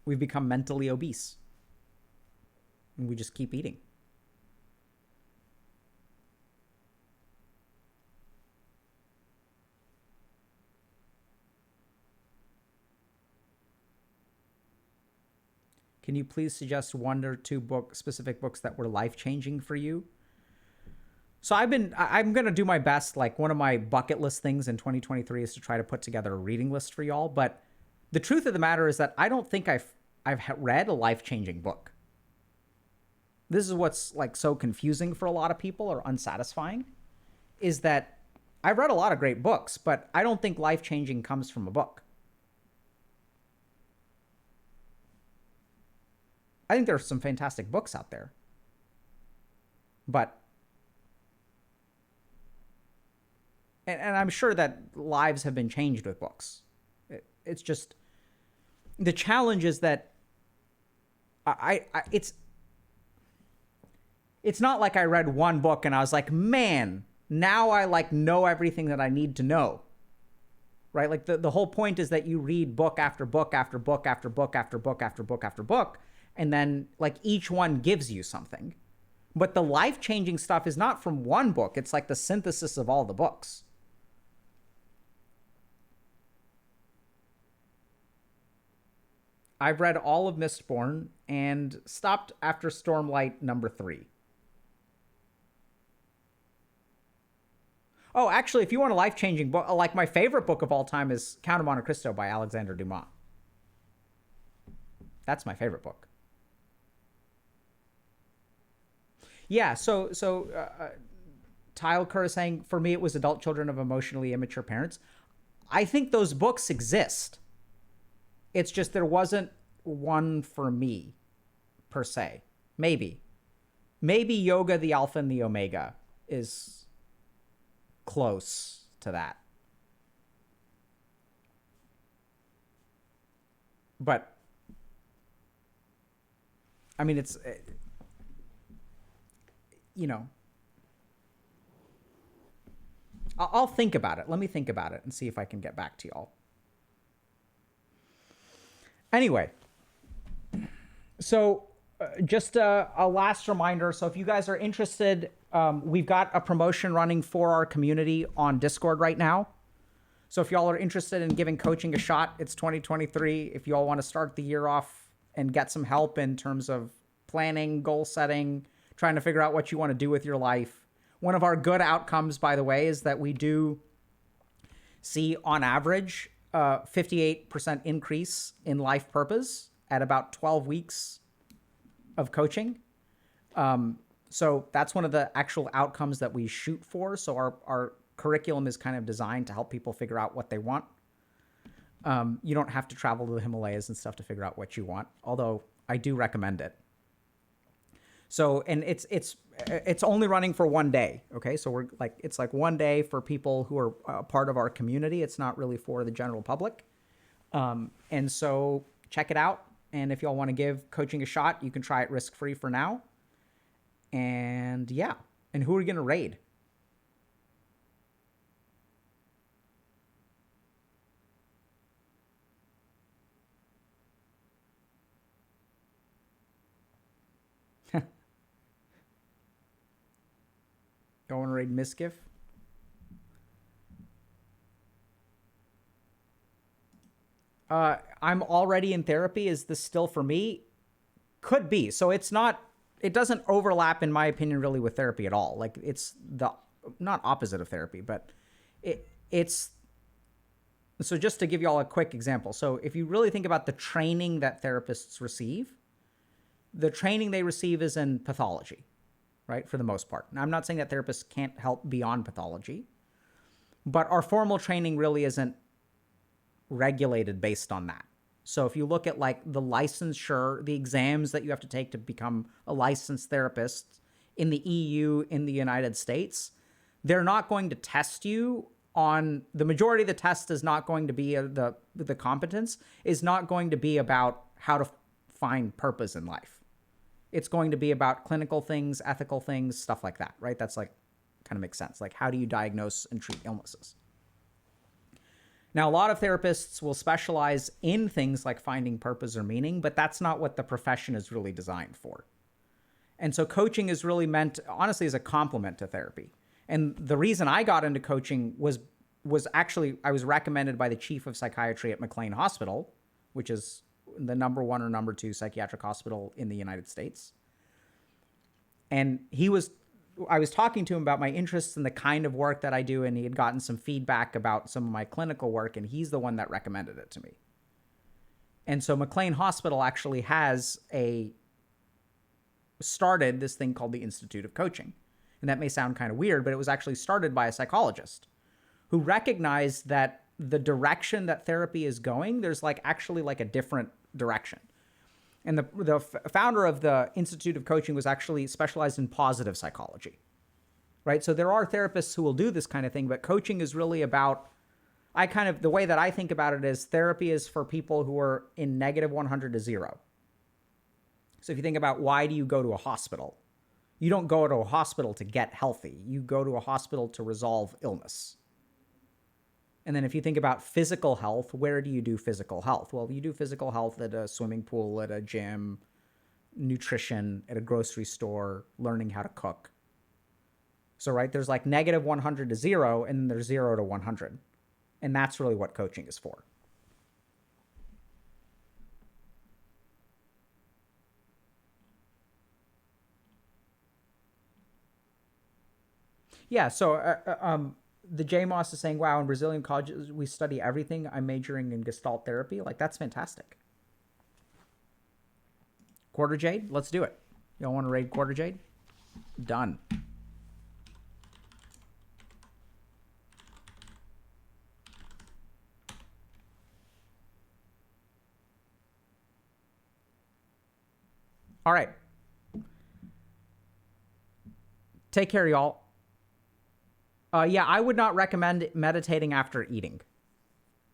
We've become mentally obese. And we just keep eating. Can you please suggest one or two specific books that were life-changing for you? So I'm going to do my best. Like, one of my bucket list things in 2023 is to try to put together a reading list for y'all. But the truth of the matter is that I don't think I've read a life-changing book. This is what's like so confusing for a lot of people, or unsatisfying, is that I've read a lot of great books, but I don't think life-changing comes from a book. I think there's some fantastic books out there, but and I'm sure that lives have been changed with books. It's just the challenge is that it's not like I read one book and I was like, man, now I like know everything that I need to know. Right? Like the whole point is that you read book after book after book after book after book after book after book, and then like each one gives you something. But the life-changing stuff is not from one book. It's like the synthesis of all the books. I've read all of Mistborn and stopped after Stormlight number 3. Oh, actually, if you want a life-changing book, like my favorite book of all time is Count of Monte Cristo by Alexander Dumas. That's my favorite book. Yeah, so Tile Kerr is saying, for me, it was Adult Children of Emotionally Immature Parents. I think those books exist. It's just there wasn't one for me, per se. Maybe Yoga, the Alpha and the Omega is close to that. But, I mean, it's... you know, I'll think about it. Let me think about it and see if I can get back to y'all. Anyway, so just a last reminder. So if you guys are interested, we've got a promotion running for our community on Discord right now. So if y'all are interested in giving coaching a shot, it's 2023. If y'all want to start the year off and get some help in terms of planning, goal setting, trying to figure out what you want to do with your life. One of our good outcomes, by the way, is that we do see on average 58% increase in life purpose at about 12 weeks of coaching. So that's one of the actual outcomes that we shoot for. So our curriculum is kind of designed to help people figure out what they want. You don't have to travel to the Himalayas and stuff to figure out what you want, although I do recommend it. So, and it's only running for one day. Okay. So it's like one day for people who are a part of our community. It's not really for the general public. And so check it out. And if y'all want to give coaching a shot, you can try it risk-free for now. And yeah. And who are you going to raid? raid Miskiff? I'm already in therapy. Is this still for me? Could be. So it doesn't overlap, in my opinion, really with therapy at all. Like, it's the, not opposite of therapy, but it's, so just to give you all a quick example. So if you really think about the training that therapists receive, the training they receive is in pathology, right? For the most part. Now, I'm not saying that therapists can't help beyond pathology, but our formal training really isn't regulated based on that. So if you look at like the licensure, the exams that you have to take to become a licensed therapist in the EU, in the United States, they're not going to test you on, the majority of the test is not going to be, the competence is not going to be about how to find purpose in life. It's going to be about clinical things, ethical things, stuff like that, right? That's like, kind of makes sense. Like, how do you diagnose and treat illnesses? Now, a lot of therapists will specialize in things like finding purpose or meaning, but that's not what the profession is really designed for. And so coaching is really meant, honestly, as a complement to therapy. And the reason I got into coaching was actually, I was recommended by the chief of psychiatry at McLean Hospital, which is the number 1 or number 2 psychiatric hospital in the United States. And I was talking to him about my interests in the kind of work that I do, and he had gotten some feedback about some of my clinical work, and he's the one that recommended it to me. And so McLean Hospital actually started this thing called the Institute of Coaching. And that may sound kind of weird, but it was actually started by a psychologist who recognized that the direction that therapy is going, there's actually a different direction. And the founder of the Institute of Coaching was actually specialized in positive psychology, right? So there are therapists who will do this kind of thing, but coaching is really about, the way that I think about it is therapy is for people who are in -100 to 0. So if you think about, why do you go to a hospital? You don't go to a hospital to get healthy. You go to a hospital to resolve illness. And then if you think about physical health, where do you do physical health? Well, you do physical health at a swimming pool, at a gym, nutrition, at a grocery store, learning how to cook. So, right, there's -100 to 0, and then there's 0 to 100. And that's really what coaching is for. Yeah, so the JMOS is saying, wow, in Brazilian colleges, we study everything. I'm majoring in Gestalt therapy. That's fantastic. Quarter Jade, let's do it. Y'all want to raid Quarter Jade? Done. All right. Take care, y'all. Yeah, I would not recommend meditating after eating.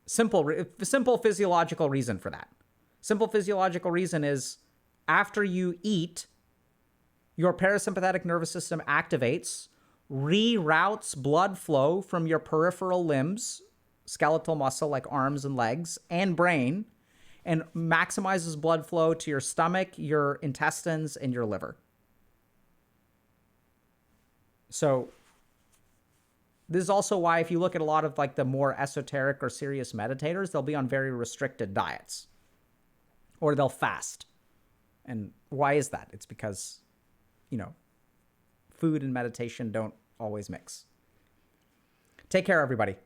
Simple physiological reason for that. Simple physiological reason is, after you eat, your parasympathetic nervous system activates, reroutes blood flow from your peripheral limbs, skeletal muscle like arms and legs, and brain, and maximizes blood flow to your stomach, your intestines, and your liver. So this is also why, if you look at a lot of the more esoteric or serious meditators, they'll be on very restricted diets, or they'll fast. And why is that? It's because, food and meditation don't always mix. Take care, everybody.